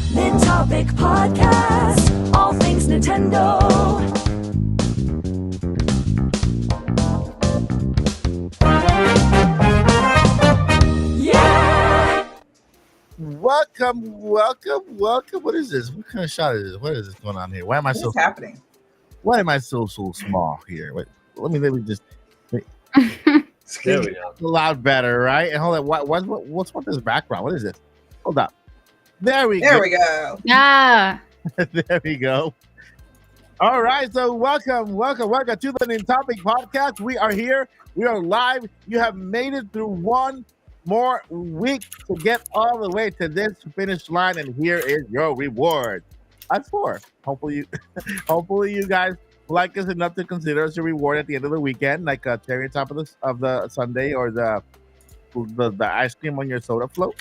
Nintopic Podcast, all things Nintendo. Yeah! Welcome. What is this? What kind of shot is this? What is this going on here? Why am I What's happening? Why am I so small here? Wait, let me just. Wait. There we go. A lot better, right? And hold on. What's with this background? What is this? Hold up. There we go. Yeah. There we go. All right, so welcome to the Nintopics Podcast. We are here. We are live. You have made it through one more week to get all the way to this finish line, and here is your reward. That's four. Hopefully you guys like us enough to consider us a reward at the end of the weekend, like a cherry on top of the sundae or the ice cream on your soda float,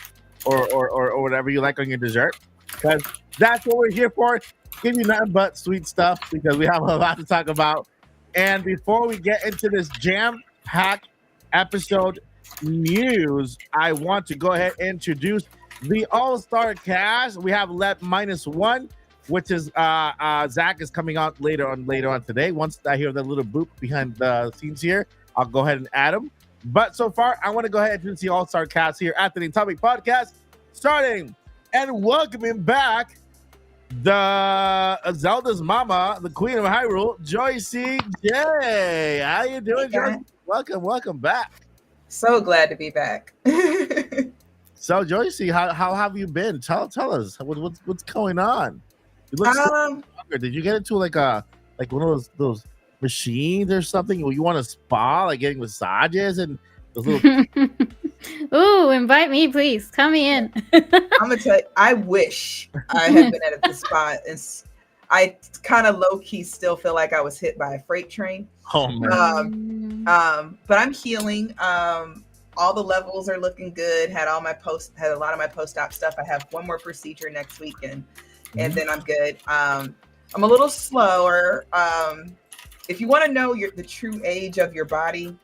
or whatever you like on your dessert. Because that's what we're here for. Give you nothing but sweet stuff because we have a lot to talk about. And before we get into this jam-packed episode news, I want to go ahead and introduce the All-Star cast. We have left -1, which is Zach is coming out later on today. Once I hear the little boop behind the scenes here, I'll go ahead and add him. But so far, I want to go ahead and introduce the All-Star cast here at the Nintopics Podcast, starting and welcoming back the Zelda's mama, the Queen of Hyrule, Joycey J. How you doing, Hey, Joycey? Welcome back. So glad to be back. So, Joycey, how have you been? Tell us what's going on. You look so younger. Did you get into like one of those machines or something? You want a spa, like getting massages and those little. Ooh, invite me, please. Come in. I'm gonna tell you, I wish I had been at this spot. I kind of low key still feel like I was hit by a freight train. Oh man. But I'm healing. All the levels are looking good. Had a lot of my post-op stuff. I have one more procedure next week, and then I'm good. I'm a little slower. If you want to know the true age of your body,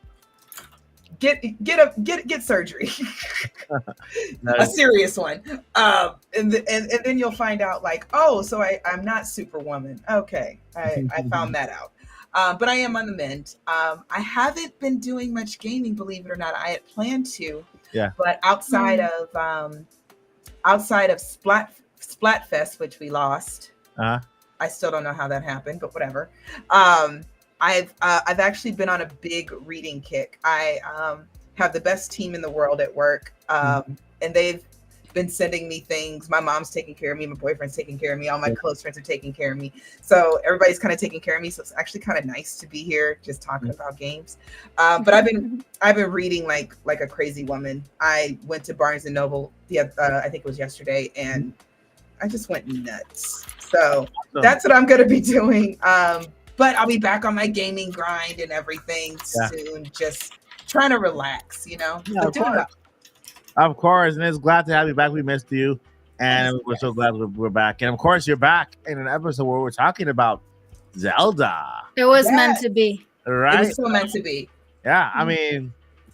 get surgery, a serious one, and then you'll find out like, oh, so I'm not Superwoman. Okay, I found that out. But I am on the mend. I haven't been doing much gaming, believe it or not. I had planned to, but outside of Splatfest, which we lost, I still don't know how that happened, but whatever. I've actually been on a big reading kick. I have the best team in the world at work, and they've been sending me things. My mom's taking care of me. My boyfriend's taking care of me. All my close friends are taking care of me. So everybody's kind of taking care of me. So it's actually kind of nice to be here, just talking about games. But I've been reading like a crazy woman. I went to Barnes and Noble I think it was yesterday, and I just went nuts. So that's what I'm going to be doing. But I'll be back on my gaming grind and everything soon. Just trying to relax, Yeah, of course. And it's glad to have you back. We missed you. And we're so glad we're back. And of course, you're back in an episode where we're talking about Zelda. It was meant to be. Right? It was so meant to be. Yeah, I mean.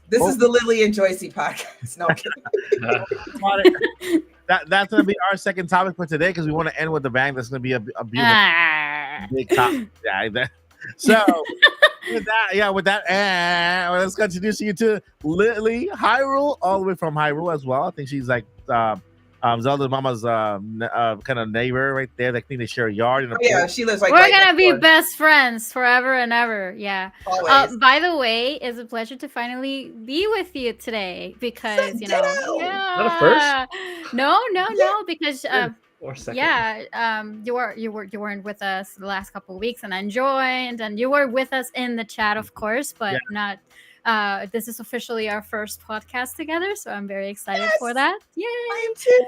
This is the Lilly and Joycey podcast. No, I'm kidding. That's going to be our second topic for today because we want to end with a bang. That's going to be a beautiful big topic. So with that, let's introduce you to Lilly Hyrule, all the way from Hyrule as well. I think she's like Zelda's mama's kind of neighbor right there. They think they share a yard. She lives like. We're gonna be best friends forever and ever. Yeah. By the way, it's a pleasure to finally be with you today because Not a first? No, because or second. you weren't with us the last couple of weeks, and I joined, and you were with us in the chat, of course, but not. This is officially our first podcast together, so I'm very excited for that. Yay! I am too.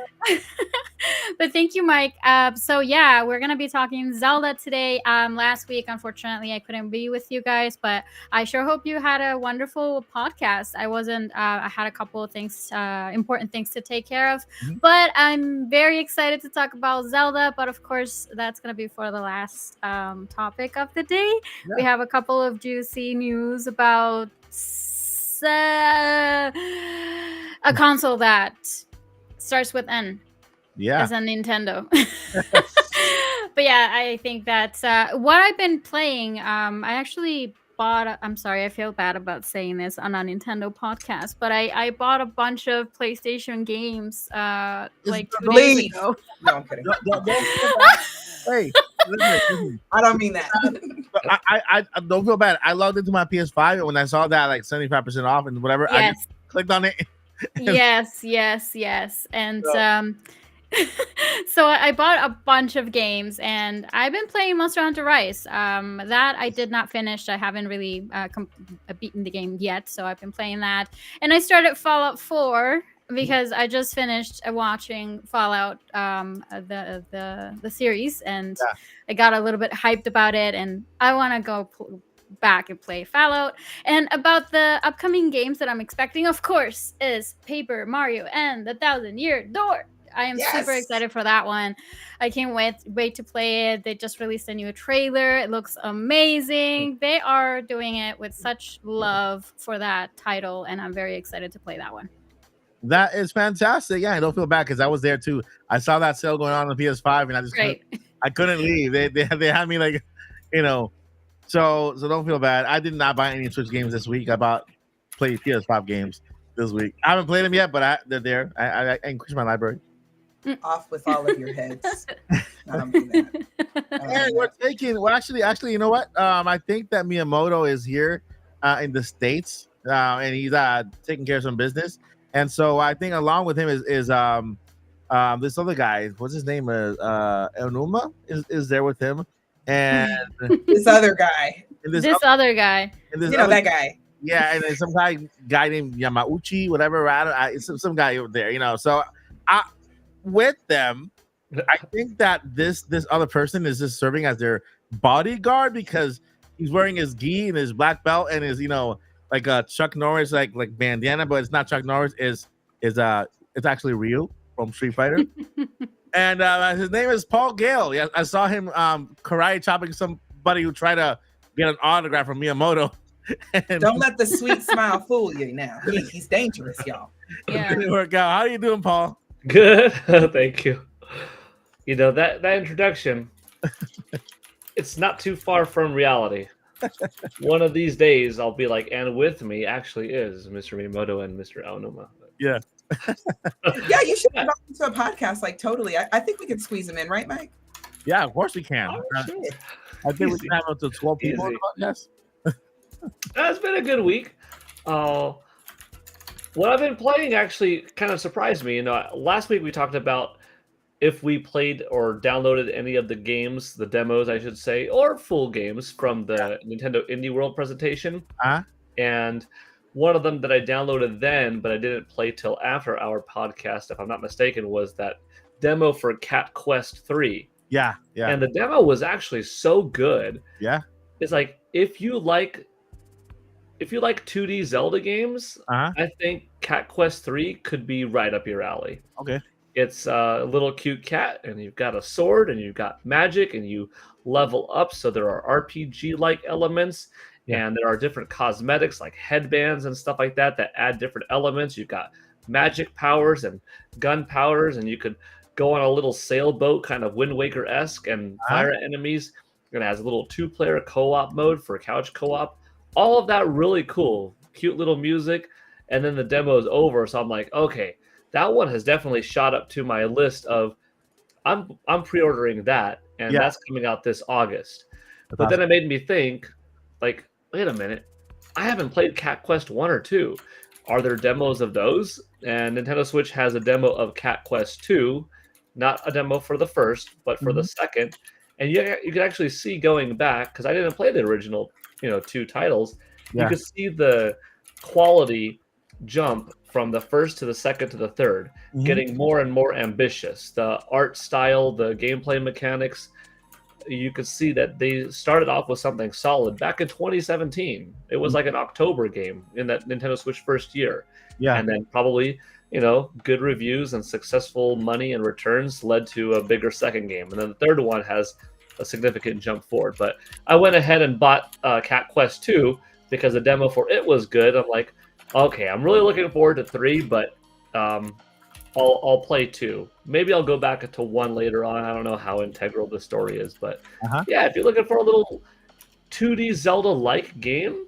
But thank you, Mike. We're gonna be talking Zelda today. Last week, unfortunately, I couldn't be with you guys, but I sure hope you had a wonderful podcast. I wasn't. I had a couple of things, important things to take care of, but I'm very excited to talk about Zelda. But of course, that's gonna be for the last topic of the day. Yeah. We have a couple of juicy news about a console that starts with N. Yeah. as a Nintendo. But yeah, I think that's what I've been playing. I actually bought. I'm sorry, I feel bad about saying this on a Nintendo podcast, but I bought a bunch of PlayStation games like 2 days ago. No, I'm kidding. Hey, listen. I don't mean that. I don't feel bad. I logged into my PS5 and when I saw that like 75% off and whatever, I Yes. just clicked on it. yes. And so I bought a bunch of games, and I've been playing Monster Hunter Rise. That I did not finish. I haven't really beaten the game yet, so I've been playing that. And I started Fallout 4 because I just finished watching Fallout, the series, and I got a little bit hyped about it, and I want to go back and play Fallout. And about the upcoming games that I'm expecting, of course, is Paper Mario and the 1,000-Year Door. I am super excited for that one. I can't wait to play it. They just released a new trailer. It looks amazing. They are doing it with such love for that title, and I'm very excited to play that one. That is fantastic. Yeah, I don't feel bad because I was there too. I saw that sale going on the PS5, and I just couldn't leave. They had me like, so don't feel bad. I did not buy any Switch games this week. I played PS5 games this week. I haven't played them yet, but they're there. I increased my library. Off with all of your heads. I don't do that. And we're taking. Well, actually, you know what? I think that Miyamoto is here in the States, and he's taking care of some business. And so I think along with him is this other guy. What's his name? Onuma is there with him, and this other guy. Other guy. That guy. Yeah, and then some guy named Yamauchi, whatever. It's some guy over there. So with them, I think that this other person is just serving as their bodyguard because he's wearing his gi and his black belt and his like a Chuck Norris like bandana, but it's not Chuck Norris. It's actually Ryu from Street Fighter, and his name is Paul Gale. Yeah, I saw him karate chopping somebody who tried to get an autograph from Miyamoto. Don't let the sweet smile fool you. Now he's dangerous, y'all. Yeah. Didn't work out. How are you doing, Paul? Good. Thank you. That introduction, it's not too far from reality. One of these days, I'll be like, and with me actually is Mr. Miyamoto and Mr. Aonuma. Yeah. Yeah, you should invite him to a podcast. Like, totally. I think we can squeeze him in, right, Mike? Yeah, of course we can. Sure. I think we can have up to 12 people on the podcast. It's been a good week. What I've been playing actually kind of surprised me. Last week we talked about if we played or downloaded any of the games, the demos, I should say, or full games from the Nintendo Indie World presentation. And one of them that I downloaded then, but I didn't play till after our podcast, if I'm not mistaken, was that demo for Cat Quest 3. Yeah. And the demo was actually so good. Yeah. It's like if you like 2D Zelda games, I think Cat Quest 3 could be right up your alley. Okay. It's a little cute cat, and you've got a sword, and you've got magic, and you level up. So there are RPG-like elements, and there are different cosmetics like headbands and stuff like that add different elements. You've got magic powers and gun powers, and you could go on a little sailboat, kind of Wind Waker-esque, and fire at enemies. It has a little 2-player co-op mode for couch co-op. All of that really cool, cute little music, and then the demo is over. So I'm like, okay, that one has definitely shot up to my list of I'm pre-ordering that, and that's coming out this August. But then it made me think, like, wait a minute, I haven't played Cat Quest 1 or 2. Are there demos of those? And Nintendo Switch has a demo of Cat Quest 2, not a demo for the first, but for the second. And you can actually see going back, because I didn't play the original 2 titles, you could see the quality jump from the first to the second to the third, getting more and more ambitious. The art style, the gameplay mechanics, you could see that they started off with something solid back in 2017. It was like an October game in that Nintendo Switch first year. Yeah. And then probably, good reviews and successful money and returns led to a bigger second game. And then the third one has a significant jump forward. But I went ahead and bought Cat Quest 2 because the demo for it was good. I'm like, okay, I'm really looking forward to 3, but I'll play 2. Maybe I'll go back to 1 later on. I don't know how integral the story is, but yeah, if you're looking for a little 2D Zelda-like game,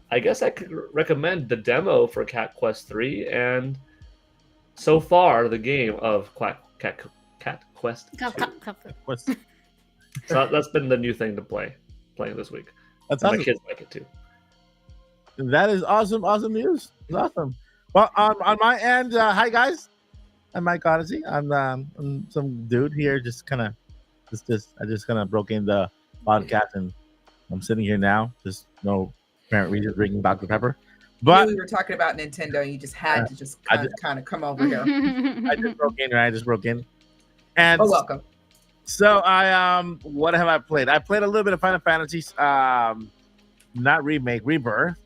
I guess I could recommend the demo for Cat Quest 3, and so far the game of Cat Quest 2. So that's been the new thing to playing this week. That's awesome. awesome. My kids like it too. That is awesome. Awesome news. It's awesome. Well, on my end, hi guys. I'm Mike Odyssey. I'm some dude here, just kind of, I just kind of broke in the podcast, and I'm sitting here now. Just no apparent reason, drinking Dr. Pepper. But we were talking about Nintendo. You just had to just kind of come over here. I just broke in. And welcome. So what have I played? I played a little bit of Final Fantasy, not remake, Rebirth.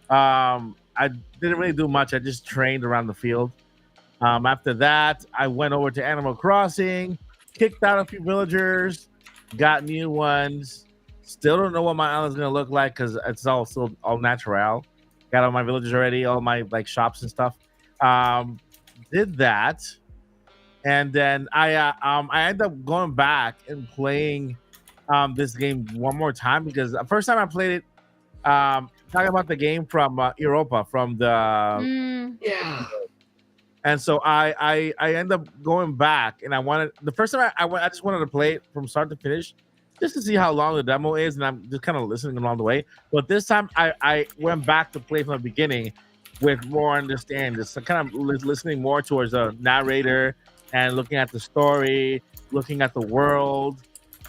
I didn't really do much. I just trained around the field. After that, I went over to Animal Crossing, kicked out a few villagers, got new ones. Still don't know what my island's gonna look like because it's still all natural. Got all my villagers already, all my like shops and stuff. Did that, and then I ended up going back and playing this game one more time because the first time I played it, talking about the game from Europa, from the yeah. And so I end up going back, and I wanted the first time I just wanted to play it from start to finish, just to see how long the demo is, and I'm just kind of listening along the way. But this time I went back to play from the beginning with more understanding, just kind of listening more towards the narrator and looking at the story, looking at the world.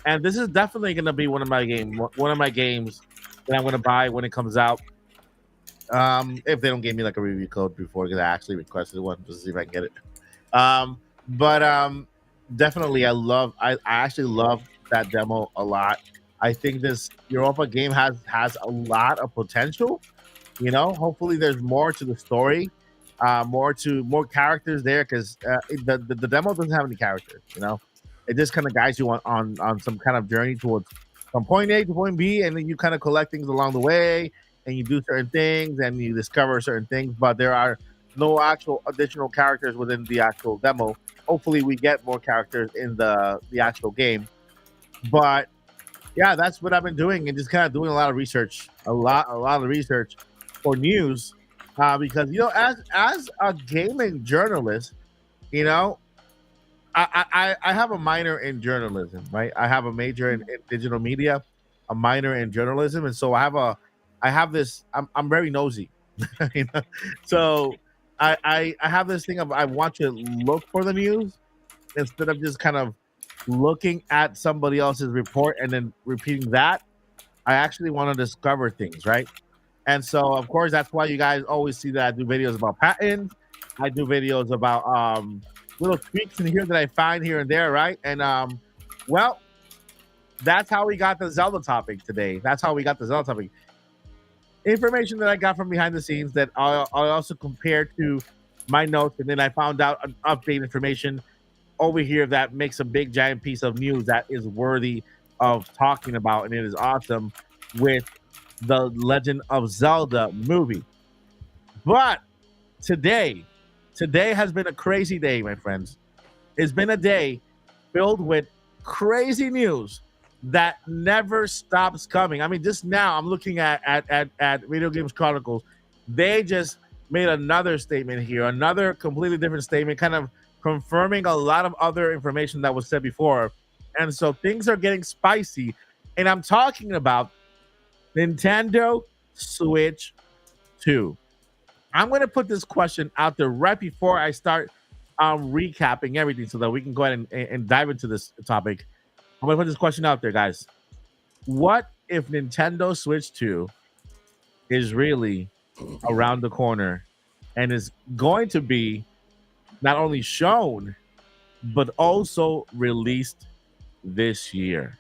And this is definitely going to be one of my games that I'm going to buy when it comes out. If they don't give me like a review code before, because I actually requested one just to see if I can get it. But definitely I actually love that demo a lot. I think this Europa game has a lot of potential. You know, hopefully there's more to the story, more characters there, because the demo doesn't have any characters. You know, it just kind of guides you on some kind of journey towards from point A to point B, and then you kind of collect things along the way, and you do certain things, and you discover certain things. But there are no actual additional characters within the actual demo. Hopefully, we get more characters in the actual game. But yeah, that's what I've been doing, and just kind of doing a lot of research, a lot of research for news, because you know, as a gaming journalist, you know, I have a minor in journalism, right? I have a major in digital media, a minor in journalism, and so I have this. I'm very nosy, you know? So I have this thing of I want to look for the news instead of just kind of looking at somebody else's report and then repeating that. I actually want to discover things, right? And so, of course, that's why you guys always see that I do videos about patents. I do videos about little tweaks in here that I find here and there, right? And well, that's how we got the Zelda topic today. That's how we got the Zelda topic. Information that I got from behind the scenes that I also compared to my notes, and then I found out an update information over here that makes a big giant piece of news that is worthy of talking about, and it is awesome with the Legend of Zelda movie. But today has been a crazy day, my friends. It's been a day filled with crazy news that never stops coming. I mean, just now I'm looking at Video Games Chronicles. They just made another statement here, another completely different statement, kind of confirming a lot of other information that was said before. And so things are getting spicy. And I'm talking about Nintendo Switch 2. I'm going to put this question out there right before I start recapping everything so that we can go ahead and dive into this topic. I'm going to put this question out there, guys. What if Nintendo Switch 2 is really around the corner and is going to be not only shown, but also released this year?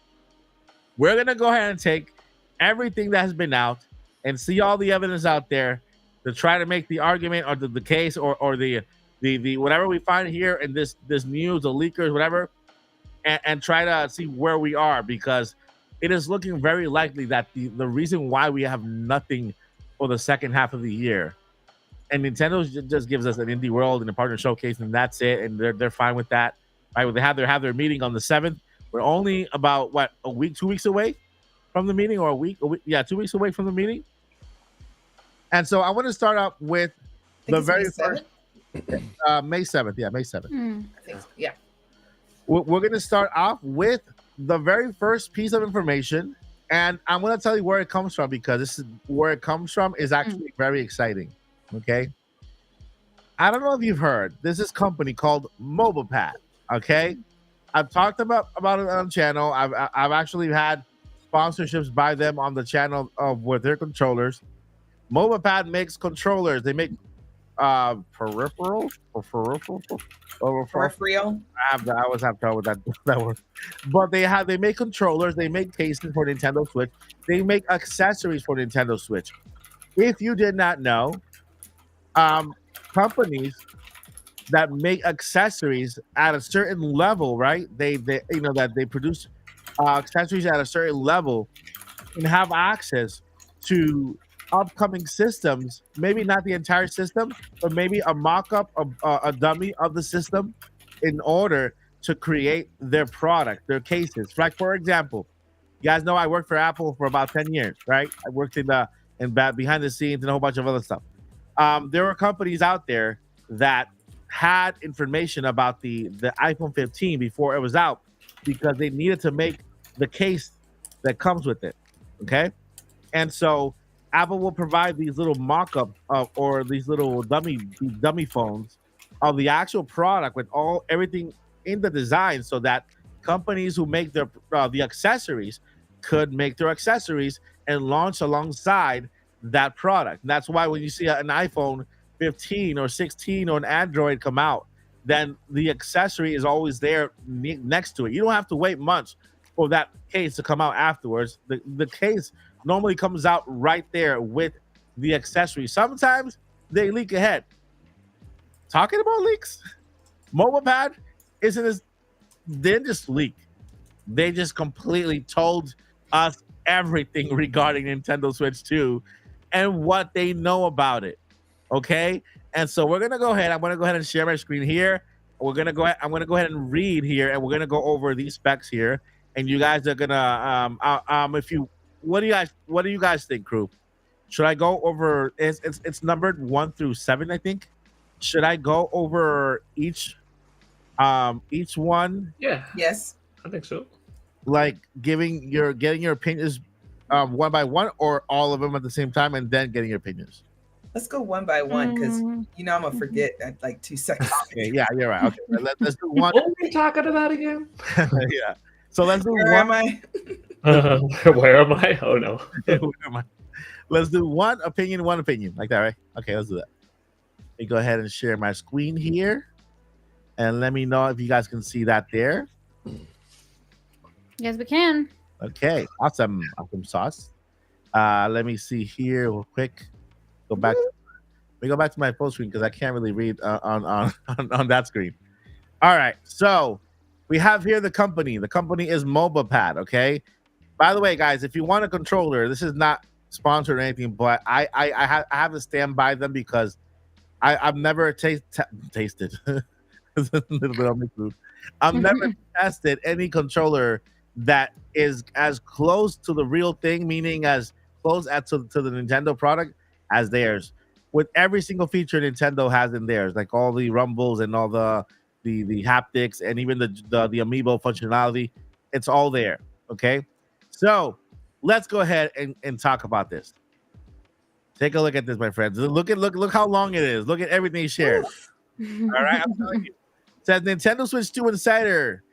We're going to go ahead and take everything that has been out and see all the evidence out there to try to make the argument or the case or the whatever we find here in this news, the leakers, whatever, and try to see where we are, because it is looking very likely that the reason why we have nothing for the second half of the year and Nintendo just gives us an indie world and a partner showcase, and that's it. And they're fine with that. Right? They have their meeting on the 7th. We're only about a week, 2 weeks away from the meeting, or a week. Yeah, 2 weeks away from the meeting. And so I want to start out with the very first May 7th. Yeah, May 7th. I think so. Yeah. We're going to start off with the very first piece of information, and I'm going to tell you where it comes from, because this is where it comes from is actually very exciting. Okay. I don't know if you've heard. There's this company called MobilePad. Okay. I've talked about it on the channel. I've actually had sponsorships by them on the channel with their controllers. MobilePad makes controllers. They make peripheral. I always have trouble with that word. But they make controllers. They make cases for Nintendo Switch. They make accessories for Nintendo Switch. If you did not know, companies that make accessories at a certain level, right? They that they produce accessories at a certain level and have access to upcoming systems, maybe not the entire system, but maybe a mock-up, a dummy of the system, in order to create their product, their cases. Like, for example, you guys know I worked for Apple for about 10 years, right? I worked in behind the scenes and a whole bunch of other stuff. There were companies out there that had information about the iPhone 15 before it was out, because they needed to make the case that comes with it. Okay. And so Apple will provide these little mock-ups or these little dummy phones of the actual product with everything in the design, so that companies who make the accessories could make their accessories and launch alongside that product. And that's why when you see an iPhone 15 or 16 or an Android come out, then the accessory is always there next to it. You don't have to wait months for that case to come out afterwards. The case normally comes out right there with the accessory. Sometimes they leak ahead. Talking about leaks, MobilePad didn't just leak. They just completely told us everything regarding Nintendo Switch 2 and what they know about it. Okay, and so we're gonna go ahead. I'm gonna go ahead and share my screen here. I'm gonna go ahead and read here, and we're gonna go over these specs here. And you guys are gonna what do you guys think, crew? Should I go over? It's numbered 1 through 7, I think. Should I go over each one? Yeah. Yes. I think so. Like getting your opinions one by one, or all of them at the same time, and then getting your opinions. Let's go one by one, because I'm gonna forget at like 2 seconds. Okay, yeah, you're right. Okay, let's do one. What are we talking about again? Yeah. So let's do Where one. am I? Where am I? Oh no. Where am I? Let's do one opinion, like that, right? Okay, let's do that. Let me go ahead and share my screen here, and let me know if you guys can see that there. Yes, we can. Okay, awesome sauce. Let me see here real quick. Go back. Let me go back to my full screen, because I can't really read on that screen. All right, so we have here the company. The company is MobilePad. Okay. By the way, guys, if you want a controller, this is not sponsored or anything, but I have to stand by them, because I've never tasted. A little bit on my food. I've never tested any controller that is as close to the real thing, meaning as close to the Nintendo product as theirs, with every single feature Nintendo has in theirs, like all the rumbles and all the haptics and even the amiibo functionality. It's all there. Okay, so let's go ahead and talk about this. Take a look at this, my friends. Look how long it is. Look at everything shared. All right, I'm telling you. It says Nintendo Switch 2 Insider.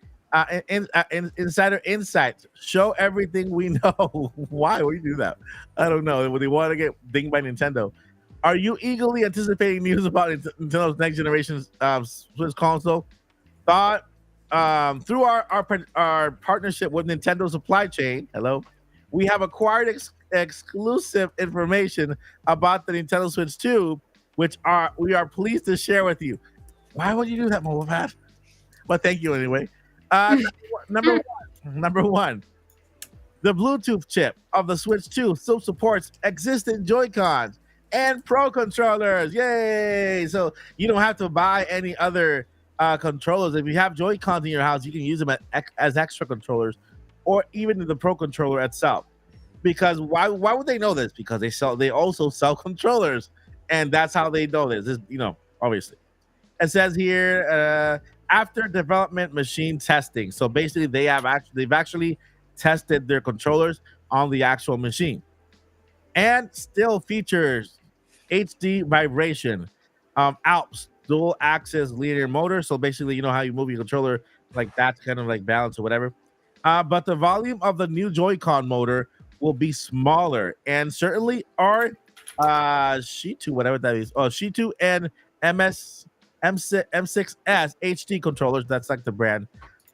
Insider Insights show everything we know. Why would you do that? I don't know. They want to get dinged by Nintendo. Are you eagerly anticipating news about Nintendo's next generation Switch console? Thought through our partnership with Nintendo Supply Chain. Hello, we have acquired exclusive information about the Nintendo Switch 2, which we are pleased to share with you. Why would you do that, MobilePad? But thank you anyway. Number one, the Bluetooth chip of the Switch 2 still supports existing Joy-Cons and Pro controllers. Yay! So you don't have to buy any other controllers. If you have Joy-Cons in your house, you can use them as extra controllers, or even the Pro controller itself. Because why would they know this? Because they also sell controllers, and that's how they know this. Obviously. It says here after development machine testing. So basically, they've actually tested their controllers on the actual machine, and still features HD vibration, Alps dual axis linear motor. So basically, you know how you move your controller like that's kind of like balance or whatever. But the volume of the new Joy-Con motor will be smaller, and certainly our Shitu, whatever that is, Shitu and M6S HD controllers, that's like the brand,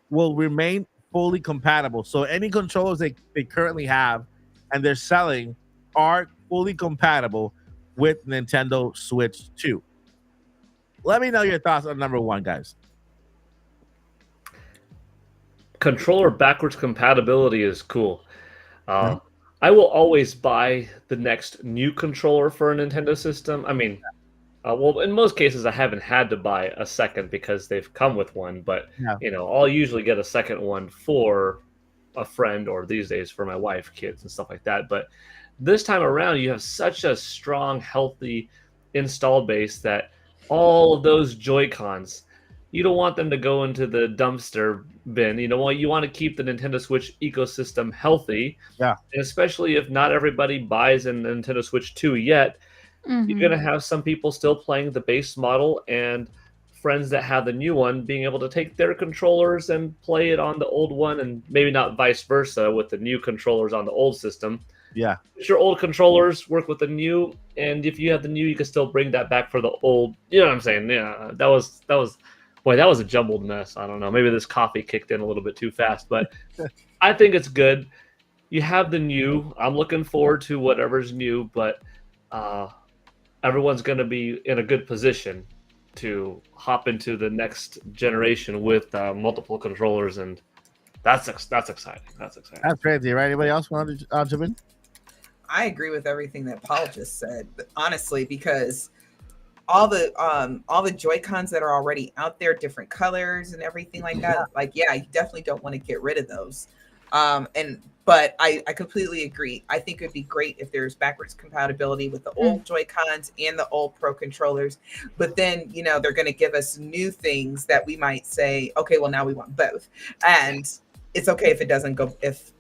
will remain fully compatible. So any controllers they currently have and they're selling are fully compatible with Nintendo Switch 2. Let me know your thoughts on number one, guys. Controller backwards compatibility is cool. I will always buy the next new controller for a Nintendo system. I mean, well, in most cases, I haven't had to buy a second because they've come with one. But I'll usually get a second one for a friend, or these days for my wife, kids, and stuff like that. But this time around, you have such a strong, healthy install base that all of those Joy-Cons, you don't want them to go into the dumpster bin. You want to keep the Nintendo Switch ecosystem healthy. Yeah. And especially if not everybody buys a Nintendo Switch 2 yet, you're going to have some people still playing the base model, and friends that have the new one being able to take their controllers and play it on the old one, and maybe not vice versa with the new controllers on the old system. Yeah. Your old controllers work with the new, and if you have the new, you can still bring that back for the old. You know what I'm saying? Yeah, that was boy, that was a jumbled mess. I don't know. Maybe this coffee kicked in a little bit too fast, but I think it's good. You have the new. I'm looking forward to whatever's new, but everyone's going to be in a good position to hop into the next generation with multiple controllers, and that's exciting. That's crazy, right? Anybody else want to jump in? I agree with everything that Paul just said, honestly, because all the Joy-Cons that are already out there, different colors and everything like that, you definitely don't want to get rid of those. But I completely agree. I think it'd be great if there's backwards compatibility with the old Joy-Cons and the old Pro controllers. But then, they're going to give us new things that we might say, okay, well, now we want both. And it's okay if it doesn't go, if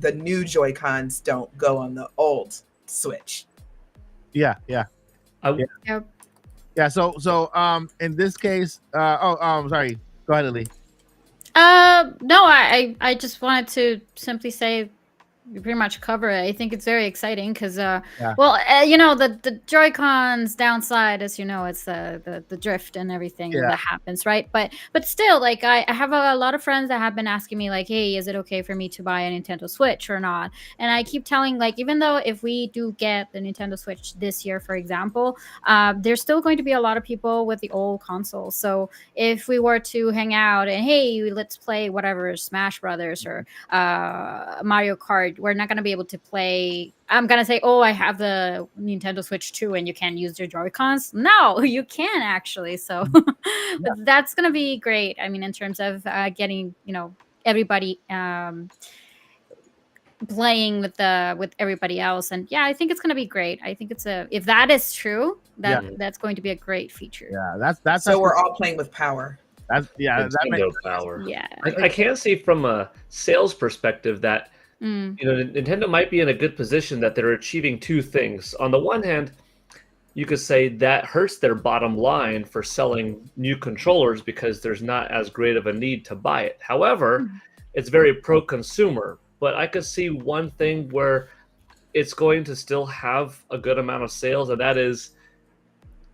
the new Joy-Cons don't go on the old Switch. Yeah. So in this case, sorry. Go ahead, Lilly. No, I just wanted to simply say you pretty much cover it. I think it's very exciting because, the Joy-Cons downside, as you know, it's the drift and everything that happens, right? But still, I have a lot of friends that have been asking me, hey, is it okay for me to buy a Nintendo Switch or not? And I keep telling, even though if we do get the Nintendo Switch this year, for example, there's still going to be a lot of people with the old consoles. So if we were to hang out and, hey, let's play whatever, Smash Brothers or Mario Kart, we're not going to be able to play. I'm going to say, I have the Nintendo Switch 2 and you can't use your Joy-Cons. No, you can actually. So that's going to be great. I mean, in terms of getting, everybody playing with everybody else. And I think it's going to be great. I think if that is true, that's going to be a great feature. Yeah, that's so we're all playing with power. Nintendo power. Yeah. I can see from a sales perspective that Nintendo might be in a good position that they're achieving two things. On the one hand, you could say that hurts their bottom line for selling new controllers because there's not as great of a need to buy it. However, it's very pro-consumer. But I could see one thing where it's going to still have a good amount of sales, and that is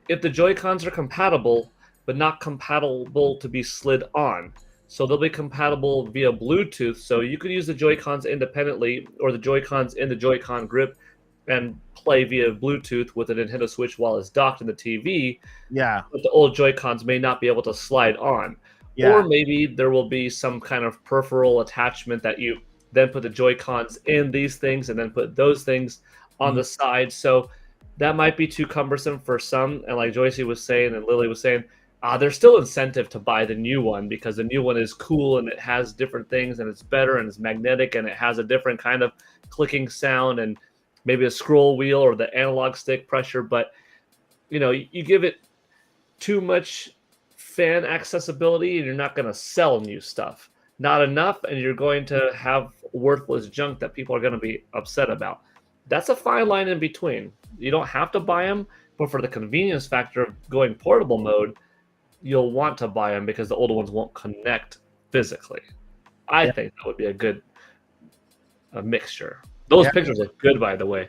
if the Joy-Cons are compatible, but not compatible to be slid on. So they'll be compatible via Bluetooth. So you could use the Joy-Cons independently or the Joy-Cons in the Joy-Con grip and play via Bluetooth with the Nintendo Switch while it's docked in the TV. Yeah. But the old Joy-Cons may not be able to slide on. Yeah. Or maybe there will be some kind of peripheral attachment that you then put the Joy-Cons in these things and then put those things on the side. So that might be too cumbersome for some. And like Joycey was saying and Lily was saying, there's still incentive to buy the new one because the new one is cool and it has different things and it's better and it's magnetic and it has a different kind of clicking sound and maybe a scroll wheel or the analog stick pressure. But, you give it too much fan accessibility and you're not going to sell new stuff. Not enough, and you're going to have worthless junk that people are going to be upset about. That's a fine line in between. You don't have to buy them, but for the convenience factor of going portable mode, you'll want to buy them because the older ones won't connect physically. I think that would be a good mixture. Those pictures look good, by the way.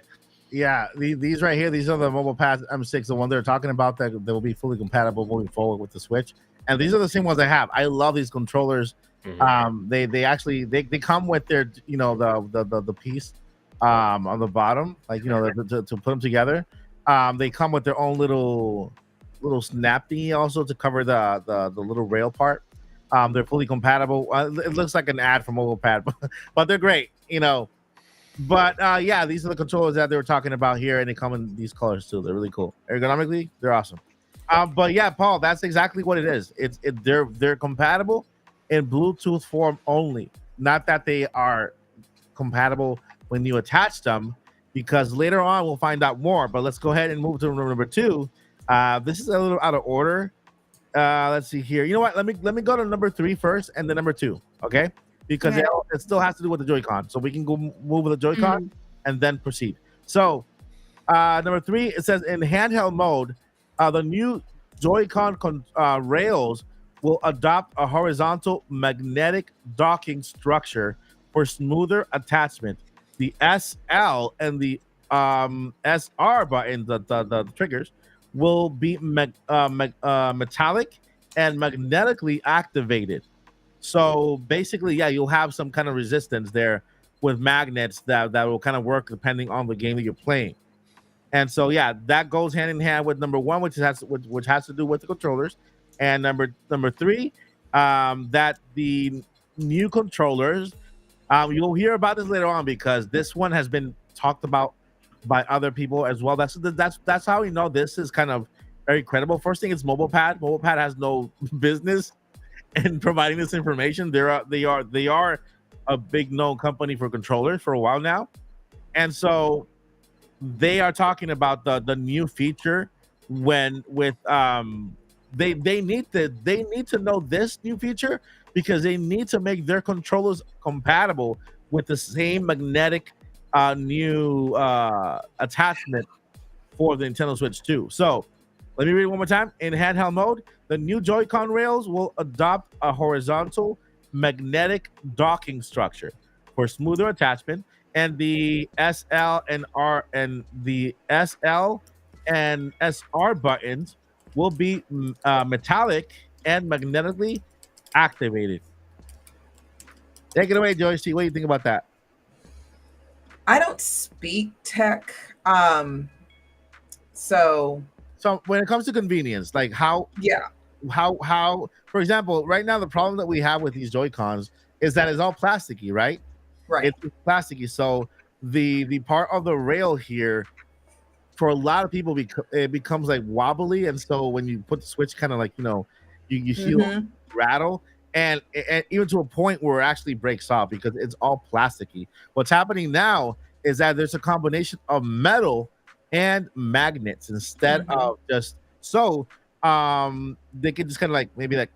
Yeah, these right here, these are the Mobile Pad M6, the one they're talking about that will be fully compatible moving forward with the Switch. And these are the same ones I have. I love these controllers. Mm-hmm. They come with their the piece on the bottom, like to put them together. They come with their own little snap thingy also to cover the little rail part. They're fully compatible. It looks like an ad for Mobile Pad, but they're great, But these are the controllers that they were talking about here, and they come in these colors too. They're really cool. Ergonomically, they're awesome. But yeah, Paul, that's exactly what it is. They're compatible in Bluetooth form only. Not that they are compatible when you attach them, because later on we'll find out more. But let's go ahead and move to number 2. This is a little out of order. Let's see here. You know what? Let me go to number 3 first, and then number 2. Okay. Because it still has to do with the Joy-Con. So we can go move with the Joy-Con and then proceed. So number 3, it says in handheld mode, the new Joy-Con rails will adopt a horizontal magnetic docking structure for smoother attachment. The SL and the SR button, the triggers, will be metallic and magnetically activated. So basically, you'll have some kind of resistance there with magnets that will kind of work depending on the game that you're playing. And so, that goes hand in hand with number 1, which has to do with the controllers, and number 3, that the new controllers. You'll hear about this later on because this one has been talked about by other people as well. That's how we know this is kind of very credible. First thing, it's Mobile Pad. Mobile Pad has no business in providing this information. They are a big known company for controllers for a while now, and so they are talking about the new feature they need to know this new feature because they need to make their controllers compatible with the same magnetic new attachment for the Nintendo Switch 2. So let me read it one more time. In handheld mode, the new Joy-Con rails will adopt a horizontal magnetic docking structure for smoother attachment, and the SL and SR buttons will be metallic and magnetically activated. Take it away, Joycey. What do you think about that? I don't speak tech, so when it comes to convenience, like how, for example, right now the problem that we have with these Joy-Cons is that it's all plasticky, right? Right. It's plasticky. So the part of the rail here, for a lot of people, it becomes like wobbly, and so when you put the Switch, kind of like you feel rattle, and even to a point where it actually breaks off because it's all plasticky. What's happening now is that there's a combination of metal and magnets instead of just so they can just kind of like maybe like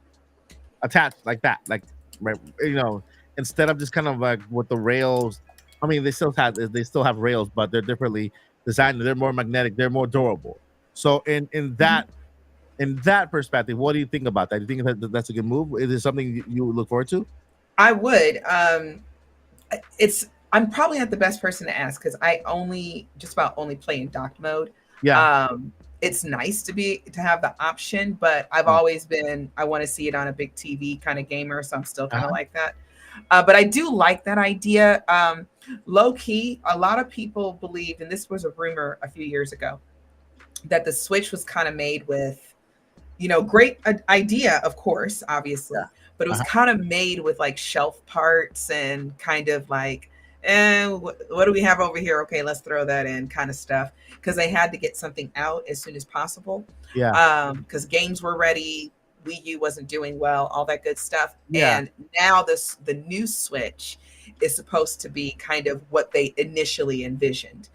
attach like that, like instead of just kind of like with the rails. I mean, they still have rails, but they're differently designed. They're more magnetic. They're more durable. So in that perspective, what do you think about that? Do you think that's a good move? Is it something you would look forward to? I would. I'm probably not the best person to ask because I just about only play in docked mode. Yeah. It's nice to have the option, but I've always been, I want to see it on a big TV kind of gamer. So I'm still kind of like that. But I do like that idea. Low key, a lot of people believe, and this was a rumor a few years ago, that the Switch was kind of made with, great idea, of course, obviously, but it was kind of made with like shelf parts and kind of like and what do we have over here? Okay, let's throw that in, kind of stuff, because they had to get something out as soon as possible. Yeah. Because games were ready, Wii U wasn't doing well, all that good stuff. Yeah. And now the new Switch is supposed to be kind of what they initially envisioned,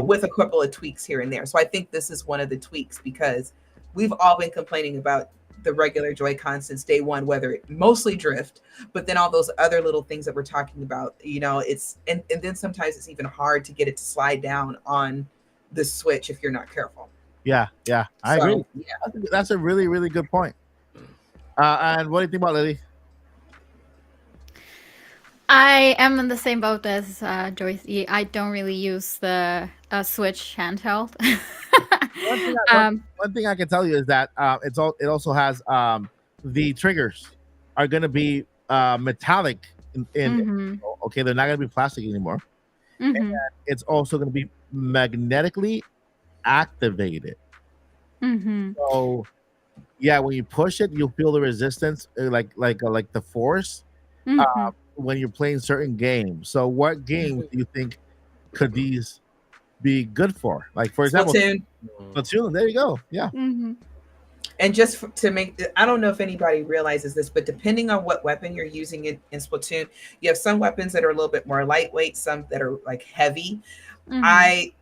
with a couple of tweaks here and there. So I think this is one of the tweaks, because we've all been complaining about the regular Joy-Con since day one, whether it mostly drift, but then all those other little things that we're talking about, it's, and then sometimes it's even hard to get it to slide down on the Switch if you're not careful. Yeah. I agree. Yeah. That's a really, really good point. And what do you think about Lily? I am in the same boat as Joyce E. I don't really use the Switch handheld. One thing I can tell you is that it also has the triggers are going to be metallic. Okay, they're not going to be plastic anymore. And it's also going to be magnetically activated. So yeah, when you push it, you'll feel the resistance, like the force. When you're playing certain games. So what games do you think could these be good for? Like, for example, Splatoon. There you go. Yeah. And just to make, I don't know if anybody realizes this, but depending on what weapon you're using in Splatoon, you have some weapons that are a little bit more lightweight, some that are like heavy. And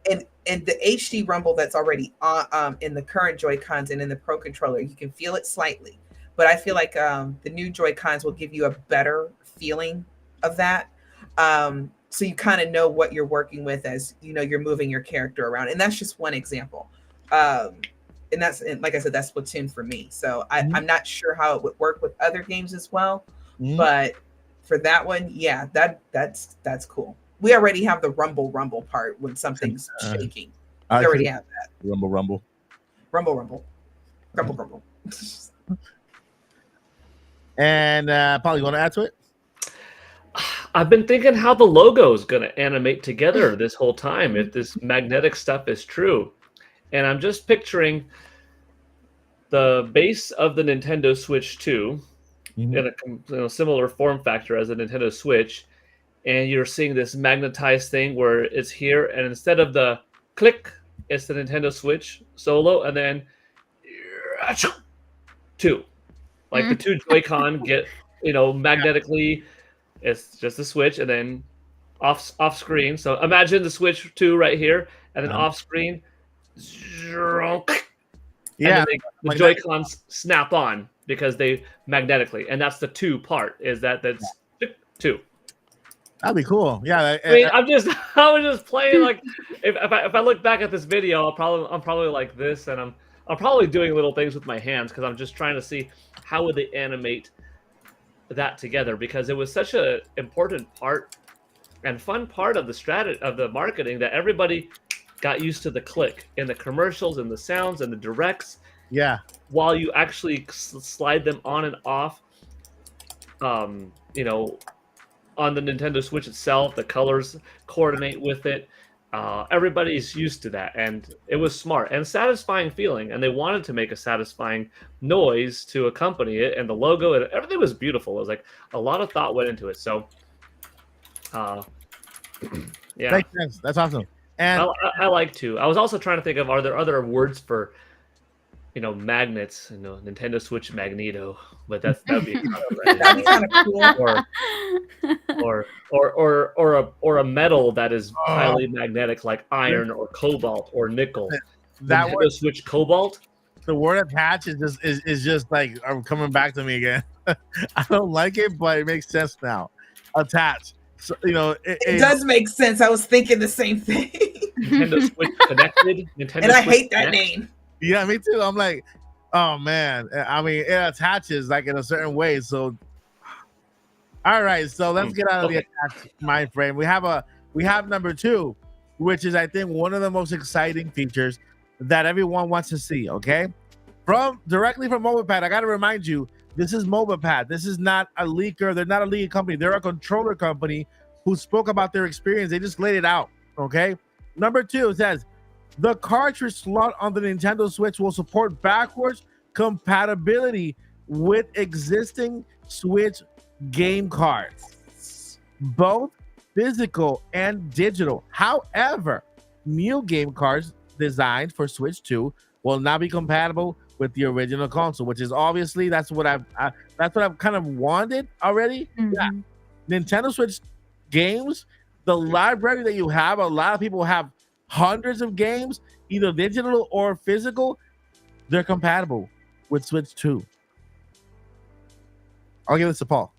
the HD rumble that's already on in the current Joy-Cons and in the Pro controller, you can feel it slightly. But I feel like the new Joy-Cons will give you a better feeling of that. So you kind of know what you're working with as you're moving your character around. And that's just one example. And like I said, that's Splatoon for me. So I'm not sure how it would work with other games as well. But for that one, yeah, that's cool. We already have the rumble part when something's shaking. We already have that. Rumble. And Paul, you want to add to it? I've been thinking how the logo is going to animate together this whole time if this magnetic stuff is true. And I'm just picturing the base of the Nintendo Switch 2 in a similar form factor as the Nintendo Switch. And you're seeing this magnetized thing where it's here. And instead of the click, it's the Nintendo Switch solo. And then 2. Like the two Joy-Con get, magnetically, it's just a switch, and then off screen. So imagine the Switch 2 right here, and then off screen, the Joy-Cons snap on because they magnetically, and that's the 2 part. That's 2. That'd be cool. Yeah. I mean, I was just playing like if I look back at this video, I'm probably like this, and I'm probably doing little things with my hands because I'm just trying to see how would they animate that together, because it was such a important part and fun part of the strategy of the marketing that everybody got used to the click in the commercials and the sounds and the directs. Yeah. While you actually slide them on and off, on the Nintendo Switch itself, the colors coordinate with it. Everybody's used to that, and it was smart and satisfying feeling, and they wanted to make a satisfying noise to accompany it, and the logo and everything was beautiful. It was like a lot of thought went into it. So yeah, makes sense. That's awesome. And I like to. I was also trying to think of, are there other words for magnets? Nintendo Switch Magneto, but that'd be kind of cool. Or a metal that is highly magnetic, like iron or cobalt or nickel. That Nintendo Switch Cobalt. The word attach is just like coming back to me again. I don't like it, but it makes sense now. Attach. So it does make sense. I was thinking the same thing. Nintendo Switch Connected. And I hate that name. Yeah, me too. I'm like, oh man. I mean, it attaches like in a certain way. So, all right. So let's get out of the attached mind frame. We have number 2, which is I think one of the most exciting features that everyone wants to see. Okay, directly from MobilePad. I got to remind you, this is MobilePad. This is not a leaker. They're not a leaking company. They're a controller company who spoke about their experience. They just laid it out. Okay. Number 2 says, the cartridge slot on the Nintendo Switch will support backwards compatibility with existing Switch game cards. Both physical and digital. However, new game cards designed for Switch 2 will not be compatible with the original console, which is obviously that's what I've kind of wanted already. Mhm. Yeah, Nintendo Switch games, the library that you have, a lot of people have hundreds of games, either digital or physical. They're compatible with Switch 2. I'll give this to Paul.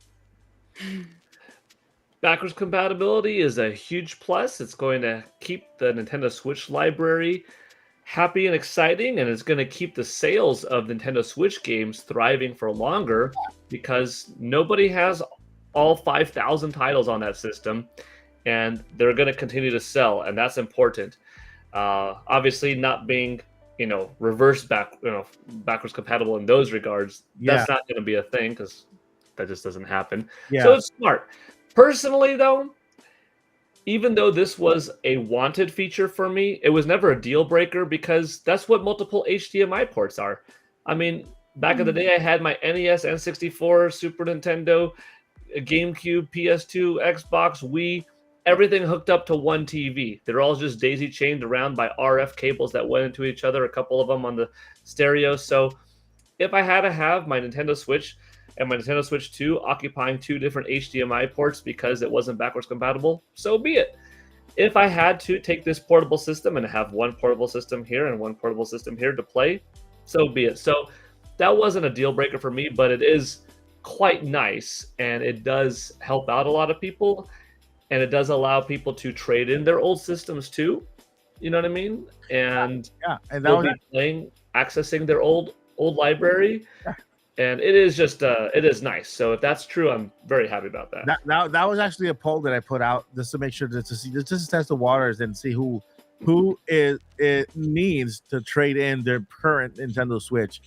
Backwards compatibility is a huge plus. It's going to keep the Nintendo Switch library happy and exciting, and it's going to keep the sales of Nintendo Switch games thriving for longer because nobody has all 5,000 titles on that system, and they're going to continue to sell, and that's important. Obviously, not being backwards compatible in those regards, that's not going to be a thing because that just doesn't happen. So it's smart. Personally, though, even though this was a wanted feature for me, it was never a deal breaker because that's what multiple HDMI ports are. I mean, back in the day, I had my NES, N64, Super Nintendo, GameCube, PS2, Xbox, Wii, everything hooked up to one TV. They're all just daisy chained around by RF cables that went into each other, a couple of them on the stereo. So if I had to have my Nintendo Switch and my Nintendo Switch 2 occupying two different HDMI ports because it wasn't backwards compatible, so be it. If I had to take this portable system and have one portable system here and one portable system here to play, so be it. So that wasn't a deal breaker for me, but it is quite nice, and it does help out a lot of people, and it does allow people to trade in their old systems too. You know what I mean? And and they'll be playing, accessing their old library. And it is just, it is nice. So if that's true, I'm very happy about that. That was actually a poll that I put out just to make sure to see, just to test the waters and see who it needs to trade in their current Nintendo Switch.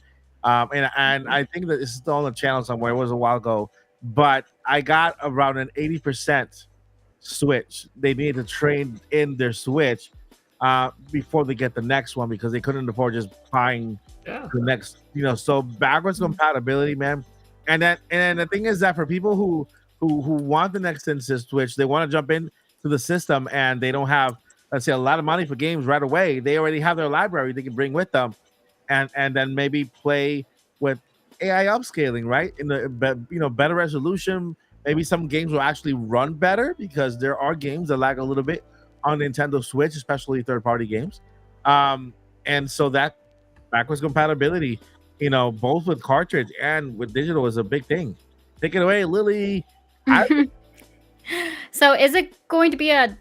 And I think that it's still on the channel somewhere. It was a while ago, but I got around an 80% Switch. They needed to trade in their Switch before they get the next one because they couldn't afford just buying the next, so backwards compatibility, man. And the thing is that for people who want the next Nintendo Switch, they want to jump in to the system and they don't have, let's say, a lot of money for games right away. They already have their library they can bring with them, and then maybe play with AI upscaling, right? In the better resolution. Maybe some games will actually run better because there are games that lag a little bit on Nintendo Switch, especially third-party games. And so that backwards compatibility, both with cartridge and with digital is a big thing. Take it away, Lily. So is it going to be a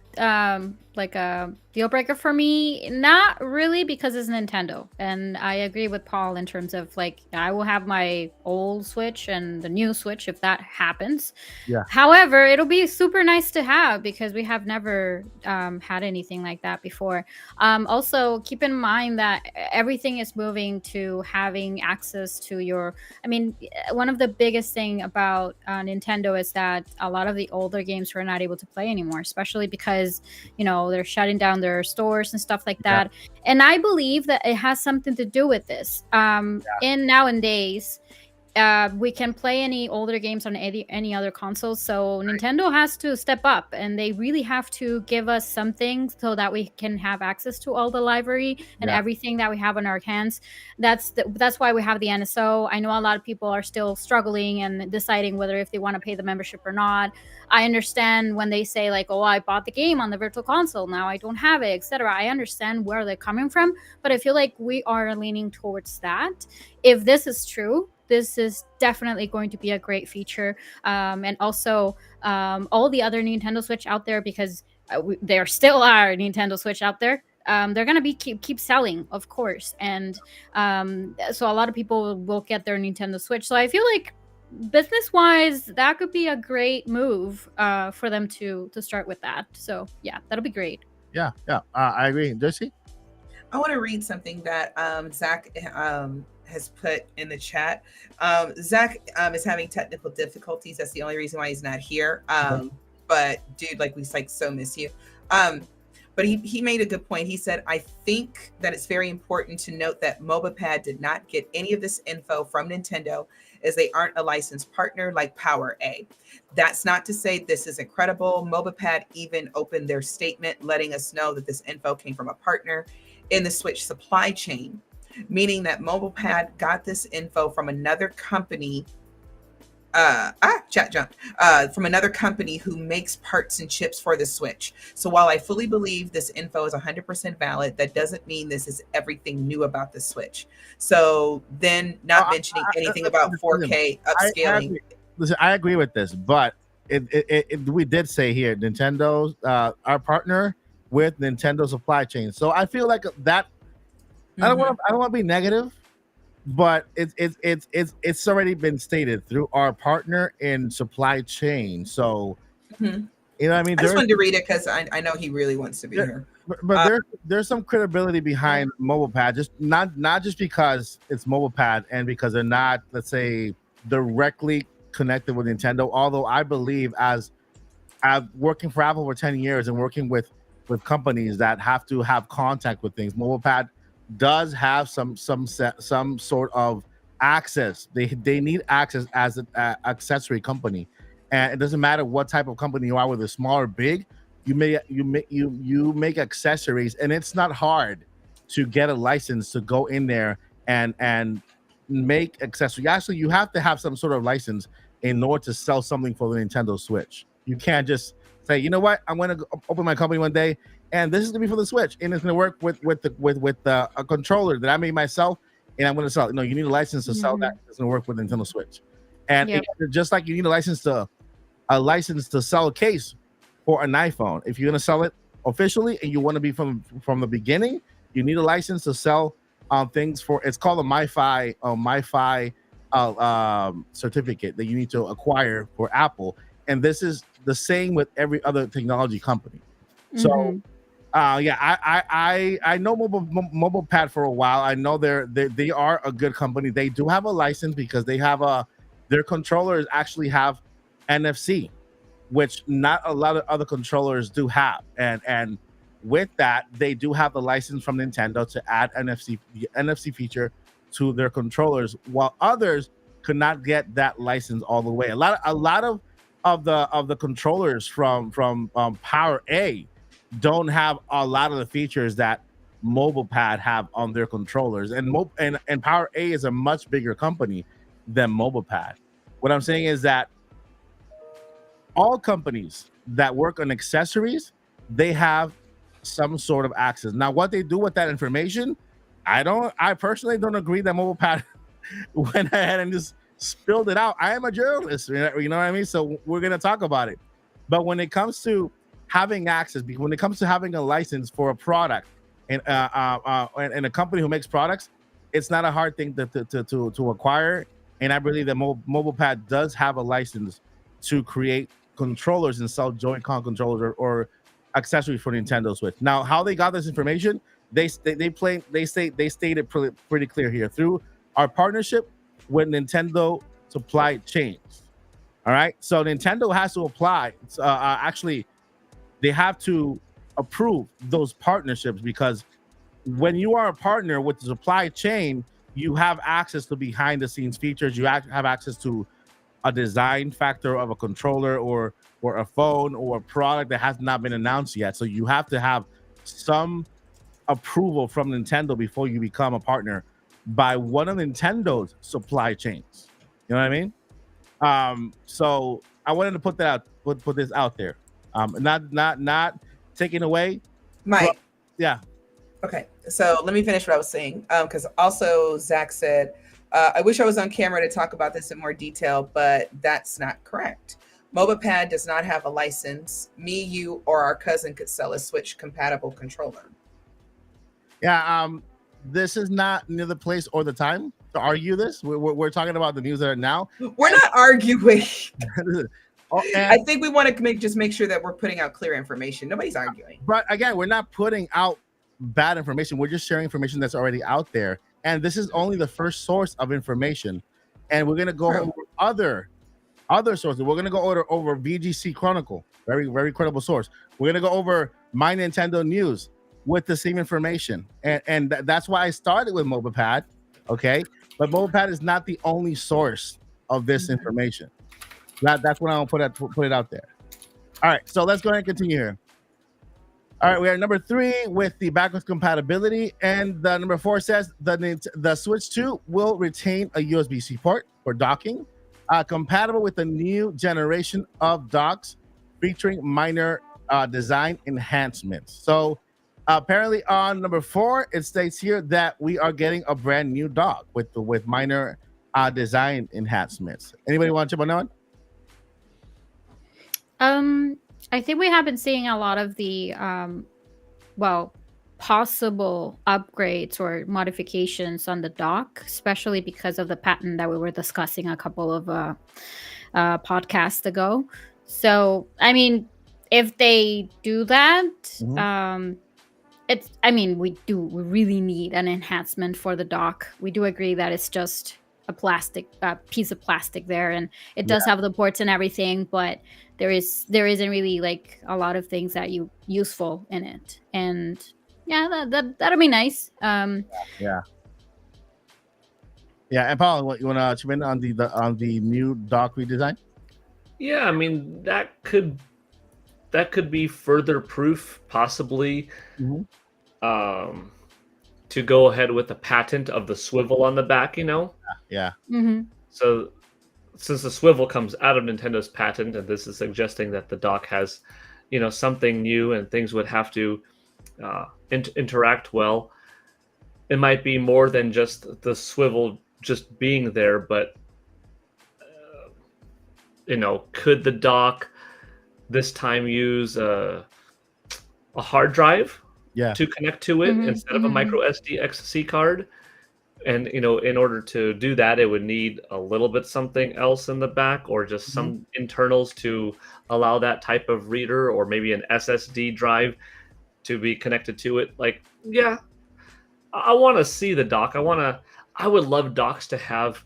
deal breaker for me? Not really, because it's Nintendo, and I agree with Paul in terms of I will have my old Switch and the new Switch if that happens. However, it'll be super nice to have because we have never had anything like that before. Also, keep in mind that everything is moving to having access to your. I mean, one of the biggest thing about Nintendo is that a lot of the older games we're not able to play anymore, especially because they're shutting down their stores and stuff like that. And I believe that it has something to do with this. In nowadays, we can play any older games on any other console. So Nintendo has to step up, and they really have to give us something so that we can have access to all the library and everything that we have in our hands. That's why we have the NSO. I know a lot of people are still struggling and deciding whether if they want to pay the membership or not. I understand when they say oh, I bought the game on the virtual console, now I don't have it, etc. I understand where they're coming from, but I feel like we are leaning towards that. If this is true, this is definitely going to be a great feature. And also all the other Nintendo Switch out there, because there still are Nintendo Switch out there. They're going to be keep selling, of course. And so a lot of people will get their Nintendo Switch. So I feel like business-wise, that could be a great move for them to start with that. So yeah, that'll be great. Yeah. I agree. Josie? I want to read something that Zach has put in the chat. Zach is having technical difficulties. That's the only reason why he's not here. But dude, we so miss you. But he made a good point. He said, I think that it's very important to note that MobaPad did not get any of this info from Nintendo, is they aren't a licensed partner like Power A. That's not to say this is incredible. MobilePad even opened their statement letting us know that this info came from a partner in the Switch supply chain, meaning that MobilePad got this info from another company. Chat jumped. From another company who makes parts and chips for the Switch. So while I fully believe this info is 100% valid, that doesn't mean this is everything new about the Switch. So then, not mentioning anything about 4K upscaling. Listen, I agree with this, but we did say here, Nintendo's our partner with Nintendo supply chain. So I feel like that. I don't want to be negative, but it's already been stated through our partner in supply chain. So you know what I mean? I just wanted to read it because I know he really wants to be here. But there's some credibility behind MobilePad, just not just because it's MobilePad and because they're not, let's say, directly connected with Nintendo. Although I believe, as I've working for Apple for 10 years and working with companies that have to have contact with things, MobilePad does have some sort of access. They need access as an accessory company, and it doesn't matter what type of company you are, whether small or big. You make accessories, and it's not hard to get a license to go in there and make accessories. Actually, you have to have some sort of license in order to sell something for the Nintendo Switch. You can't just say, you know what, I'm going to open my company one day, and this is going to be for the Switch, and it's going to work with a controller that I made myself, and I'm going to sell it. No, you need a license to sell that. It's going to work with Nintendo Switch, and just like you need a license to sell a case for an iPhone. If you're going to sell it officially and you want to be from the beginning, you need a license to sell things for. It's called a MiFi certificate that you need to acquire for Apple, and this is the same with every other technology company. So I know MobilePad for a while. I know they are a good company. They do have a license because they have their controllers actually have NFC, which not a lot of other controllers do have, and with that they do have the license from Nintendo to add the NFC feature to their controllers, while others could not get that license all the way. A lot of the controllers from Power A don't have a lot of the features that MobilePad have on their controllers, and Power A is a much bigger company than MobilePad. What I'm saying is that all companies that work on accessories, they have some sort of access. Now, what they do with that information, I personally don't agree that MobilePad went ahead and just spilled it out. I am a journalist, you know what I mean? So we're going to talk about it. But when it comes to having access, when it comes to having a license for a product and a company who makes products, it's not a hard thing to acquire. And I believe that MobilePad does have a license to create controllers and sell Joy-Con controllers or accessories for Nintendo Switch. Now, how they got this information, they stated pretty clear here through our partnership with Nintendo supply chains. All right, so Nintendo has to apply. Actually, they have to approve those partnerships, because when you are a partner with the supply chain, you have access to behind the scenes features. You have access to a design factor of a controller or a phone or a product that has not been announced yet. So you have to have some approval from Nintendo before you become a partner by one of Nintendo's supply chains. You know what I mean? So I wanted to put that out, put this out there. Not taking away, Mike. But, yeah. Okay, so let me finish what I was saying. Because also Zach said, I wish I was on camera to talk about this in more detail, but that's not correct. MobilePad does not have a license. Me, you, or our cousin could sell a Switch compatible controller. Yeah. This is not near the place or the time to argue this. We're talking about the news that are now. We're not arguing. I think we want to make sure that we're putting out clear information. Nobody's arguing. But again, we're not putting out bad information. We're just sharing information that's already out there. And this is only the first source of information. And we're going to go over other sources. We're going to go over VGC Chronicle, very, very credible source. We're going to go over My Nintendo News with the same information. And that's why I started with MobilePad, okay? But MobilePad is not the only source of this information. That's what I'll put it out there. All right, so let's go ahead and continue here. All right, we are number 3 with the backwards compatibility, and the number 4 says the Switch 2 will retain a USB-C port for docking, compatible with the new generation of docks, featuring minor design enhancements. So apparently on number 4, it states here that we are getting a brand new dock with minor design enhancements. Anybody want to jump on that? I think we have been seeing a lot of the possible upgrades or modifications on the dock, especially because of the patent that we were discussing a couple of podcasts ago. So, I mean, if they do that, we really need an enhancement for the dock. We do agree that it's just a piece of plastic there, and it does have the ports and everything, but there isn't really like a lot of things that useful in it. And that'll be nice. And Paul, what you want to chime in on the new dock redesign? Yeah, I mean that could be further proof, possibly, to go ahead with the patent of the swivel on the back. Yeah. So, since the swivel comes out of Nintendo's patent, and this is suggesting that the dock has, something new and things would have to interact well, it might be more than just the swivel just being there, but could the dock this time use a hard drive to connect to it instead of a micro SD XC card? And in order to do that, it would need a little bit something else in the back, or just some internals to allow that type of reader, or maybe an SSD drive to be connected to it. Like, I want to see the dock. I would love docks to have,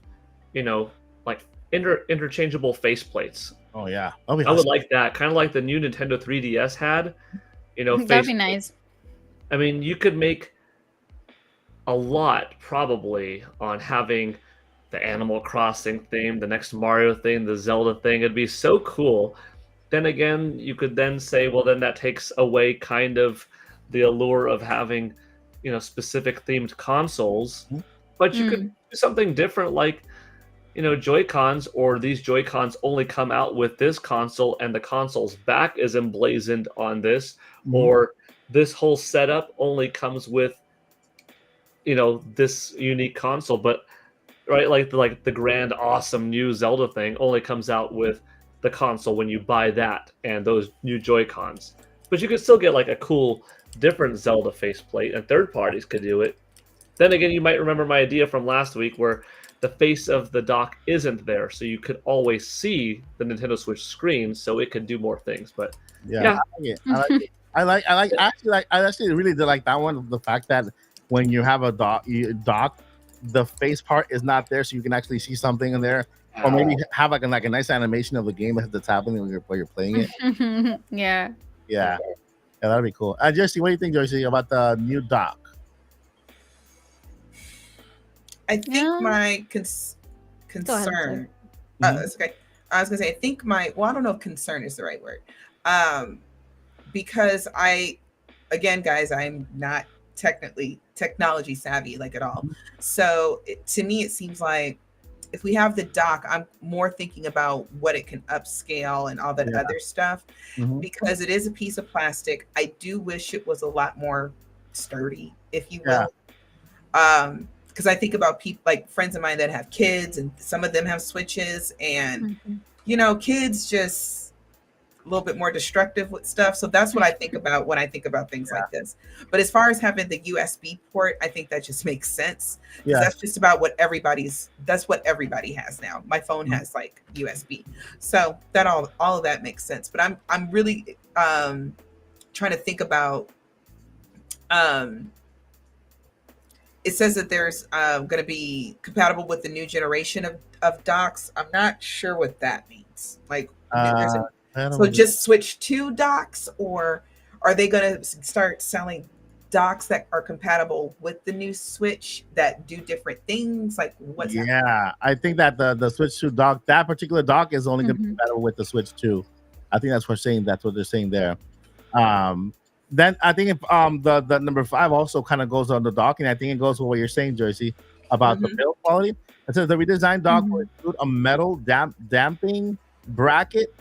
like interchangeable faceplates. Oh yeah, I would like that, kind of like the new Nintendo 3DS had. That'd be nice. I mean, you could make a lot probably on having the Animal Crossing theme, the next Mario thing, the Zelda thing. It'd be so cool. Then again, you could then say, well, then that takes away kind of the allure of having, specific themed consoles. But you could do something different, like, Joy-Cons, or these Joy-Cons only come out with this console and the console's back is emblazoned on this, or this whole setup only comes with this unique console, but like the grand awesome new Zelda thing only comes out with the console when you buy that and those new Joy-Cons. But you could still get like a cool different Zelda faceplate, and third parties could do it. Then again, you might remember my idea from last week where the face of the dock isn't there, so you could always see the Nintendo Switch screen, so it could do more things. But I like it. I actually really did like that one. The fact that when you have a dock, the face part is not there, so you can actually see something in there, or maybe have like a nice animation of the game that's happening while you're playing it. Yeah, that'd be cool. Joycey, what do you think, Joycey, about the new dock? I think my concern. It's okay. I was gonna say, I think I don't know if concern is the right word, because again, guys, I'm not technology savvy like at all. So to me, it seems like if we have the dock, I'm more thinking about what it can upscale and all that other stuff, because it is a piece of plastic. I do wish it was a lot more sturdy, if you will. Because I think about people like friends of mine that have kids, and some of them have Switches, and kids just a little bit more destructive with stuff. So that's what I think about when I think about things like this. But as far as having the USB port, I think that just makes sense. That's just about that's what everybody has now. My phone has like USB. So that all of that makes sense. But I'm really trying to think about it says that there's going to be compatible with the new generation of docks. I'm not sure what that means. Like, so just switch to docks, or are they going to start selling docks that are compatible with the new Switch that do different things? Like what's happening? I think that the Switch 2 dock, that particular dock is only going to be Mhm. compatible with the Switch 2. I think that's what they're saying there. Then I think if the number 5 also kind of goes on the docking. I think it goes with what you're saying, Jersey, about the build quality. It says the redesigned dock will include a metal damping bracket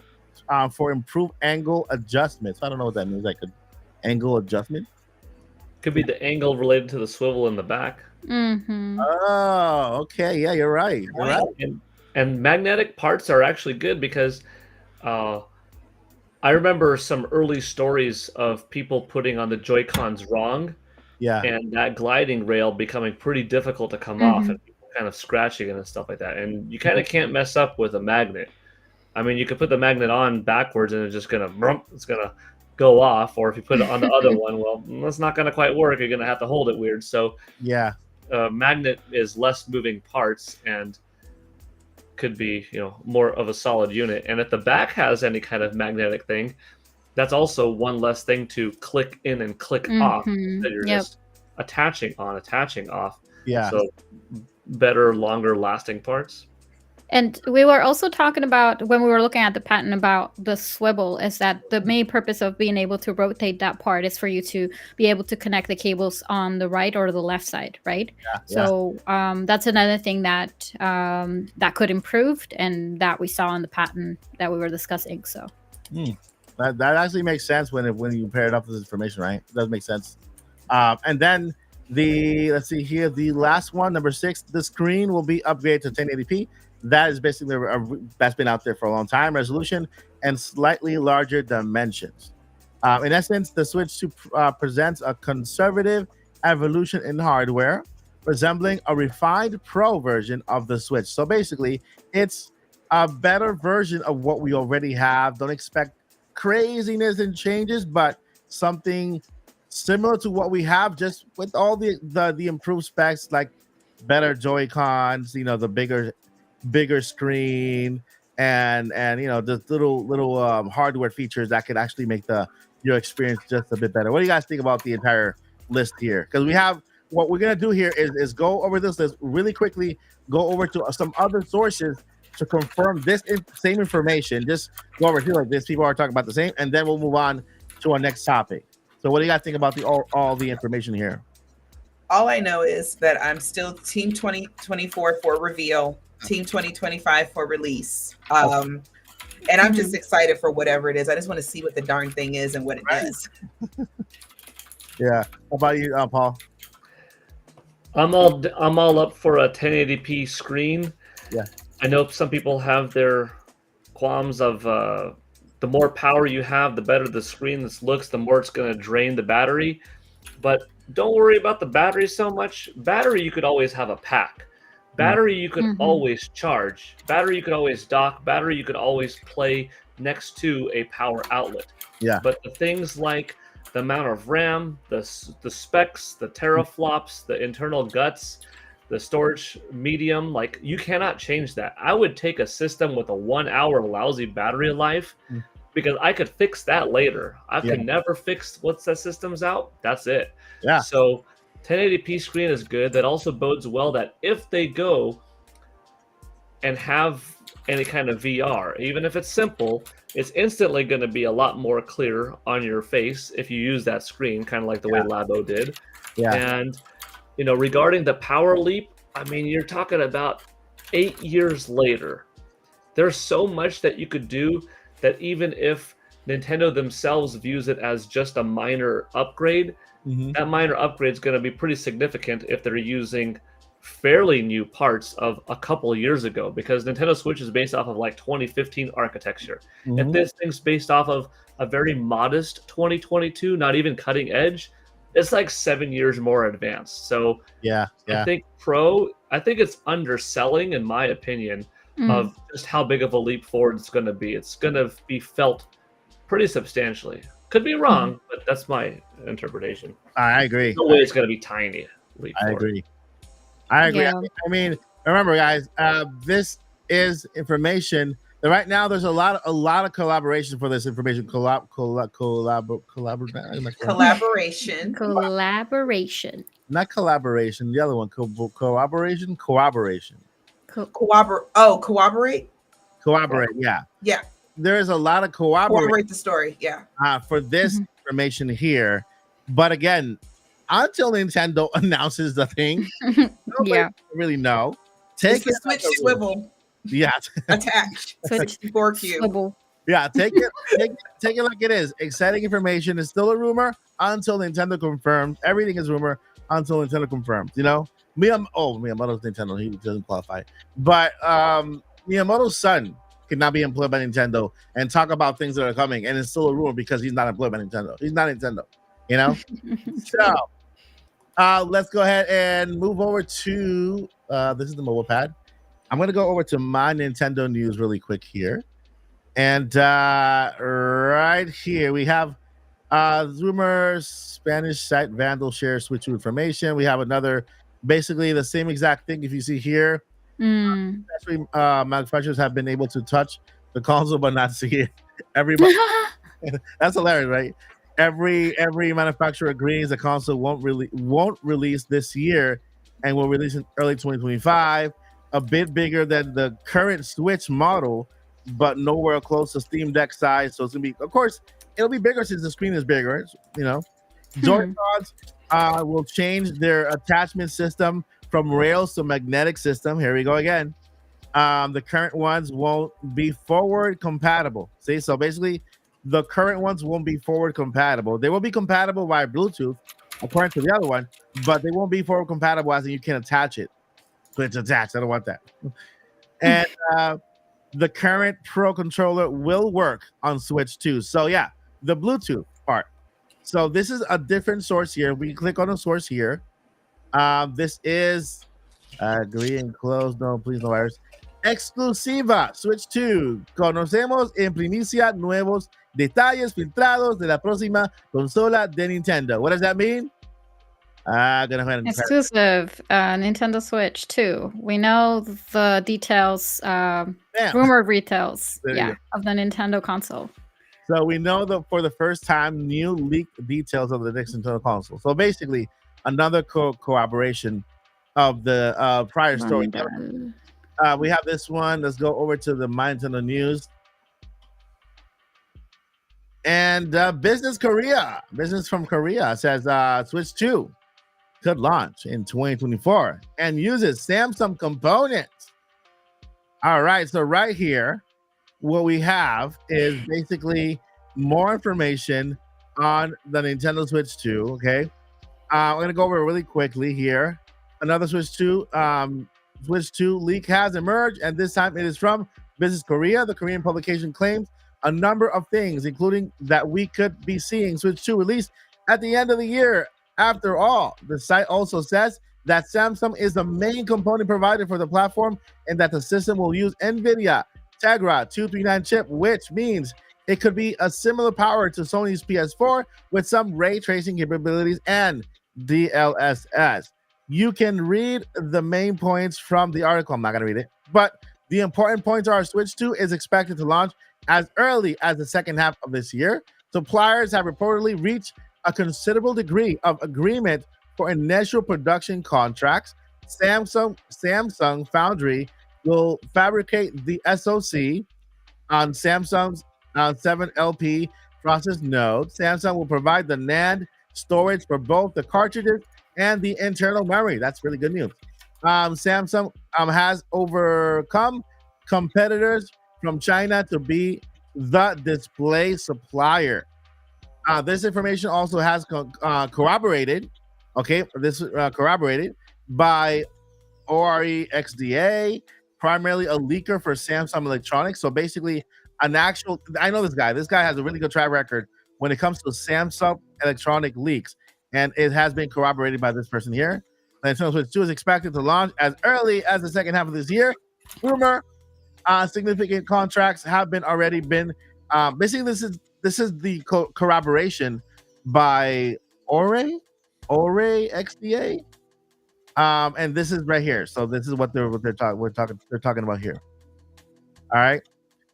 for improved angle adjustments. I don't know what that means. Like an angle adjustment. Could be the angle related to the swivel in the back. Mm-hmm. Oh, okay. Yeah, you're right. You're right. And magnetic parts are actually good because I remember some early stories of people putting on the Joy-Cons wrong. Yeah. And that gliding rail becoming pretty difficult to come off and people kind of scratching it and stuff like that. And you kind of can't mess up with a magnet. I mean, you could put the magnet on backwards and it's just going to go off. Or if you put it on the other one, well, that's not going to quite work. You're going to have to hold it weird. So yeah, magnet is less moving parts and could be, more of a solid unit. And if the back has any kind of magnetic thing, that's also one less thing to click in and click off that you're just attaching off. Yeah. So better, longer lasting parts. And we were also talking about, when we were looking at the patent, about the swivel, is that the main purpose of being able to rotate that part is for you to be able to connect the cables on the right or the left side, right? Yeah. So that's another thing that that could improve, and that we saw in the patent that we were discussing. So that actually makes sense when you pair it up with this information, right? It does make sense. And then let's see here, the last one, number 6, the screen will be upgraded to 1080p. That is basically that's been out there for a long time. Resolution and slightly larger dimensions. In essence, the Switch 2 presents a conservative evolution in hardware, resembling a refined Pro version of the Switch. So basically, it's a better version of what we already have. Don't expect craziness and changes, but something similar to what we have, just with all the improved specs, like better Joy-Cons, the bigger screen, and the little hardware features that could actually make your experience just a bit better. What do you guys think about the entire list here? Because what we're gonna do here is go over this list really quickly, go over to some other sources to confirm this same information. Just go over here like this. People are talking about the same, and then we'll move on to our next topic. So what do you guys think about all the information here? All I know is that I'm still Team 2024 for reveal, Team 2025 for release. And I'm just excited for whatever it is. I just want to see what the darn thing is and what it does. Yeah. How about you, Paul? I'm all up for a 1080p screen. Yeah. I know some people have their qualms of the more power you have, the better the screen looks, the more it's going to drain the battery. But don't worry about the battery so much. Battery, you could always have a pack. Battery, you could always charge. Battery, you could always dock. Battery, you could always play next to a power outlet. Yeah. But the things like the amount of RAM, the specs, the teraflops, the internal guts, the storage medium, like you cannot change that. I would take a system with a 1 hour lousy battery life because I could fix that later. I could never fix once that system's out. That's it. Yeah. So 1080p screen is good. That also bodes well that if they go and have any kind of VR, even if it's simple, it's instantly going to be a lot more clear on your face if you use that screen, kind of like the way Labo did. Yeah. And, regarding the power leap, I mean, you're talking about 8 years later. There's so much that you could do that even if Nintendo themselves views it as just a minor upgrade, that minor upgrade is going to be pretty significant if they're using fairly new parts of a couple of years ago, because Nintendo Switch is based off of like 2015 architecture. If this thing's based off of a very modest 2022, not even cutting edge, it's like 7 years more advanced. So I think it's underselling, in my opinion, of just how big of a leap forward it's going to be. It's going to be felt pretty substantially. Could be wrong, but that's my interpretation. I agree. No way it's going to be tiny. I agree. I agree. Yeah. I mean, remember, guys, this is information Right now, there's a lot of collaboration for this information. Collaboration. Collaboration. Not collaboration. The other one, cooperation. Cooperate. Cooperate. Yeah. Yeah. There is a lot of Cooperate the story. Yeah. For this information here, but again, until Nintendo announces the thing, nobody really know. Take the Switch swivel. Yeah. Attach. Switch 64Q. swivel. Yeah, take it like it is. Exciting information is still a rumor until Nintendo confirms. Everything is rumor until Nintendo confirms. You know, Miyamoto's Nintendo. He doesn't qualify, but Miyamoto's son cannot be employed by Nintendo and talk about things that are coming, and it's still a rumor because he's not employed by Nintendo. He's not Nintendo. You know. So let's go ahead and move over to this is the mobile pad. I'm gonna go over to my Nintendo news really quick here. And right here we have rumors, Spanish site vandal shares Switch 2 information. We have another, basically the same exact thing. If you see here, especially manufacturers have been able to touch the console but not see it. Everybody, that's hilarious, right? Every manufacturer agrees the console won't release this year and will release in early 2025. A bit bigger than the current Switch model, but nowhere close to Steam Deck size. So it's gonna be, of course, it'll be bigger since the screen is bigger. You know, Joy-Cons will change their attachment system from rails to magnetic system. Here we go again. The current ones won't be forward compatible. See, so basically, the current ones won't be forward compatible. They will be compatible via Bluetooth, according to the other one, but they won't be forward compatible as in you can attach it. So it's attached. I don't want that. And the current Pro controller will work on Switch 2. So yeah, the Bluetooth part. So this is a different source here. We click on the source here. This is agree and close. No, please, no virus. Exclusiva Switch 2. Conocemos en primicia nuevos detalles filtrados de la próxima consola de Nintendo. What does that mean? Exclusive Nintendo Switch 2. We know the details, rumored details, of the Nintendo console. So we know that for the first time, new leaked details of the next Nintendo console. So basically, another corroboration of the prior story. We have this one. Let's go over to the My Nintendo News. And Business from Korea says Switch 2 could launch in 2024 and uses Samsung components. All right, so right here, what we have is basically more information on the Nintendo Switch 2. Okay, I'm gonna go over it really quickly here. Another Switch 2 leak has emerged, and this time it is from Business Korea. The Korean publication claims a number of things, including that we could be seeing Switch 2 released at the end of the year. After all, the site also says that Samsung is the main component provider for the platform and that the system will use NVIDIA Tegra 239 chip, which means it could be a similar power to Sony's PS4 with some ray tracing capabilities and DLSS. You can read the main points from the article. I'm not going to read it, but the important points are Switch 2 is expected to launch as early as the second half of this year. Suppliers have reportedly reached a considerable degree of agreement for initial production contracts. Samsung Foundry will fabricate the SoC on Samsung's 7LP process node. Samsung will provide the NAND storage for both the cartridges and the internal memory. That's really good news. Samsung has overcome competitors from China to be the display supplier. This information also has corroborated. Okay, this is corroborated by OREXDA, primarily a leaker for Samsung Electronics. So basically, I know this guy. This guy has a really good track record when it comes to Samsung Electronic leaks, and it has been corroborated by this person here. Nintendo Switch 2 is expected to launch as early as the second half of this year. Rumor, significant contracts have already been. Basically, this is the corroboration by OREXDA, and this is right here. So this is what they're talking about here. All right.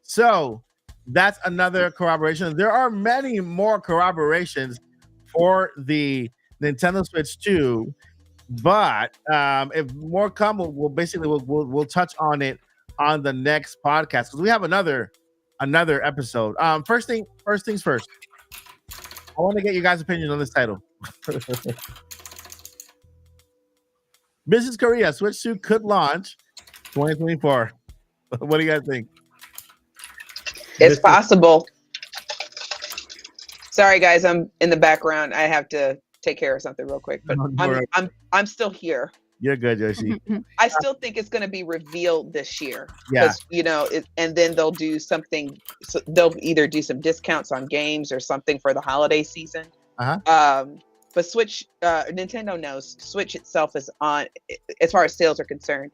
So that's another corroboration. There are many more corroborations for the Nintendo Switch 2, but if more come, we'll touch on it on the next podcast because we have another episode. First things first. I want to get you guys' opinion on this title. Business Korea Switch 2 could launch 2024. What do you guys think? It's possible. Sorry, guys, I'm in the background. I have to take care of something real quick, but I'm still here. You're good, Yoshi. I still think it's going to be revealed this year. Yeah. And then they'll do something. So they'll either do some discounts on games or something for the holiday season. But Switch, Nintendo knows Switch itself is on, as far as sales are concerned.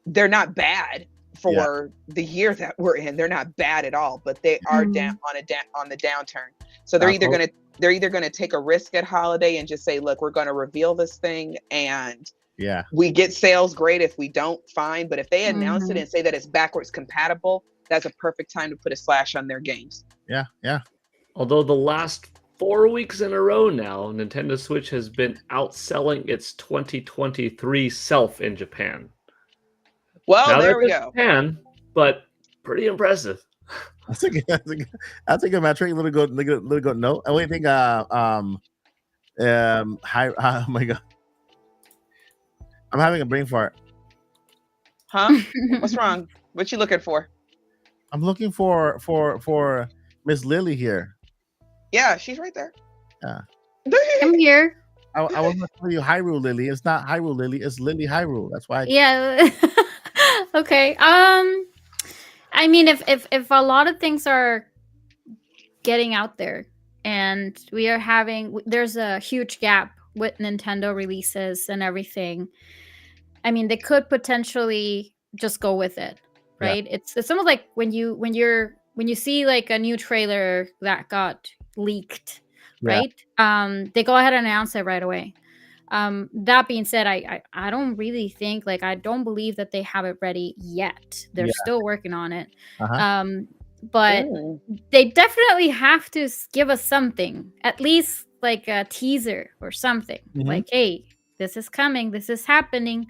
They're not bad for the year that we're in. They're not bad at all, but they are down on the downturn. So they're either gonna take a risk at holiday and just say, look, we're gonna reveal this thing, and we get sales, great. If we don't, fine. But if they announce it and say that it's backwards compatible, that's a perfect time to put a slash on their games. Yeah. Although the last 4 weeks in a row now, Nintendo Switch has been outselling its 2023 self in Japan. Well, now there we go. Japan, but pretty impressive. That's a good metric. Little good note. I only think oh my god, I'm having a brain fart. Huh? What's wrong? What you looking for? I'm looking for Miss Lilly here. Yeah, she's right there. Yeah. I'm here. I was going to tell you Hyrule Lily. It's not Hyrule Lily. It's Lilly Hyrule. That's why. Yeah. Okay. I mean, if a lot of things are getting out there, and there's a huge gap with Nintendo releases and everything. I mean, they could potentially just go with it, right? Yeah. It's almost like when you see like a new trailer that got leaked, right? They go ahead and announce it right away. That being said, I don't really think, like, I don't believe that they have it ready yet. They're still working on it. But they definitely have to give us something, at least like a teaser or something. Like, hey, this is coming, this is happening.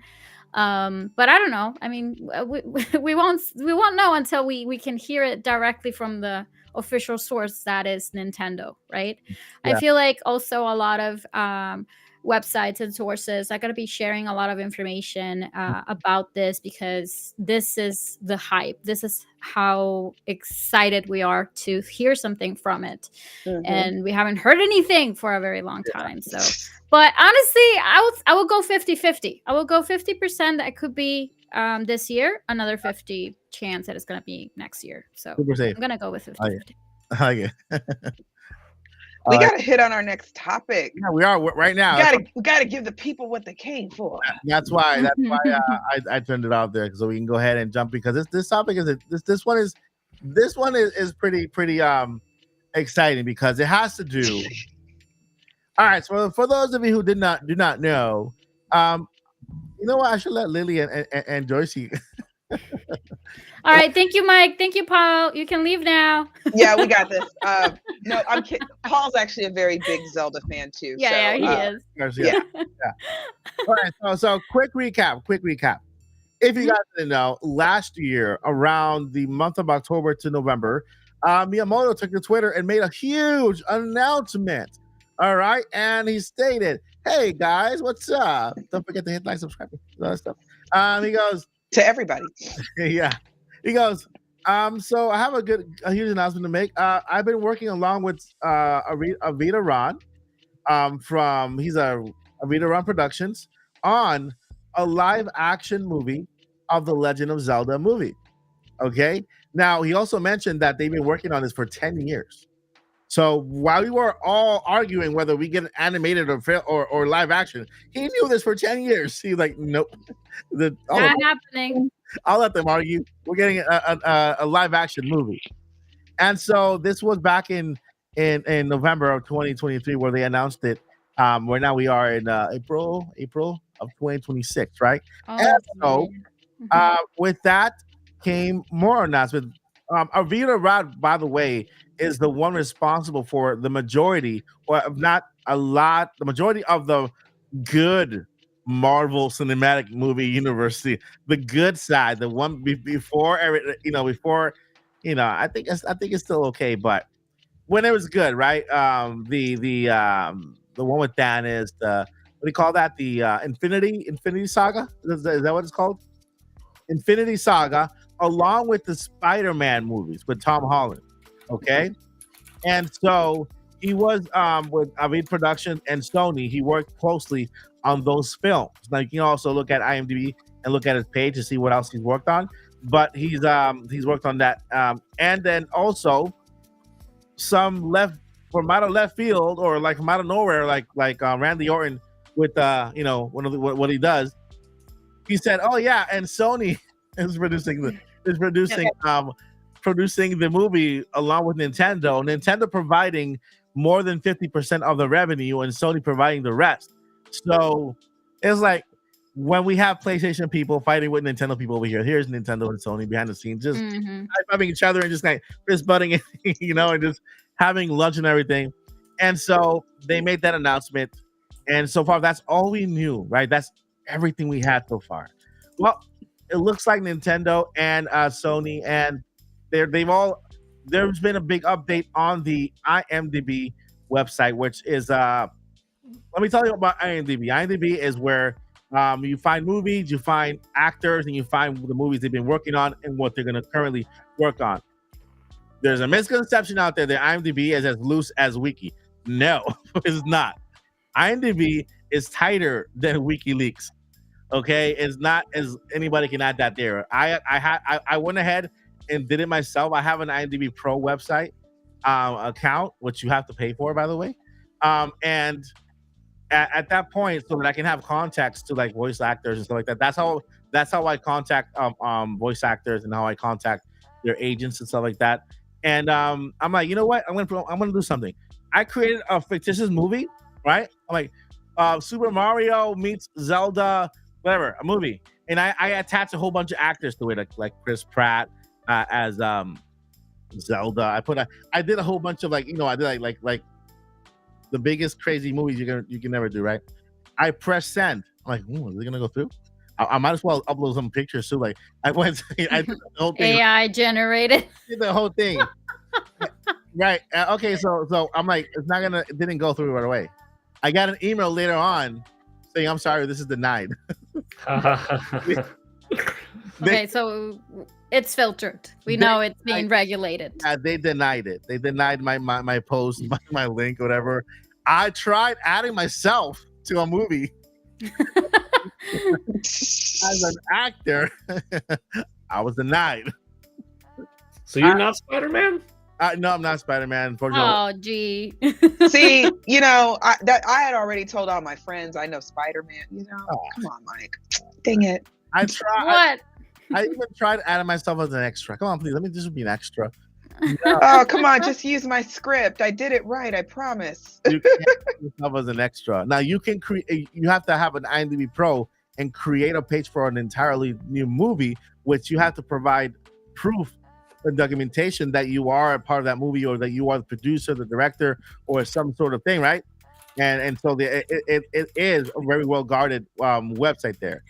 But I don't know. I mean, we won't know until we can hear it directly from the official source, that is Nintendo, right? I feel like also a lot of websites and sources are going to be sharing a lot of information about this, because this is the hype. This is how excited we are to hear something from it. And we haven't heard anything for a very long time. So, but honestly, I will go 50-50. I will go 50% that it could be this year, another 50 chance that it's going to be next year. So I'm going to go with 50-50. We got to hit on our next topic. Yeah, we are right now. We got to give the people what they came for. That's why I turned it out there, so we can go ahead and jump, because this topic this one is pretty exciting, because it has to do. All right, so for those of you who do not know, you know what? I should let Lily and Joycey. All right, thank you, Mike. Thank you, Paul. You can leave now. Yeah, we got this. No, I'm kidding. Paul's actually a very big Zelda fan too. Yeah, he is. Yeah. All right, so quick recap. If you guys didn't know, last year around the month of October to November, Miyamoto took to Twitter and made a huge announcement. All right, and he stated, "Hey guys, what's up? Don't forget to hit like, subscribe, all that stuff." He goes to everybody. Yeah. He goes, so I have a huge announcement to make. I've been working along with Avita Ron, he's Avita Ron Productions, on a live action movie of the Legend of Zelda movie. Okay. Now he also mentioned that they've been working on this for 10 years. So while we were all arguing whether we get animated or live action, he knew this for 10 years. He's like, nope, not happening. I'll let them argue. We're getting a live action movie. And so this was back in November of 2023 where they announced it. Where now we are in April of 2026, right? And so with that came more announcements. Avita Rod, by the way, is the one responsible for the majority, or if not a lot, the majority of the good Marvel Cinematic Movie Universe, the good side, the one before before, I think it's still okay, but when it was good, right? The one with Dan is the what do you call that? The Infinity Saga. Is that what it's called? Infinity Saga, along with the Spider-Man movies with Tom Holland. Okay, and so he was with Avid Productions and Sony. He worked closely on those films. Now you can also look at IMDb and look at his page to see what else he's worked on. But he's worked on that, and then also some from out of left field or like from out of nowhere, like Randy Orton with one of what he does. He said, "Oh yeah, and Sony is producing the movie along with Nintendo. Nintendo providing more than 50% of the revenue, and Sony providing the rest. So it's like when we have PlayStation people fighting with Nintendo people over here. Here's Nintendo and Sony behind the scenes, just high-fiving each other and just like fist butting, and just having lunch and everything. And so they made that announcement, and so far that's all we knew, right? That's everything we had so far. Well, it looks like Nintendo and Sony, and there's been a big update on the IMDb website, which is let me tell you about IMDb. IMDb is where you find movies, you find actors, and you find the movies they've been working on and what they're going to currently work on. There's a misconception out there that IMDb is as loose as Wiki. No, it's not. IMDb is tighter than WikiLeaks. Okay, it's not as anybody can add that there. I went ahead and did it myself. I have an IMDb Pro website account, which you have to pay for, by the way. And at that point, so that I can have contacts to like voice actors and stuff like that. That's how I contact voice actors and how I contact their agents and stuff like that. And I'm like, you know what? I'm gonna do something. I created a fictitious movie, right? I'm like, Super Mario meets Zelda, whatever, a movie. And I attached a whole bunch of actors to it, like Chris Pratt as Zelda. I did a whole bunch of I did like the biggest crazy movies you can never do, right? I press send. I'm like, is it gonna go through? I might as well upload some pictures too. Like I did the whole thing. AI generated. Did the whole thing. Right. Okay. So I'm like, it didn't go through right away. I got an email later on saying, I'm sorry, this is denied. Okay, so it's filtered. We know it's being regulated. Yeah, they denied it. They denied my post, my link, whatever. I tried adding myself to a movie as an actor. I was denied. So you're not Spider-Man? No, I'm not Spider-Man. Oh, gee. See, I had already told all my friends I know Spider-Man. Come on, Mike. Dang it. I tried. What? I even tried adding myself as an extra. Come on, please. Let me just be an extra. No. Oh, come on. Just use my script. I did it right. I promise. You can't use yourself as an extra. Now, you can create. You have to have an IMDb Pro and create a page for an entirely new movie, which you have to provide proof and documentation that you are a part of that movie, or that you are the producer, the director, or some sort of thing, right? And so it is a very well guarded website there.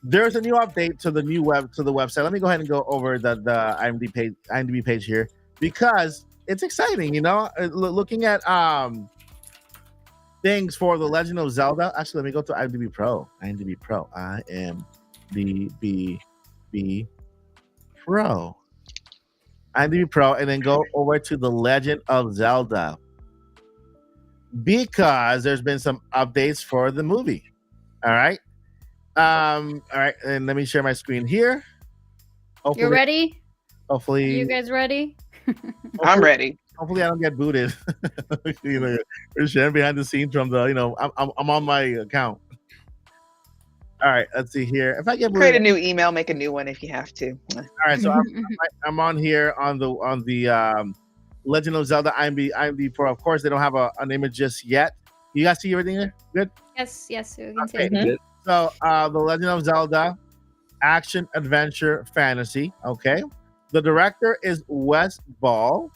There's a new update to the website. Let me go ahead and go over the IMDb page here, because it's exciting, looking at things for The Legend of Zelda. Actually, let me go to IMDb Pro. IMDb Pro. IMDb Pro, and then go over to The Legend of Zelda, because there's been some updates for the movie. All right. All right, and let me share my screen here. You're ready? Hopefully. Are you guys ready? I'm ready. Hopefully I don't get booted. We're sharing behind the scenes from the, I'm on my account. All right, let's see here. If I get create a new email, make a new one if you have to. All right, so I'm on here on the Legend of Zelda IMDb Pro. Of course, they don't have an image just yet. You guys see everything there? Good. Yes, we can see it. it. So, The Legend of Zelda, action, adventure, fantasy. Okay, The director is Wes Ball.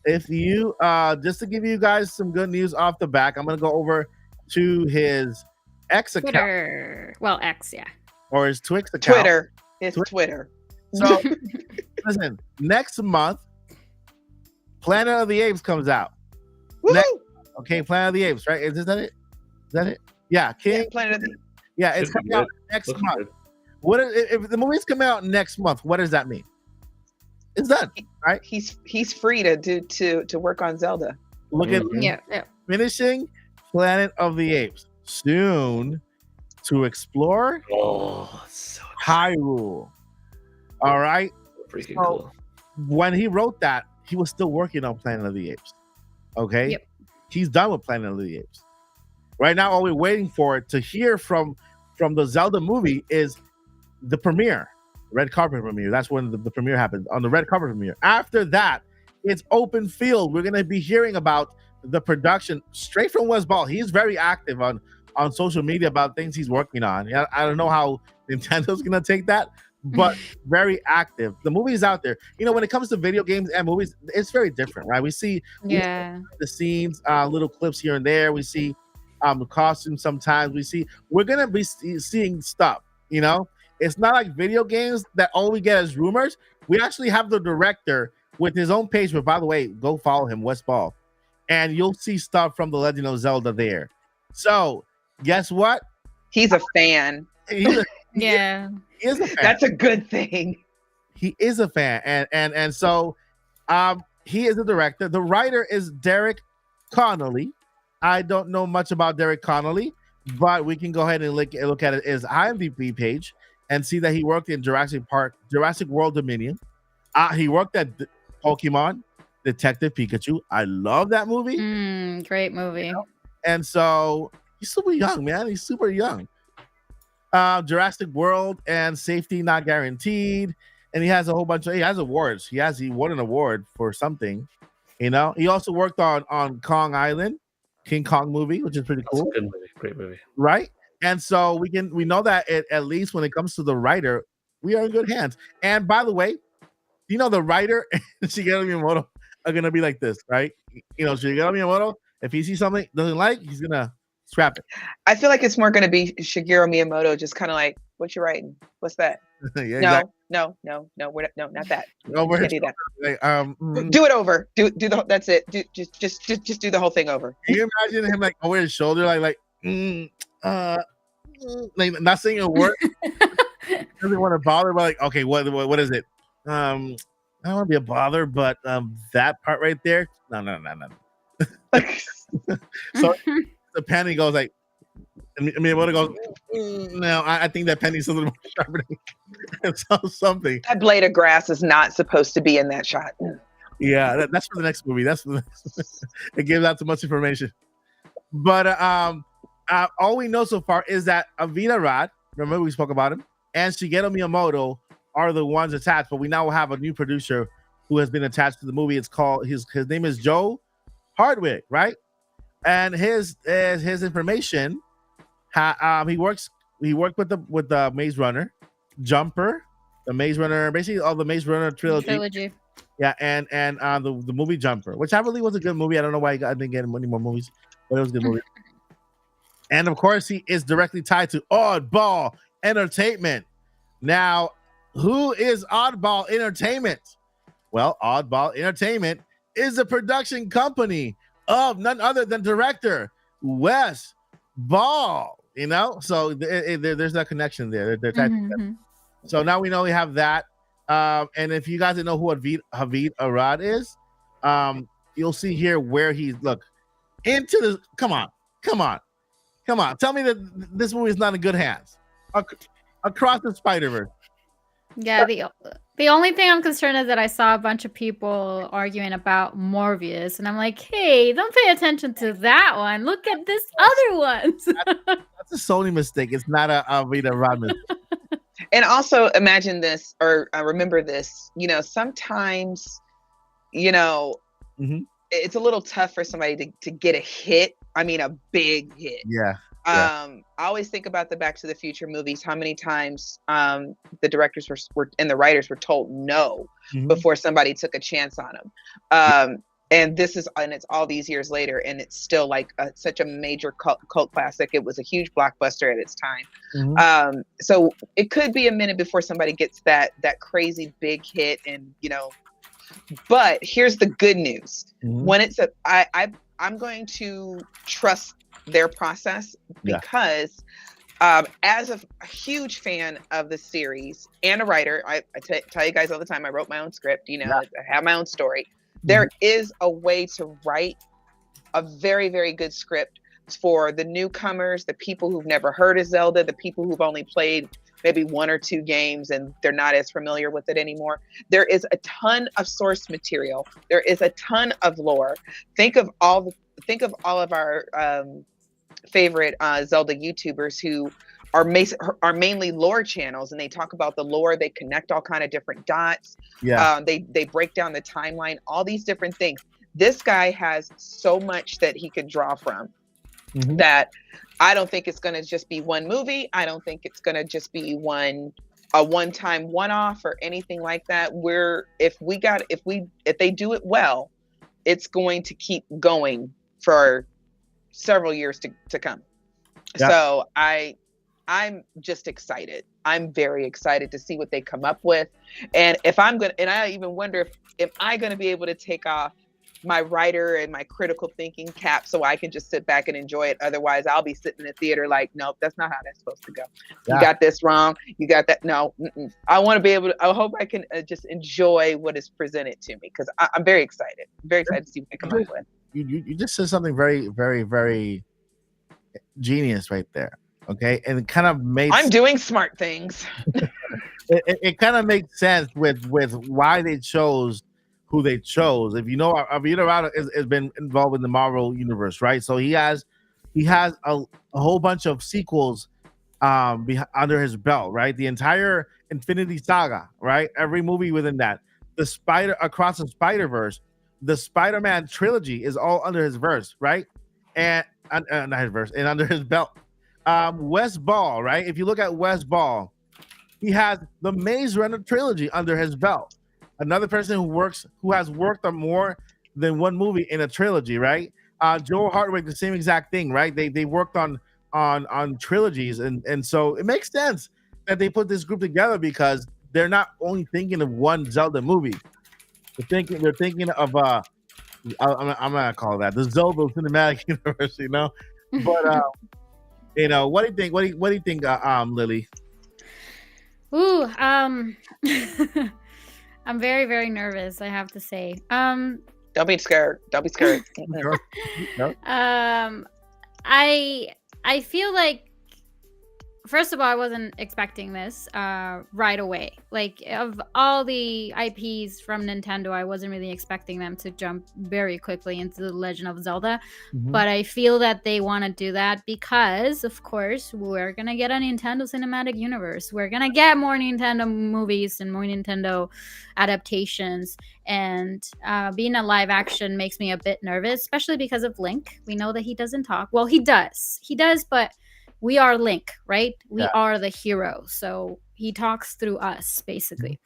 If you just to give you guys some good news off the back, I'm gonna go over to his X account. Twitter. Well, X, yeah. Or his Twix account. Twitter. It's Twitter. So listen, next month, Planet of the Apes comes out. Okay, Planet of the Apes, right? Is that it? Is that it? Yeah, Planet of the. Yeah, it's coming out next month. What if the movie's coming out next month? What does that mean? It's done, right? He's free to work on Zelda. Look at finishing Planet of the Apes soon to explore Hyrule. All right, freaking cool. When he wrote that, he was still working on Planet of the Apes. Okay, he's done with Planet of the Apes. Right now, all we're waiting for to hear from the Zelda movie is the premiere. Red carpet premiere. That's when the premiere happens, on the red carpet premiere. After that, it's open field. We're going to be hearing about the production straight from Wes Ball. He's very active on social media about things he's working on. I don't know how Nintendo's going to take that, but very active. The movie's out there. You know, when it comes to video games and movies, it's very different, right? We see the scenes, little clips here and there. We see costumes sometimes. We're going to be seeing stuff, you know? It's not like video games that all we get is rumors. We actually have the director with his own page, but by the way, go follow him, Wes Ball, and you'll see stuff from The Legend of Zelda there. So, guess what? He's a fan. He is a fan. That's a good thing. He is a fan, and so he is the director. The writer is Derek Connolly. I don't know much about Derek Connolly, but we can go ahead and look at his IMDb page and see that he worked in Jurassic World Dominion. He worked at Pokemon Detective Pikachu. I love that movie. Great movie. You know? And so he's super young, man. He's super young. Jurassic World and Safety Not Guaranteed. And he has a whole bunch of, he has awards. He won an award for something. You know, he also worked on Kong Island, King Kong movie, which is pretty cool. That's a good movie. Great movie. Right? And so we know that at least when it comes to the writer, we are in good hands. And by the way, you know, the writer and Shigeru Miyamoto are gonna be like this, right? You know, Shigeru Miyamoto, if he sees something doesn't like, he's gonna scrap it. I feel like it's more gonna be Shigeru Miyamoto, just kind of like, what you writing? What's that? Yeah, no, not that. No, can't do that. Like, do it over. Do the. That's it. Just do the whole thing over. Can you imagine him like over his shoulder, like not saying a word? Doesn't want to bother, but like, okay, what is it? I don't want to be a bother, but that part right there, no. So the penny goes like, I mean, what it goes? No, I think that penny's a little more sharper than something. That blade of grass is not supposed to be in that shot. Yeah, that's for the next movie. It gives out too much information. But all we know so far is that Avita Rad, remember we spoke about him, and Shigeru Miyamoto are the ones attached. But we now have a new producer who has been attached to the movie. It's called his name is Joe Hardwick, right? And his information. He worked with the Maze Runner, Jumper, the Maze Runner, basically all the Maze Runner trilogy. Yeah, and the movie Jumper, which I believe was a good movie. I don't know why I didn't get any more movies, but it was a good movie. And of course, he is directly tied to Oddball Entertainment. Now, who is Oddball Entertainment? Well, Oddball Entertainment is a production company of none other than director Wes Ball. You know, so there's that connection there. They're tied together. So now we know we have that. And if you guys didn't know who Havid Arad is, you'll see here where he's into the. Come on. Tell me that this movie is not in good hands. Across the Spider-Verse. Yeah, the only thing I'm concerned is that I saw a bunch of people arguing about Morbius, and I'm like, hey, don't pay attention to that one. Look at this other one. That's a Sony mistake. It's not a Avita Rad mistake. And also imagine this, or remember this. You know, sometimes, you know, it's a little tough for somebody to get a hit. I mean, a big hit. Yeah. I always think about the Back to the Future movies, how many times the directors were and the writers were told no before somebody took a chance on them. And it's all these years later, and it's still like such a major cult classic. It was a huge blockbuster at its time. So it could be a minute before somebody gets that crazy big hit, and but here's the good news. When it's I'm going to trust their process, because as a huge fan of the series and a writer, I tell you guys all the time, I wrote my own script, I have my own story. There is a way to write a very, very good script for the newcomers, the people who've never heard of Zelda, the people who've only played maybe 1 or 2 games and they're not as familiar with it anymore. There is a ton of source material. There is a ton of lore. Think of all of our favorite Zelda YouTubers who are mainly lore channels, and they talk about the lore. They connect all kind of different dots. They break down the timeline, all these different things. This guy has so much that he could draw from, that I don't think it's going to just be one movie. I don't think it's going to just be a one-time one-off or anything like that. If they do it well, it's going to keep going for several years to come. So I'm just excited. I'm very excited to see what they come up with. And I even wonder if I'm going to be able to take off my writer and my critical thinking cap so I can just sit back and enjoy it. Otherwise, I'll be sitting in the theater like, nope, that's not how that's supposed to go. You got this wrong. You got that. No, I want to be able to, I hope I can just enjoy what is presented to me, because I'm very excited. Very excited to see what they come up with. You just said something very, very, very genius right there. Okay, and it kind of makes I'm doing smart things. it kind of makes sense with why they chose who they chose. If you know, Alvaro has been involved in the Marvel universe, right? So he has a whole bunch of sequels under his belt, right? The entire Infinity Saga, right? Every movie within that, across the Spider-Verse, the Spider-Man trilogy is all under his verse, right? And not his verse, and under his belt. Wes Ball, right? If you look at Wes Ball, he has the Maze Runner trilogy under his belt. Another person who has worked on more than one movie in a trilogy, right? Joel Hartwick, the same exact thing, right? They worked on trilogies, and so it makes sense that they put this group together, because they're not only thinking of one Zelda movie. They're thinking of I'm gonna call that the Zelda cinematic universe, But what do you think? What do you think, Lily? Ooh, I'm very, very nervous, I have to say. Don't be scared. Don't be scared. I feel like, first of all, I wasn't expecting this right away. Like, of all the IPs from Nintendo, I wasn't really expecting them to jump very quickly into The Legend of Zelda. But I feel that they want to do that because, of course, we're going to get a Nintendo Cinematic Universe. We're going to get more Nintendo movies and more Nintendo adaptations. And being a live action makes me a bit nervous, especially because of Link. We know that he doesn't talk. Well, he does. He does, but we are Link, right? We are the hero. So he talks through us, basically.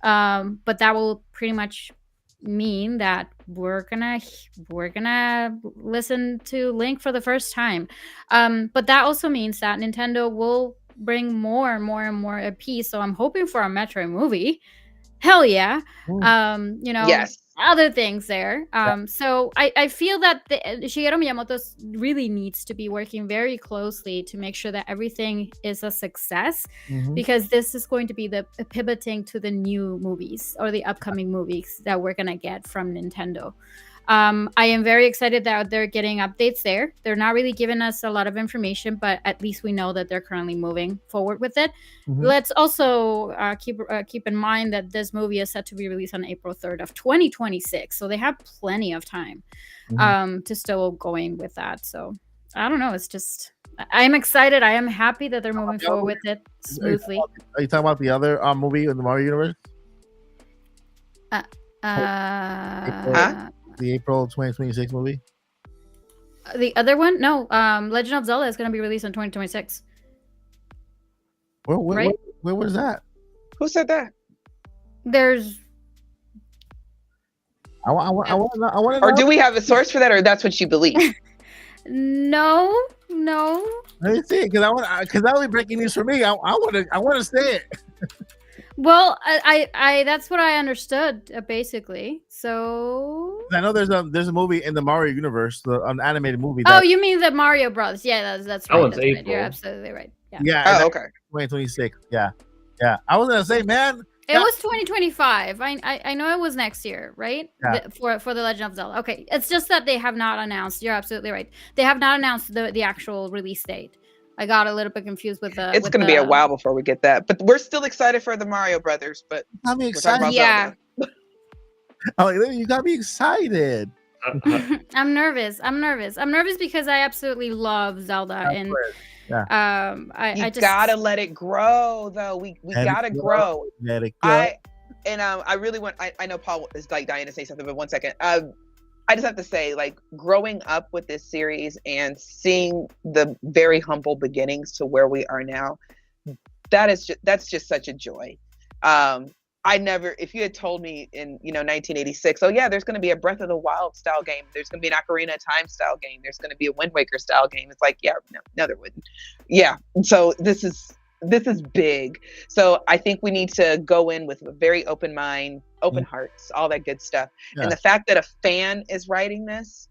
But that will pretty much mean that we're gonna listen to Link for the first time. But that also means that Nintendo will bring more and more and more IPs. So I'm hoping for a Metroid movie. Hell yeah. Yes. Other things there. So I feel that Shigeru Miyamoto really needs to be working very closely to make sure that everything is a success, because this is going to be the pivoting to the new movies or the upcoming movies that we're going to get from Nintendo. I am very excited that they're getting updates there. They're not really giving us a lot of information, but at least we know that they're currently moving forward with it. Let's also keep in mind that this movie is set to be released on April 3rd of 2026. So they have plenty of time to still going with that. So I don't know. It's just, I'm excited. I am happy that they're moving forward with it smoothly. Are you talking about the other movie in the Mario universe? The April 2026 movie? The other one? No. Legend of Zelda is going to be released in 2026. Where Right? where was that? Who said that? There's I want to know. Or do we have a source for that, or that's what you believe? no. Let me see, because that'll be breaking news for me. I want to say it. Well, I that's what I understood basically. So I know there's a movie in the Mario universe, an animated movie. Oh, you mean the Mario Brothers? Yeah, that's right. one's That's right. April. You're absolutely right. Yeah. Yeah. Oh, okay. 2026. Yeah. I was gonna say, man. It was 2025. I know it was next year, right? Yeah. For the Legend of Zelda. Okay, it's just that they have not announced. You're absolutely right. They have not announced the actual release date. I got a little bit confused with the. It's going to be a while before we get that, but we're still excited for the Mario Brothers. But I'm we're excited. talking Yeah. about Oh, you got me excited. I'm nervous because I absolutely love Zelda, and I just gotta let it grow, though. We gotta grow. Let it grow. I really want. I know Paul is like dying to say something, but one second. I just have to say, like, growing up with this series and seeing the very humble beginnings to where we are now, that's just such a joy. If you had told me in 1986, oh yeah, there's going to be a Breath of the Wild style game, there's going to be an Ocarina of Time style game, there's going to be a Wind Waker style game, it's like, yeah, no, there wouldn't. Yeah, and so this is big. So I think we need to go in with a very open mind, open hearts, all that good stuff. Yeah. And the fact that a fan is writing this,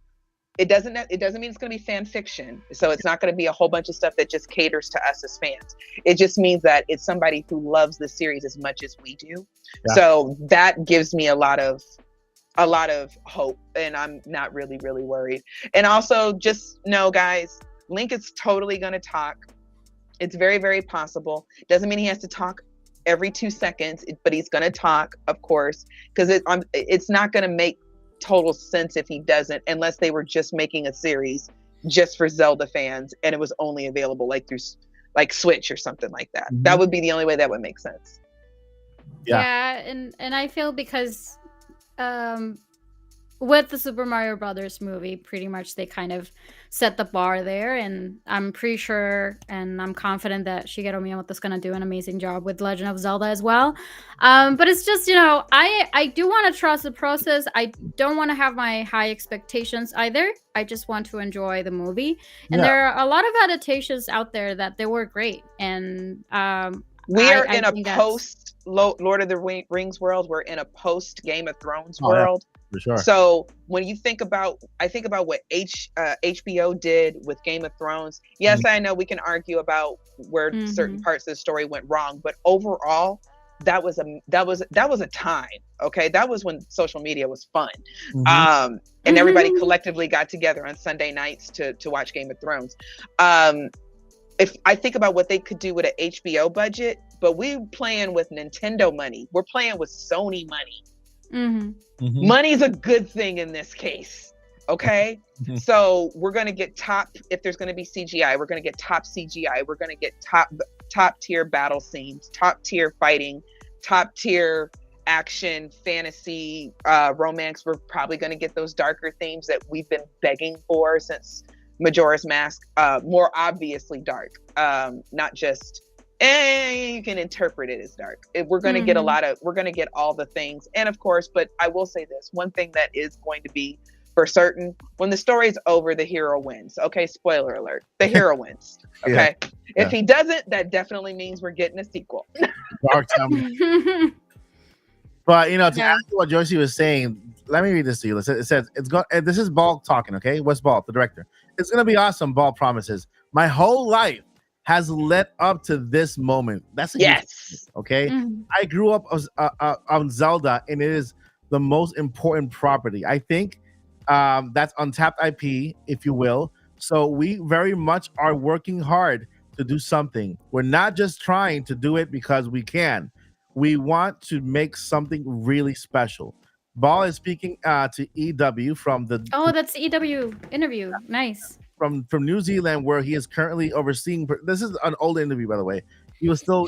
it doesn't mean it's going to be fan fiction. So it's not going to be a whole bunch of stuff that just caters to us as fans. It just means that it's somebody who loves the series as much as we do. Yeah. So that gives me a lot of hope, and I'm not really worried. And also, just know, guys, Link is totally going to talk. It's very, very possible. Doesn't mean he has to talk every 2 seconds, but he's going to talk, of course, because it's not going to make total sense if he doesn't, unless they were just making a series just for Zelda fans and it was only available through Switch or something like that. Mm-hmm. That would be the only way that would make sense. Yeah, and I feel because with the Super Mario Brothers movie, pretty much they kind of set the bar there, and I'm pretty sure and I'm confident that Shigeru Miyamoto is going to do an amazing job with Legend of Zelda as well. But it's just, I do want to trust the process. I don't want to have my high expectations either. I just want to enjoy the movie. And there are a lot of adaptations out there that they were great. And we are in a post Lord of the Rings world. We're in a post Game of Thrones world. Yeah, for sure. So when you think about, I think about what HBO did with Game of Thrones. Yes, I know we can argue about where certain parts of the story went wrong, but overall, that was a time. Okay, that was when social media was fun, and everybody collectively got together on Sunday nights to watch Game of Thrones. If I think about what they could do with an HBO budget, but we're playing with Nintendo money. We're playing with Sony money. Money's a good thing in this case. Okay. So we're going to get if there's going to be CGI, we're going to get top CGI. We're going to get top tier battle scenes, top tier fighting, top tier action, fantasy, romance. We're probably going to get those darker themes that we've been begging for since Majora's Mask, more obviously dark, not just you can interpret it as dark. We're going to get we're going to get all the things. And of course, but I will say this, one thing that is going to be for certain, when the story's over, the hero wins. Okay, spoiler alert, the hero wins. Okay, if he doesn't, that definitely means we're getting a sequel. Dark time. But to add to what Joyce was saying, let me read this to you. It says it's going. This is Ball talking. Okay, what's Ball, the director? It's gonna be awesome. Ball promises. My whole life has led up to this moment. That's yes. Okay, I grew up on Zelda, and it is the most important property. I think that's untapped IP, if you will. So we very much are working hard to do something. We're not just trying to do it because we can. We want to make something really special. Ball is speaking to EW from the. Oh, that's EW interview. Nice. From New Zealand, where he is currently overseeing. This is an old interview, by the way. He was still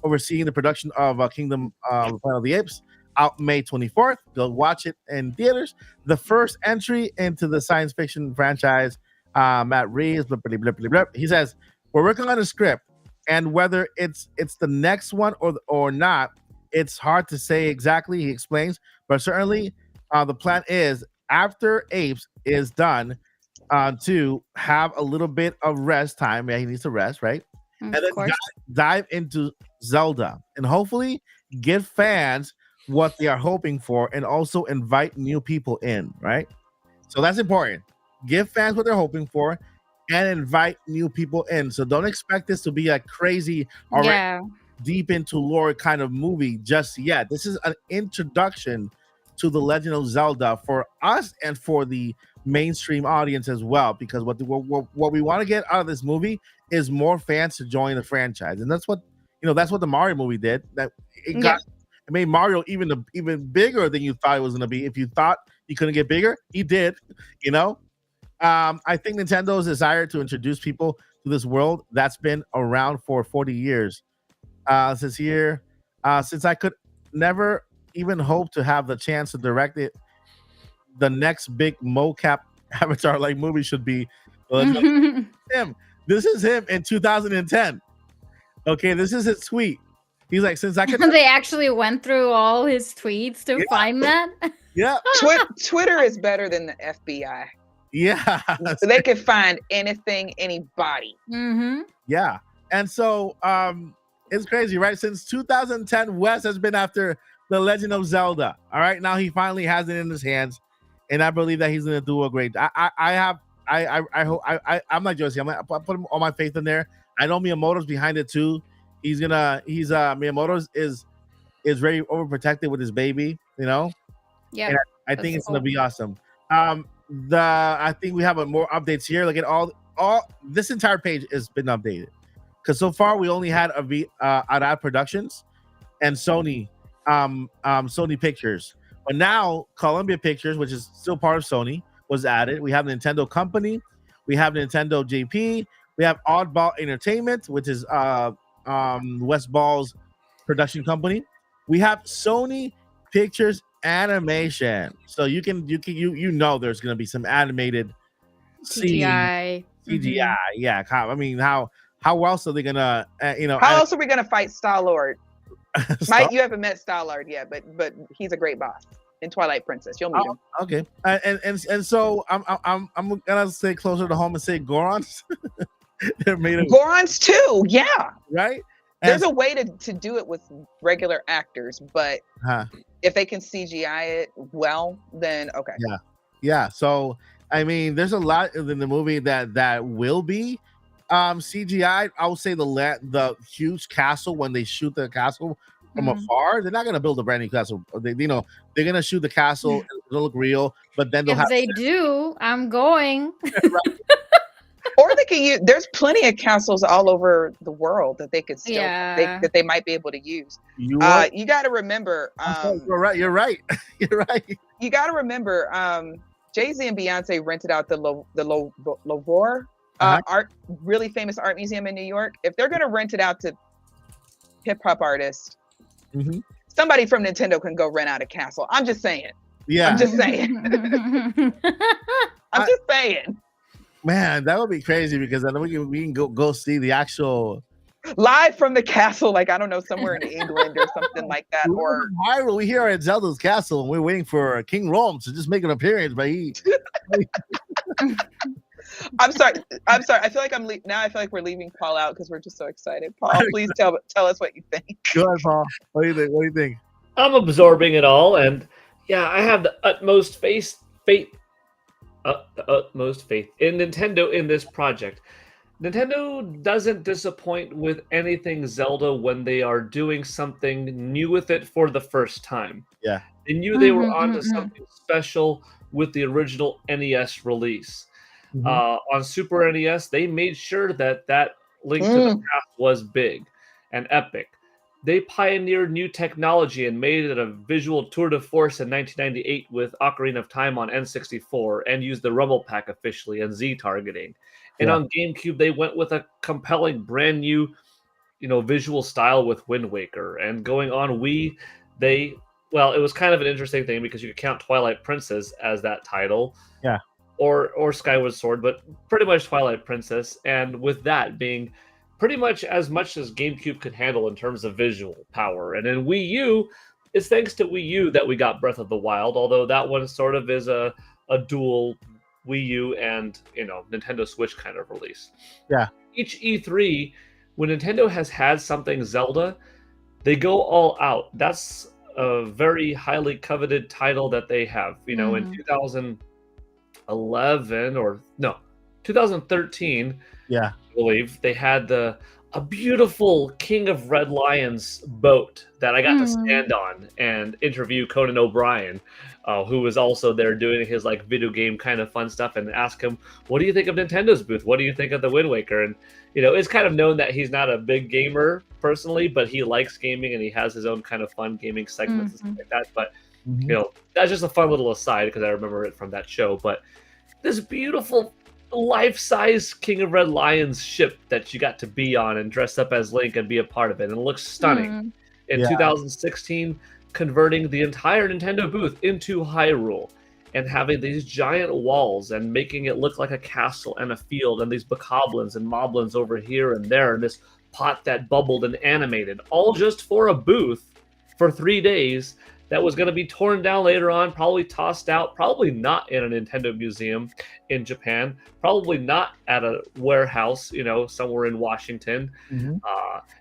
overseeing the production of Kingdom Planet of the Apes. out May 24th. Go watch it in theaters. The first entry into the science fiction franchise. Matt Reeves, blah, blah, blah, blah, blah. He says, we're working on a script, and whether it's the next one or not, it's hard to say exactly, he explains, but certainly the plan is after Apes is done to have a little bit of rest time. Yeah, he needs to rest, right? And then dive into Zelda and hopefully give fans what they are hoping for and also invite new people in, right? So that's important. Give fans what they're hoping for and invite new people in. So don't expect this to be a crazy deep into lore kind of movie just yet. This is an introduction to the Legend of Zelda for us and for the mainstream audience as well, because what we want to get out of this movie is more fans to join the franchise. And that's what the Mario movie did. That it made Mario even bigger than you thought it was going to be. If you thought he couldn't get bigger, he did. I think Nintendo's desire to introduce people to this world that's been around for 40 years. Since I could never even hope to have the chance to direct it, the next big mocap Avatar like movie should be him. This is him in 2010. Okay, this is his tweet. He's like, since I could. They actually went through all his tweets to find that. Yeah. Twitter is better than the FBI. Yeah. So they can find anything, anybody. Mm-hmm. Yeah. And so it's crazy, right? Since 2010, Wes has been after the Legend of Zelda. All right. Now he finally has it in his hands. And I believe that he's gonna do a great. I'm like Josie. I'm gonna put all my faith in there. I know Miyamoto's behind it too. Miyamoto's is very overprotected with his baby, Yeah. I think it's gonna be awesome. I think we have more updates here. Look at all this entire page has been updated because so far we only had Arad Productions and Sony Pictures. But now Columbia Pictures, which is still part of Sony, was added. We have Nintendo Company, we have Nintendo JP, we have Oddball Entertainment, which is Wes Ball's production company. We have Sony Pictures Animation. So you know there's gonna be some animated CGI. CGI. Yeah. I mean, how else are they gonna how else are we gonna fight Star-Lord? Mike, you haven't met Star-Lord yet, but he's a great boss in Twilight Princess. You'll meet him. Okay. And so I'm gonna stay closer to home and say Gorons. They're made of Gorons too. Yeah. Right. There's a way to do it with regular actors, but if they can CGI it well, then okay. Yeah. So I mean, there's a lot in the movie that will be CGI. I would say the huge castle, when they shoot the castle from afar, they're not gonna build a brand new castle. They're gonna shoot the castle. It'll look real, but then if they do, I'm going. Right. Or they can use. There's plenty of castles all over the world that they could still that they might be able to use. You got to remember. You're right. You're right. You got to remember. Jay-Z and Beyonce rented out the Louvre art, really famous art museum in New York. If they're gonna rent it out to hip hop artists, somebody from Nintendo can go rent out a castle. I'm just saying. Yeah. I'm just saying. I'm just saying. Man, that would be crazy because then we can go see the actual live from the castle, like I don't know, somewhere in England or something like that. Or Hyrule, we here at Zelda's castle, and we're waiting for King Rome to just make an appearance. But I'm sorry. I feel like I feel like we're leaving Paul out because we're just so excited. Paul, please tell us what you think. Go ahead, Paul. What do you think? I'm absorbing it all, and yeah, I have the utmost faith in Nintendo in this project. Nintendo doesn't disappoint with anything Zelda when they are doing something new with it for the first time. Yeah. They knew they were onto something special with the original NES release. On Super NES, they made sure that Link to the Past was big and epic. They pioneered new technology and made it a visual tour de force in 1998 with Ocarina of Time on N64 and used the Rumble Pack officially and Z targeting. And on GameCube, they went with a compelling brand new, visual style with Wind Waker. And going on Wii, they well, it was kind of an interesting thing because you could count Twilight Princess as that title. Yeah. Or Skyward Sword, but pretty much Twilight Princess. And with that being pretty much as GameCube could handle in terms of visual power. And in Wii U, it's thanks to Wii U that we got Breath of the Wild, although that one sort of is a dual Wii U and, Nintendo Switch kind of release. Yeah. Each E3, when Nintendo has had something Zelda, they go all out. That's a very highly coveted title that they have. In 2013, yeah, I believe they had a beautiful King of Red Lions boat that I got to stand on and interview Conan O'Brien, who was also there doing his like video game kind of fun stuff, and ask him, what do you think of Nintendo's booth? What do you think of the Wind Waker? And it's kind of known that he's not a big gamer personally, but he likes gaming and he has his own kind of fun gaming segments and stuff like that. But that's just a fun little aside because I remember it from that show. But this beautiful life-size King of Red Lions ship that you got to be on and dress up as Link and be a part of it, and it looks stunning. In 2016, converting the entire Nintendo booth into Hyrule and having these giant walls and making it look like a castle and a field and these bokoblins and moblins over here and there and this pot that bubbled and animated, all just for a booth for 3 days that was going to be torn down later on, probably tossed out, probably not in a Nintendo museum in Japan, probably not at a warehouse, somewhere in Washington.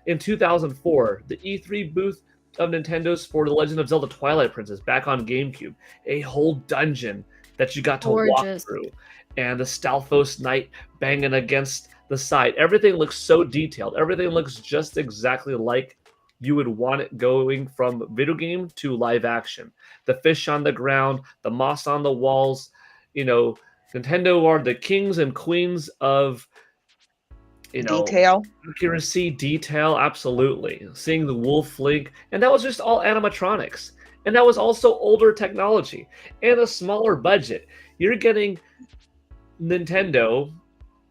In 2004, the E3 booth of Nintendo's for The Legend of Zelda Twilight Princess back on GameCube, a whole dungeon that you got to walk through, and the Stalfos Knight banging against the side. Everything looks so detailed. Everything looks just exactly like you would want it going from video game to live action. The fish on the ground, the moss on the walls. Nintendo are the kings and queens of detail, accuracy, detail. Absolutely. Seeing the Wolf Link, and that was just all animatronics, and that was also older technology and a smaller budget. You're getting Nintendo.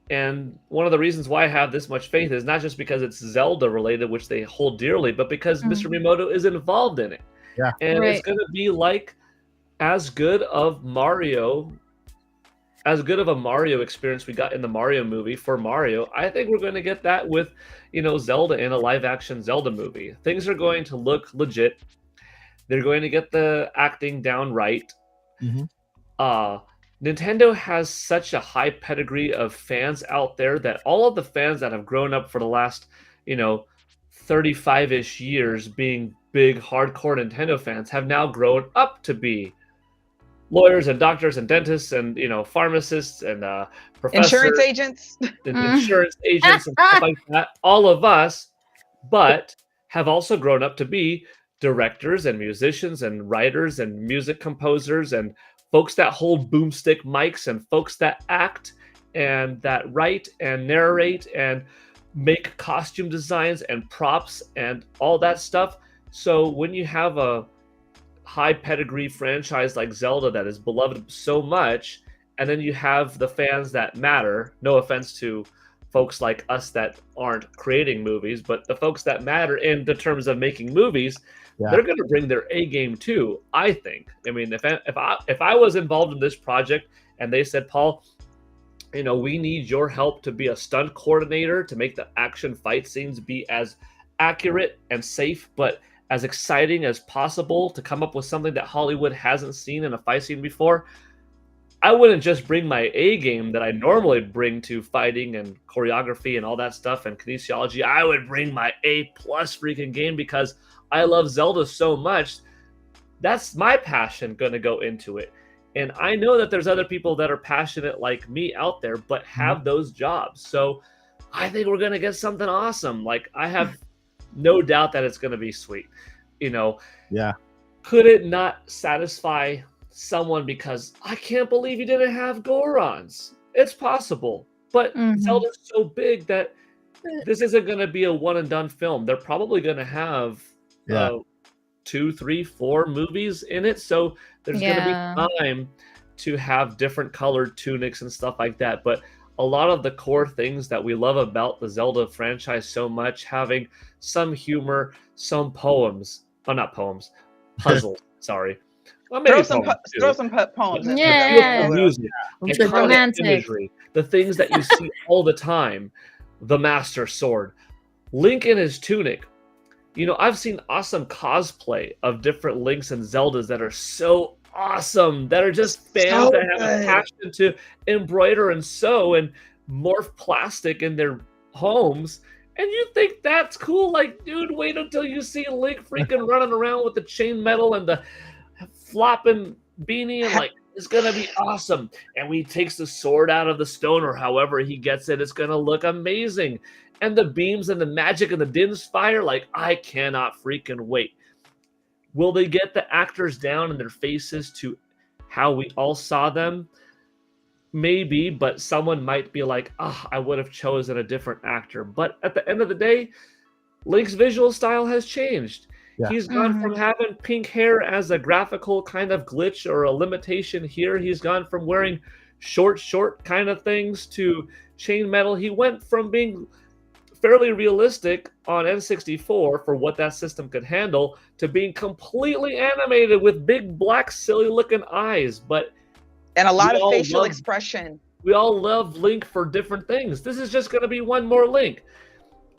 And one of the reasons why I have this much faith is not just because it's Zelda related, which they hold dearly, but because Mr. Miyamoto is involved in it. Yeah. And it's going to be like as good of a Mario experience we got in the Mario movie for Mario. I think we're going to get that with, Zelda in a live action Zelda movie. Things are going to look legit. They're going to get the acting down right. Nintendo has such a high pedigree of fans out there that all of the fans that have grown up for the last, 35-ish years being big, hardcore Nintendo fans have now grown up to be lawyers and doctors and dentists and, pharmacists and professors. Insurance agents. Insurance agents and stuff like that. All of us, but have also grown up to be directors and musicians and writers and music composers and folks that hold boomstick mics and folks that act and that write and narrate and make costume designs and props and all that stuff. So when you have a high pedigree franchise like Zelda that is beloved so much, and then you have the fans that matter, no offense to folks like us that aren't creating movies, but the folks that matter in the terms of making movies, they're going to bring their A game too, I think. I mean, if I was involved in this project and they said, Paul, we need your help to be a stunt coordinator to make the action fight scenes be as accurate and safe, but as exciting as possible, to come up with something that Hollywood hasn't seen in a fight scene before, I wouldn't just bring my A game that I normally bring to fighting and choreography and all that stuff and kinesiology. I would bring my A+ freaking game because I love Zelda so much. That's my passion going to go into it. And I know that there's other people that are passionate like me out there, but have those jobs. So I think we're going to get something awesome. Like, I have no doubt that it's going to be sweet. Could it not satisfy someone because I can't believe you didn't have Gorons? It's possible. But Zelda's so big that this isn't going to be a one and done film. They're probably going to have 2, 3, 4 movies in it, so there's going to be time to have different colored tunics and stuff like that. But a lot of the core things that we love about the Zelda franchise so much, having some humor, some puzzles, Sorry. Well, throw some poems. Yeah. Music, Romantic imagery, the things that you see all the time. The Master Sword, Link in his tunic. You know, I've seen awesome cosplay of different Links and Zeldas that are so awesome, that are just fans that have a passion to embroider and sew and morph plastic in their homes. And you think that's cool? Like, dude, wait until you see Link freaking running around with the chainmetal and the flopping beanie, and like, it's gonna be awesome. And when he takes the sword out of the stone, or however he gets it, it's gonna look amazing. And the beams and the magic and the Din's fire, like, I cannot freaking wait. Will they get the actors down and their faces to how we all saw them? Maybe, but someone might be like, I would have chosen a different actor. But at the end of the day, Link's visual style has changed. Yeah. He's gone from having pink hair as a graphical kind of glitch or a limitation here. He's gone from wearing short kind of things to chainmetal. He went from being fairly realistic on N64 for what that system could handle to being completely animated with big black silly looking eyes. And a lot of facial expression. We all love Link for different things. This is just going to be one more Link.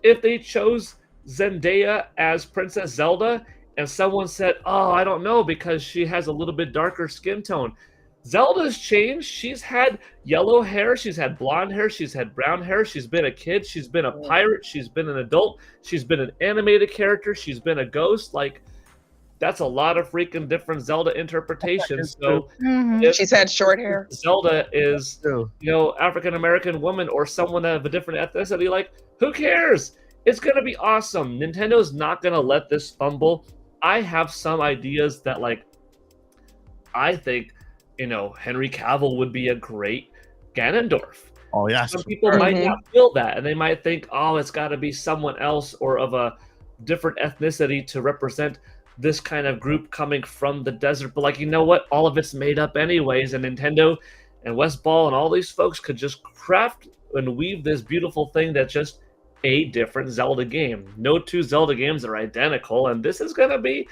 If they chose Zendaya as Princess Zelda and someone said, I don't know, because she has a little bit darker skin tone. Zelda's changed. She's had yellow hair. She's had blonde hair. She's had brown hair. She's been a kid. She's been a pirate. She's been an adult. She's been an animated character. She's been a ghost. Like, that's a lot of freaking different Zelda interpretations. So she's had short hair. Zelda is, African-American woman or someone of a different ethnicity. Like, who cares? It's going to be awesome. Nintendo's not going to let this fumble. I have some ideas that, like, I think, Henry Cavill would be a great Ganondorf. Oh, yes. Some people might not feel that, and they might think, it's got to be someone else or of a different ethnicity to represent this kind of group coming from the desert. But, like, you know what? All of it's made up anyways, and Nintendo and Wes Ball and all these folks could just craft and weave this beautiful thing that's just a different Zelda game. No two Zelda games are identical, and this is going to be,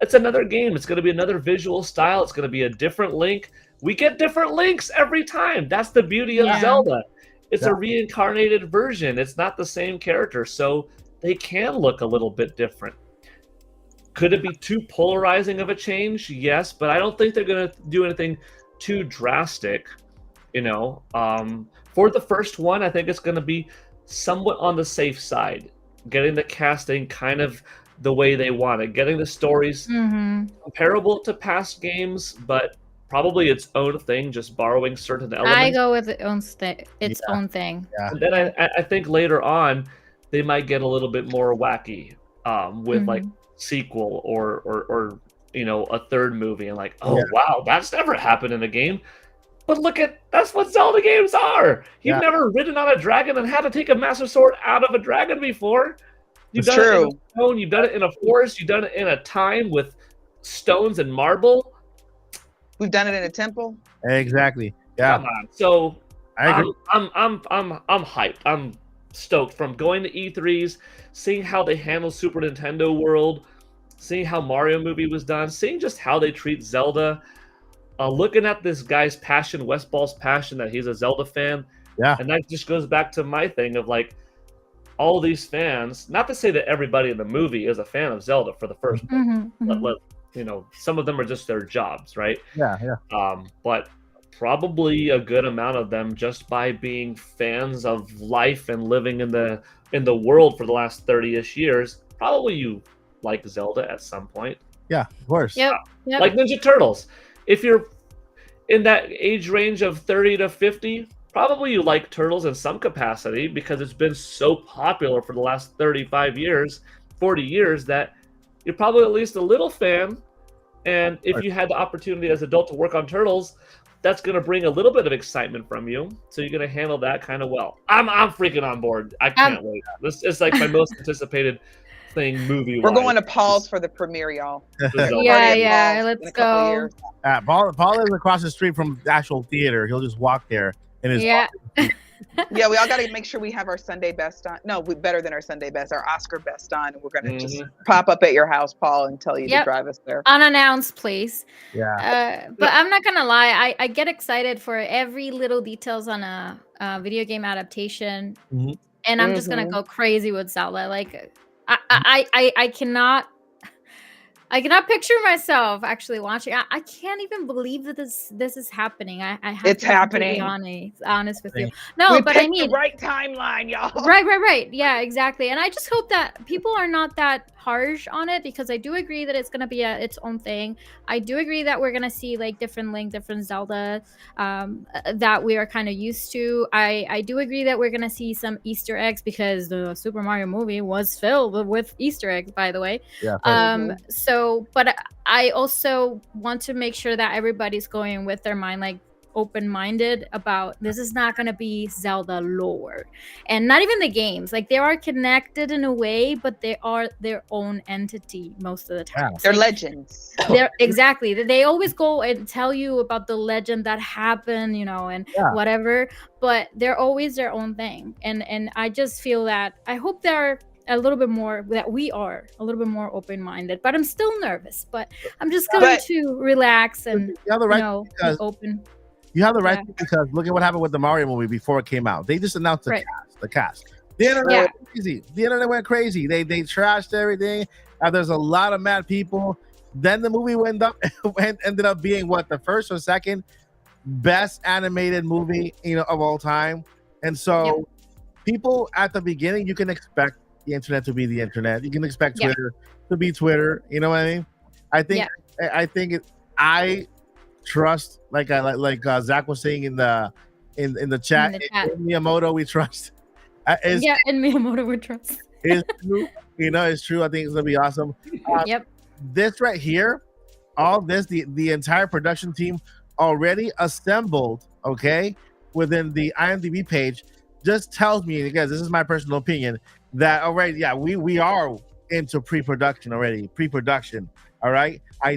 it's another game. It's going to be another visual style. It's going to be a different Link. We get different Links every time. That's the beauty of Zelda. It's a reincarnated version. It's not the same character, so they can look a little bit different. Could it be too polarizing of a change? Yes, but I don't think they're going to do anything too drastic. For the first one, I think it's going to be somewhat on the safe side, getting the casting kind of the way they want it, getting the stories comparable to past games, but probably its own thing, just borrowing certain elements. I go with its own thing. Yeah. And then I think later on they might get a little bit more wacky with like sequel or a third movie, and like, wow, that's never happened in a game. But that's what Zelda games are. You've never ridden on a dragon and had to take a Master Sword out of a dragon before. You've done it in a stone, you've done it in a forest, you've done it in a time with stones and marble. We've done it in a temple. Exactly. Yeah. Come on. So I agree. I'm hyped. I'm stoked from going to E3s, seeing how they handle Super Nintendo World, seeing how Mario movie was done, seeing just how they treat Zelda. Looking at this guy's passion, Wes Ball's passion, that he's a Zelda fan. Yeah. And that just goes back to my thing of like all these fans, not to say that everybody in the movie is a fan of Zelda for the first one. Some of them are just their jobs, right? Yeah. But probably a good amount of them just by being fans of life and living in the world for the last 30-ish years, probably you like Zelda at some point. Yeah, of course. Yep. Like Ninja Turtles. If you're in that age range of 30 to 50, probably you like Turtles in some capacity because it's been so popular for the last 35 years, 40 years that you're probably at least a little fan. And if you had the opportunity as an adult to work on Turtles, that's going to bring a little bit of excitement from you. So you're going to handle that kind of well. I'm freaking on board. I can't wait. This is like my most anticipated thing movie. We're going to pause for the premiere, y'all. Yeah, let's go. Paul lives across the street from the actual theater. He'll just walk there in his Yeah, we all got to make sure we have our Sunday best on. No, we better than our Sunday best, our Oscar best on. And we're going to just pop up at your house, Paul, and tell you to drive us there. Unannounced, please. Yeah. But I'm not going to lie. I get excited for every little details on a video game adaptation. And I'm just going to go crazy with Zelda. Like, I cannot picture myself actually watching. I can't even believe that this is happening. I have it's to happening. Be honest with you. No, but I mean the right timeline, y'all. Right. Yeah, exactly. And I just hope that people are not that harsh on it, because I do agree that it's gonna be its own thing. I do agree that we're gonna see like different Link, different Zelda that we are kind of used to. I do agree that we're gonna see some Easter eggs, because the Super Mario movie was filled with Easter eggs, by the way. Yeah. So, but I also want to make sure that everybody's going with their mind like open-minded about this is not going to be Zelda lore, and not even the games. Like, they are connected in a way, but they are their own entity most of the time. Yeah. They're legends. They're exactly. They always go and tell you about the legend that happened, and whatever, but they're always their own thing. And I just feel that I hope they're a little bit more, that we are a little bit more open-minded, but I'm still nervous, but I'm just going to relax and be open. You have the right because look at what happened with the Mario movie before it came out. They just announced the cast. The internet went crazy. The internet went crazy. They trashed everything. There's a lot of mad people. Then the movie ended up being the first or second best animated movie of all time. And so people at the beginning, you can expect the internet to be the internet. You can expect Twitter to be Twitter. You know what I mean? I think I trust, like Zach was saying in the chat. In Miyamoto we trust. In Miyamoto we trust. It's true. It's true. I think it's gonna be awesome. This right here, all this, the entire production team already assembled. Okay, within the IMDb page, just tells me, because this is my personal opinion, that already, we are into pre-production already. Pre-production. All right. I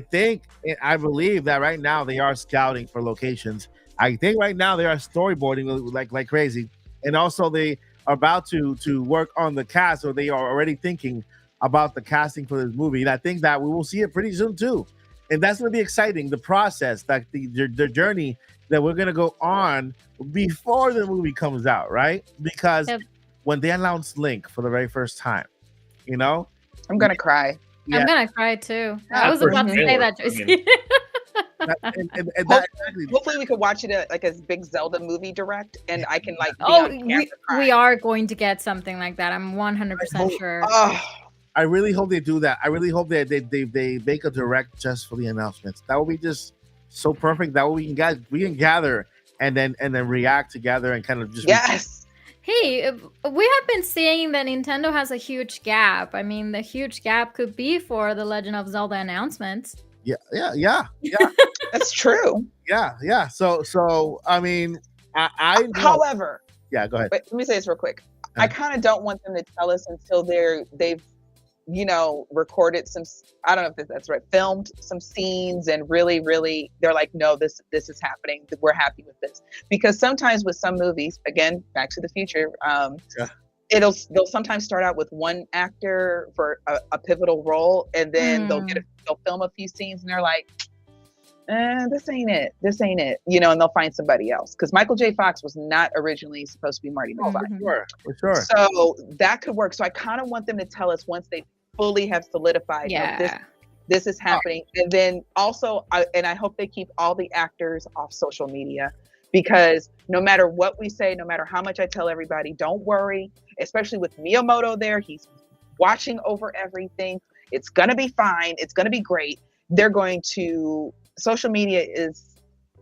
believe that right now they are scouting for locations. I think right now they are storyboarding like crazy. And also they are about to work on the cast, or they are already thinking about the casting for this movie. And I think that we will see it pretty soon too. And that's going to be exciting. The process, that the journey that we're going to go on before the movie comes out, right? Because when they announced Link for the very first time, I'm going to cry. Yeah. I'm gonna cry too. I was about to say that, Josie. Hopefully we could watch it like a big Zelda movie direct, and I can be on camera crying. We are going to get something like that. I'm 100% sure. I really hope they do that. I really hope that they make a direct just for the announcements. That would be just so perfect. That way we can gather and then react together and kind of just Hey, we have been saying that Nintendo has a huge gap. I mean, the huge gap could be for the Legend of Zelda announcements. Yeah. That's true. Yeah. So I mean, I however, go ahead. Wait, let me say this real quick. I kind of don't want them to tell us until they've recorded some, I don't know if that's right, filmed some scenes, and really they're like, no, this is happening, we're happy with this. Because sometimes with some movies, again, Back to the Future, they'll sometimes start out with one actor for a pivotal role, and then they'll film a few scenes, and they're like, this ain't it, and they'll find somebody else, because Michael J. Fox was not originally supposed to be Marty McFly. For sure. So that could work. So I kind of want them to tell us once they fully have solidified this is happening. And then also, I hope they keep all the actors off social media, because no matter what we say, no matter how much I tell everybody, don't worry, especially with Miyamoto there, he's watching over everything. It's going to be fine. It's going to be great. They're going to, social media is,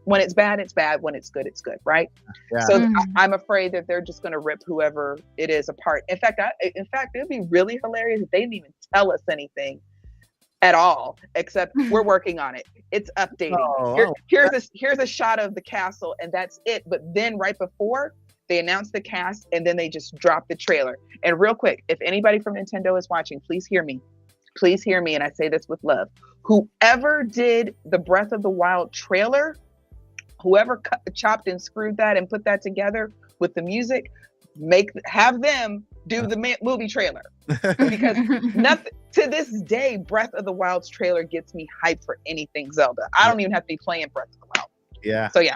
when it's bad, it's bad. When it's good, right? Yeah. So I'm afraid that they're just going to rip whoever it is apart. In fact, it would be really hilarious if they didn't even tell us anything at all, except we're working on it. It's updating. Here's a shot of the castle, and that's it. But then right before, they announce the cast, and then they just drop the trailer. And real quick, if anybody from Nintendo is watching, please hear me. And I say this with love. Whoever did the Breath of the Wild trailer, whoever chopped and screwed that and put that together, with the music, have them do the movie trailer, because nothing to this day, Breath of the Wild's trailer gets me hyped for anything Zelda. I don't even have to be playing Breath of the Wild. Yeah. So yeah.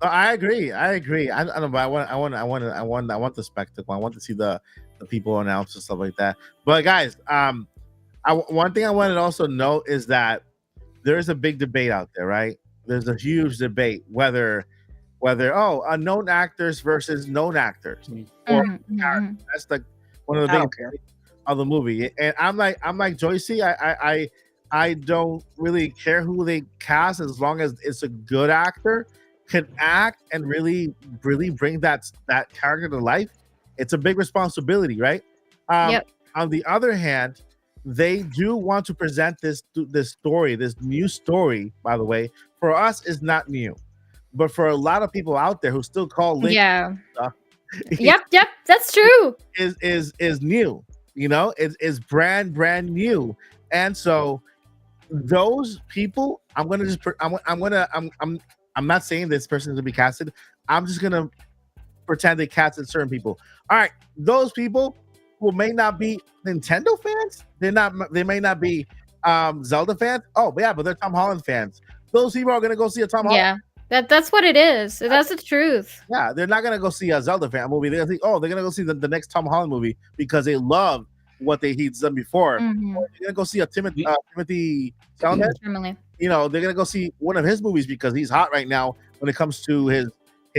I agree. I don't know, but I want the spectacle. I want to see the people announce and stuff like that. But guys, one thing I wanted to also note is that there's a big debate out there, right? There's a huge debate whether unknown actors versus known actors. Or that's like one of the big debates of the movie. And I'm like Joycey, I don't really care who they cast as long as it's a good actor, can act and really bring that character to life. It's a big responsibility, right? On the other hand, they do want to present this story, this new story, by the way, for us is not new. But for a lot of people out there who still call Link yep, that's true. Is new, you know, is brand new. And so those people, I'm not saying this person is gonna be casted. I'm just gonna pretend they casted certain people. All right, those people who may not be Nintendo fans, they may not be Zelda fans. Oh, yeah, but they're Tom Holland fans. Those people are gonna go see a Tom Holland. Yeah, that's what it is. That's the truth. Yeah, they're not gonna go see a Zelda fan movie. They're gonna think, they're gonna go see the next Tom Holland movie because they love what he's done before. Or they're gonna go see a Timothy Chalamet. You know, they're gonna go see one of his movies because he's hot right now when it comes to his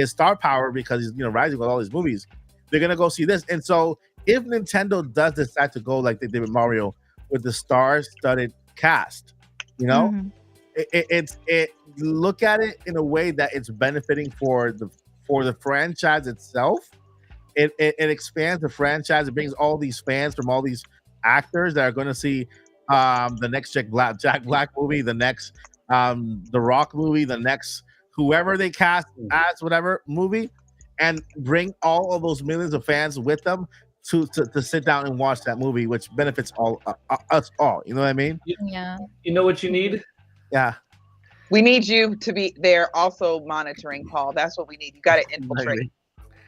star power, because he's rising with all his movies. They're gonna go see this. And so if Nintendo does decide to go like they did with Mario with the star-studded cast, you know, it look at it in a way that it's benefiting for the franchise itself. It expands the franchise. It brings all these fans from all these actors that are going to see the next Jack Black movie, the next The Rock movie, the next whoever they cast as whatever movie, and bring all of those millions of fans with them to sit down and watch that movie, which benefits all us all. You know what I mean? Yeah. You know what you need? Yeah. We need you to be there also monitoring, Paul. That's what we need. You got to infiltrate.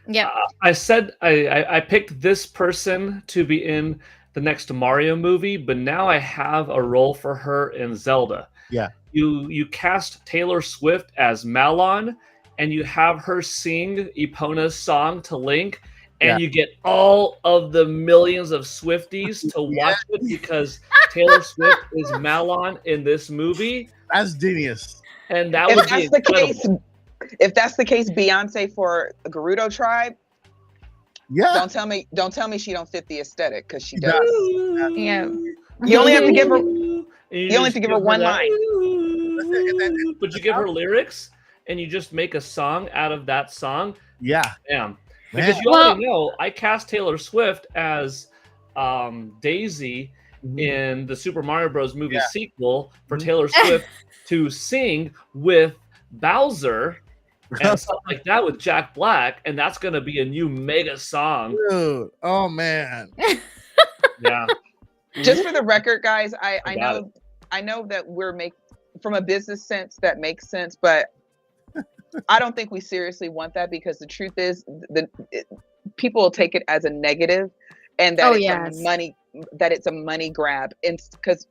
Yeah. I said I picked this person to be in the next Mario movie, but now I have a role for her in Zelda. Yeah. You cast Taylor Swift as Malon, and you have her sing Epona's song to Link, and you get all of the millions of Swifties to watch it because Taylor Swift is Malon in this movie. That's genius. And that would be incredible. If that's the case, Beyonce for Gerudo Tribe. Yeah. Don't tell me she don't fit the aesthetic, because she does. Yeah. You only have to give her. You only have to give her one line. But you give her lyrics, and you just make a song out of that song. Yeah. Damn. Because you already know, I cast Taylor Swift as Daisy in the Super Mario Bros. Movie sequel for Taylor Swift to sing with Bowser and stuff like that with Jack Black, and that's going to be a new mega song. Dude. Oh, man. Yeah. Just for the record, guys, I know that we're from a business sense that makes sense, but I don't think we seriously want that, because the truth is people will take it as a negative, and that it's a money grab. And because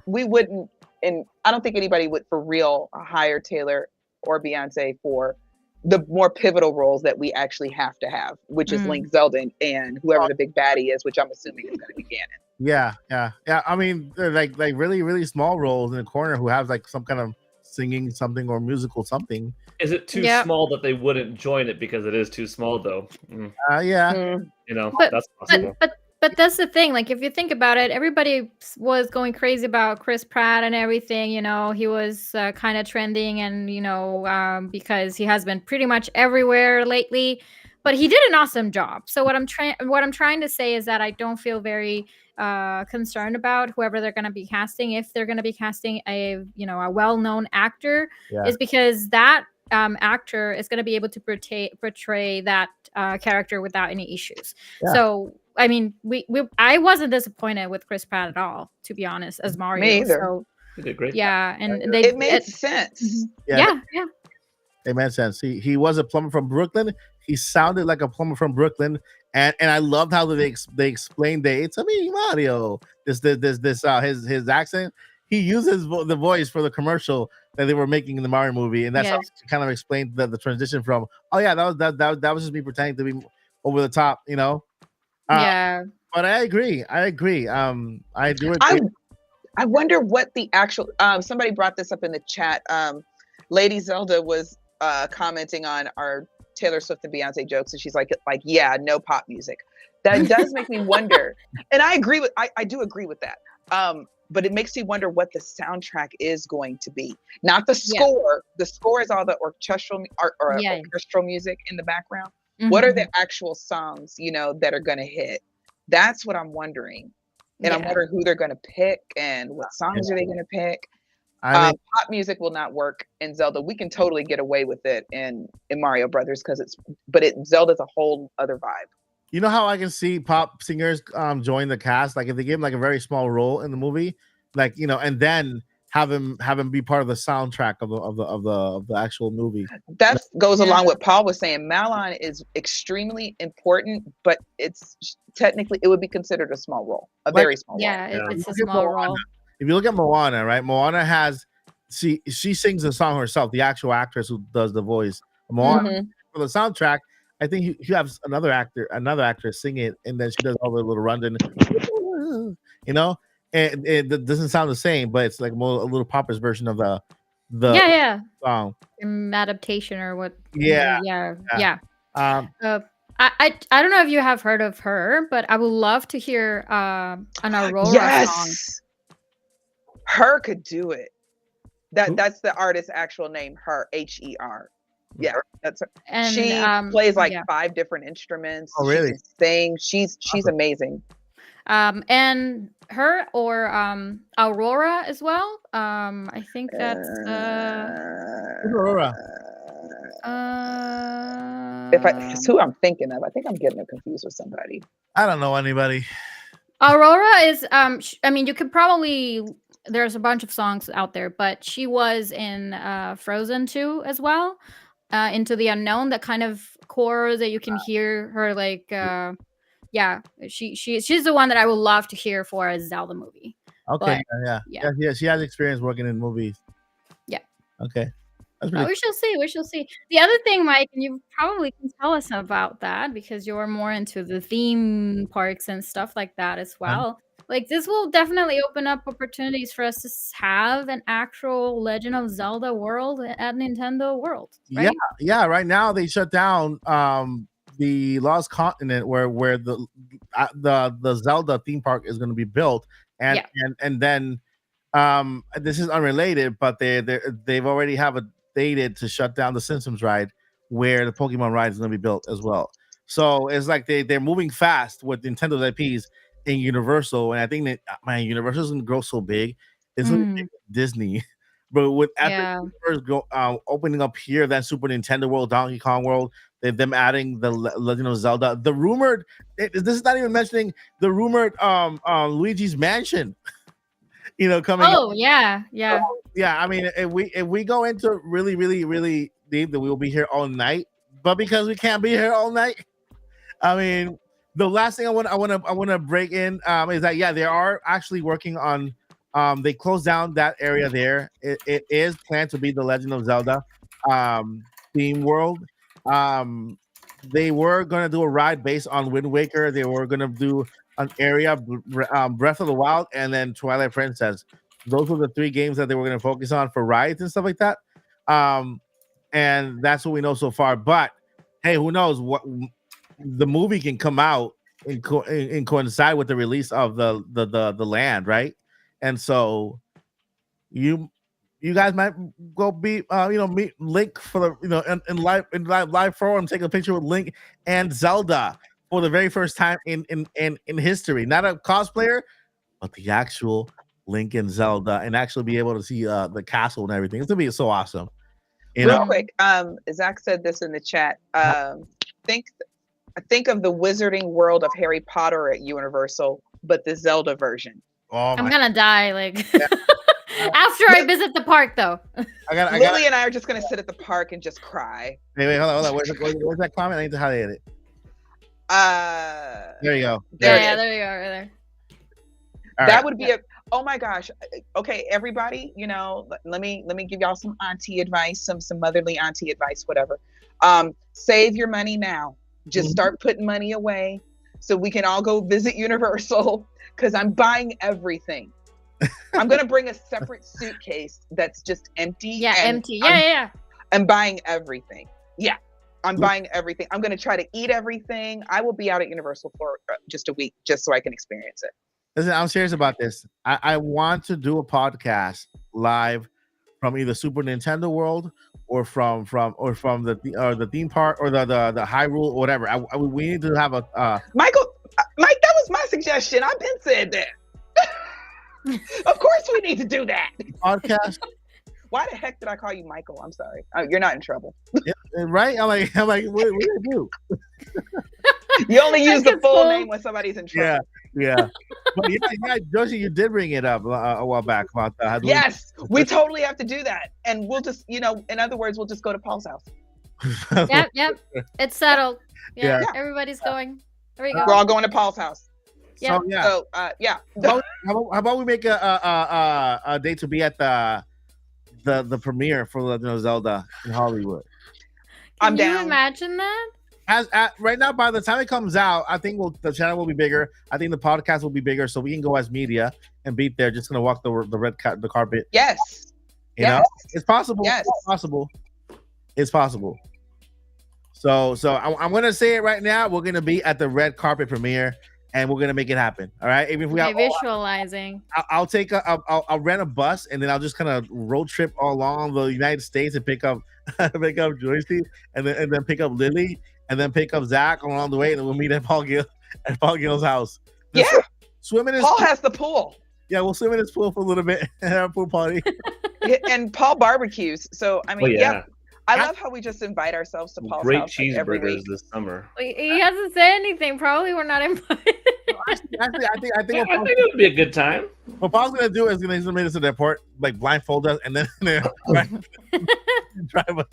we wouldn't, and I don't think anybody would for real hire Taylor or Beyonce for the more pivotal roles that we actually have to have, which is Link, Zelda, and whoever the big baddie is, which I'm assuming is going to be Ganon. Yeah. I mean, they're like really, really small roles in the corner who have like some kind of singing something or musical something. Is it too small that they wouldn't join it because it is too small, though? Yeah. You know, but, that's possible. But that's the thing. Like, if you think about it, everybody was going crazy about Chris Pratt and everything. You know, he was kind of trending, and because he has been pretty much everywhere lately. But he did an awesome job. So what I'm trying to say is that I don't feel very concerned about whoever they're going to be casting. If they're going to be casting a well-known actor, is because that actor is going to be able to portray that character without any issues. Yeah. So I mean, I wasn't disappointed with Chris Pratt at all, to be honest, as Mario. Me either. So, he did great. Yeah, and it made sense. Yeah. It made sense. He was a plumber from Brooklyn. He sounded like a plumber from Brooklyn, and I loved how they explained that it's a me Mario. This his accent. He uses the voice for the commercial that they were making in the Mario movie, and that's how he kind of explained the transition from that was just me pretending to be over the top, you know. Yeah. But I agree. I do agree. I wonder what the actual somebody brought this up in the chat. Lady Zelda was commenting on our Taylor Swift and Beyonce jokes, and she's like, yeah, no pop music. That does make me wonder, and I do agree with that. But it makes me wonder what the soundtrack is going to be. Not the score. The score is all the orchestral music in the background. Mm-hmm. What are the actual songs, that are going to hit? That's what I'm wondering. And I'm wondering who they're going to pick and what songs are they going to pick. Pop music will not work in Zelda. We can totally get away with it in Mario Brothers Zelda's a whole other vibe. You know how I can see pop singers join the cast, like if they give him like a very small role in the movie, like and then have him be part of the soundtrack of the actual movie. That goes along with Paul was saying. Malon is extremely important, but it's technically it would be considered a small role, very small role. Yeah, it's a small role. If you look at Moana, right? Moana has she sings the song herself. The actual actress who does the voice, Moana for the soundtrack. I think you have another actor sing it, and then she does all the little run-in, and it doesn't sound the same, but it's like a little poppers version of the song. Adaptation or what? Yeah. I don't know if you have heard of her, but I would love to hear an Aurora song. Her could do it. That's the artist's actual name. Her, Her. Yeah, that's her. And she plays like 5 different instruments. Oh, really? She sings. She's amazing. And her or Aurora as well. I think that's Aurora. If it's who I'm thinking of, I think I'm getting it confused with somebody. I don't know anybody. Aurora is you could probably. There's a bunch of songs out there, but she was in Frozen 2 as well. Into the Unknown, that kind of core that you can hear her like she's the one that I would love to hear for a Zelda movie. Okay, yeah, she has experience working in movies. Yeah. Okay. We shall see. The other thing, Mike, and you probably can tell us about that because you're more into the theme parks and stuff like that as well. Like this will definitely open up opportunities for us to have an actual Legend of Zelda world at Nintendo World. Right? Yeah. Right now they shut down the Lost Continent where the Zelda theme park is going to be built, and then this is unrelated, but they've already have a dated to shut down the Simpsons ride where the Pokemon ride is going to be built as well. So it's like they're moving fast with Nintendo's IPs. In Universal, and I think that Universal is gonna grow so big, it's like Disney. But with first opening up here, that Super Nintendo World, Donkey Kong World, them adding the Legend of Zelda, the rumored. This is not even mentioning the rumored Luigi's Mansion. Coming. Oh yeah. So, I mean, if we go into really, really, really deep, that we will be here all night. But because we can't be here all night, I mean. The last thing I want to break in is that they are actually working on they closed down that area there. It is planned to be the Legend of Zelda theme world. They were gonna do a ride based on Wind Waker. They were gonna do an area Breath of the Wild and then Twilight Princess. Those were the 3 games that they were gonna focus on for rides and stuff like that. And that's what we know so far. But hey, who knows what. The movie can come out and coincide with the release of the land, right? And so you guys might go be meet Link for the in live forum, take a picture with Link and Zelda for the very first time in history. Not a cosplayer, but the actual Link and Zelda, and actually be able to see the castle and everything. It's gonna be so awesome. Real quick, Zach said this in the chat. Think of the Wizarding World of Harry Potter at Universal, but the Zelda version. I'm gonna die. Like After I visit the park, though. Lily and I are just gonna sit at the park and just cry. Wait, hold on. Where's that comment? I need to highlight it. There you go. There you go, right there. That would be oh my gosh. Okay, everybody, let me give y'all some auntie advice, some motherly auntie advice, whatever. Save your money now. Just start putting money away so we can all go visit Universal, because I'm buying everything. I'm gonna bring a separate suitcase that's just empty. Yeah, empty. Yeah. I'm buying everything. Yeah. I'm buying everything. I'm going to try to eat everything. I will be out at Universal for just a week, just so I can experience it. Listen, I'm serious about this. I want to do a podcast live from either Super Nintendo World or from the theme park or the Hyrule or whatever. We need to have a Mike, that was my suggestion. I've been said that. Of course we need to do that. Podcast. Why the heck did I call you Michael? I'm sorry. You're not in trouble. Yeah, right? I'm like, what do you do? You only use the full name when somebody's in trouble. Yeah. But yeah, Josie, you did bring it up a while back about that. Yes, we totally have to do that. And we'll just, in other words, we'll just go to Paul's house. Yep. It's settled. Yeah. Everybody's going. There we go. We're all going to Paul's house. Yeah. So, How about we make a date to be at the premiere for Legend of Zelda in Hollywood? I'm down. Can you imagine that? Right now, by the time it comes out, I think the channel will be bigger. I think the podcast will be bigger, so we can go as media and be there. Just gonna walk the red carpet. Yes. You know, it's possible. Yes. It's possible. So I'm gonna say it right now. We're gonna be at the red carpet premiere, and we're gonna make it happen. All right. Even if we visualizing. I'll rent a bus, and then I'll just kind of road trip all along the United States and pick up Joyce, and then pick up Lily, and then pick up Zach along the way, and then we'll meet at Paul Gill's house. Swimming is Paul has the pool. Yeah, we'll swim in his pool for a little bit and have a pool party. And Paul barbecues. So I mean, I love how we just invite ourselves to Paul's house every week. This summer. He hasn't said anything. Probably we're not invited. I think it would be a good time. What Paul's gonna do is he's gonna meet us at the airport, like blindfold us, and then drive us.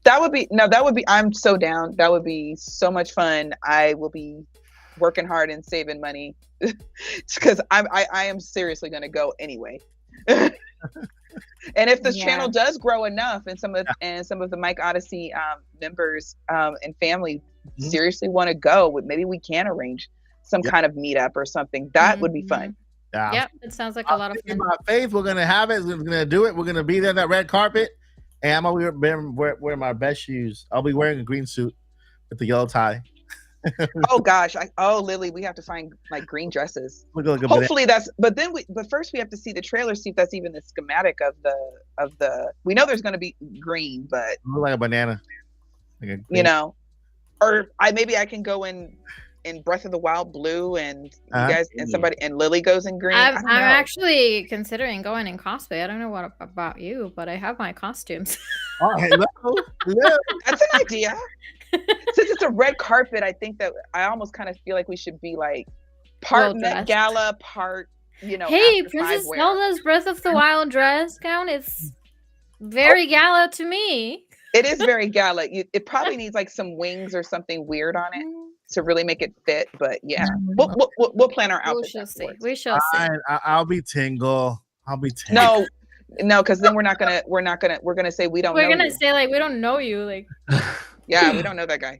That would be I'm so down. That would be so much fun. I will be working hard and saving money because I am seriously going to go anyway. And if this channel does grow enough, and some of the Mike Odyssey members and family seriously want to go, maybe we can arrange some kind of meetup or something. That would be fun. Yep, it sounds like a lot of fun. My faith, we're gonna have it. We're gonna do it. We're gonna be there on that red carpet, and I'm gonna wear my best shoes. I'll be wearing a green suit with the yellow tie. Oh gosh! Lily, we have to find like green dresses. Hopefully but first we have to see the trailer, see if that's even the schematic of the. We know there's going to be green, but look like a banana. Or maybe I can go in Breath of the Wild blue, and you guys and Lily goes in green. I'm actually considering going in cosplay. I don't know what about you, but I have my costumes. Oh, hello. That's an idea. Since it's a red carpet, I think that I almost kind of feel like we should be like part Met Gala, part Hey, Princess Zelda's Breath of the Wild dress gown. It's very gala to me. It is very gala. It probably needs like some wings or something weird on it to really make it fit. But yeah, we'll plan our outfit. We shall see. I'll be Tingle. No, because then we're gonna say we don't. We're gonna say like we don't know you, like. Yeah, we don't know that guy.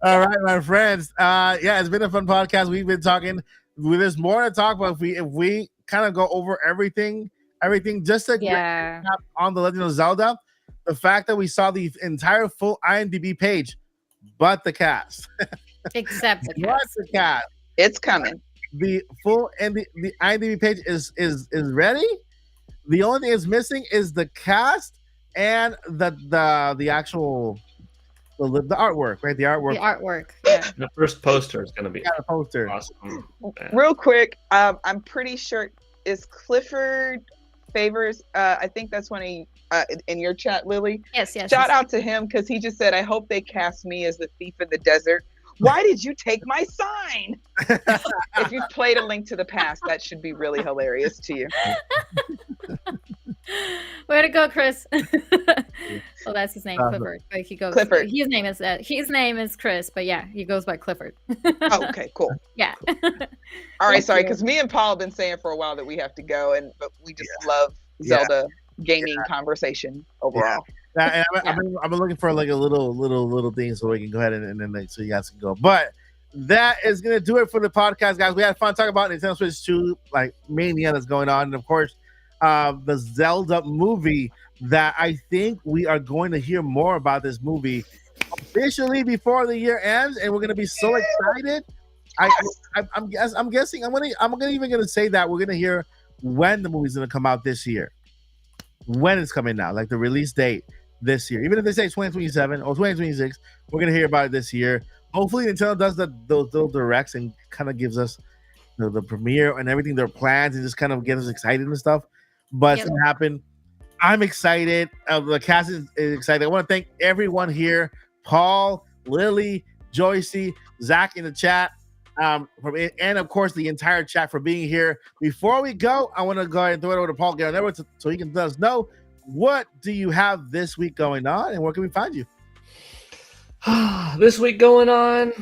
All right, my friends. It's been a fun podcast. We've been talking. There's more to talk about if we kind of go over everything just to on the Legend of Zelda. The fact that we saw the entire full IMDb page, but the cast, except the cast, it's coming. The full and the IMDb page is ready. The only thing is missing is the cast. And the actual the artwork, right? The artwork. Yeah. The first poster is going to be a poster. Awesome. Real quick, I'm pretty sure is Clifford Favors. I think that's one of in your chat, Lily. Yes. Shout out to him because he just said, "I hope they cast me as the thief in the desert." Why did you take my sign? If you played A Link to the Past, that should be really hilarious to you. Way to go, Chris. Well, that's his name, Clifford. But he goes, Clifford. His name is Chris, but yeah, he goes by Clifford. Oh, okay, cool. Yeah. All right, sorry, because me and Paul have been saying for a while that we have to go, but we just love Zelda gaming conversation overall. Yeah. I've been looking for like a little thing so we can go ahead and then so you guys can go. But that is gonna do it for the podcast, guys. We had fun talking about Nintendo Switch 2, like mania that's going on, and of course, the Zelda movie. That I think we are going to hear more about this movie officially before the year ends, and we're gonna be so excited. I'm guessing I'm gonna say that we're gonna hear when the movie's gonna come out this year, when it's coming out, like the release date this year. Even if they say 2027 or 2026, we're gonna hear about it this year. Hopefully, Nintendo does those little directs and kind of gives us the premiere and everything, their plans, and just kind of gets us excited and stuff. But it's gonna happen. I'm excited. The cast is excited. I want to thank everyone here: Paul, Lily, Joycey, Zach in the chat, and of course the entire chat for being here. Before we go, I want to go ahead and throw it over to Paul Gale so he can let us know what do you have this week going on and where can we find you? This week going on.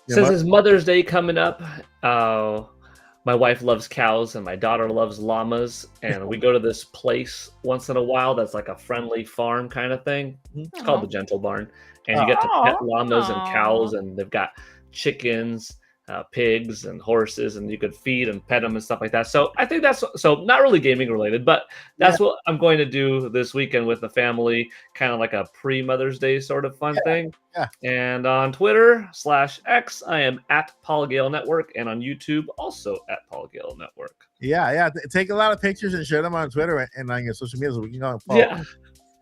Since it's Mother's Day coming up, my wife loves cows and my daughter loves llamas, and we go to this place once in a while that's like a friendly farm kind of thing. It's called the Gentle Barn, and you get to pet llamas and cows, and they've got chickens, pigs, and horses, and you could feed and pet them and stuff like that. So I think that's not really gaming related, but that's what I'm going to do this weekend with the family, kind of like a pre-Mother's Day sort of fun thing. Yeah. And on Twitter /X, I am at Paul Gale Network, and on YouTube also at Paul Gale Network. Yeah. Take a lot of pictures and share them on Twitter and on your social media so we can go and follow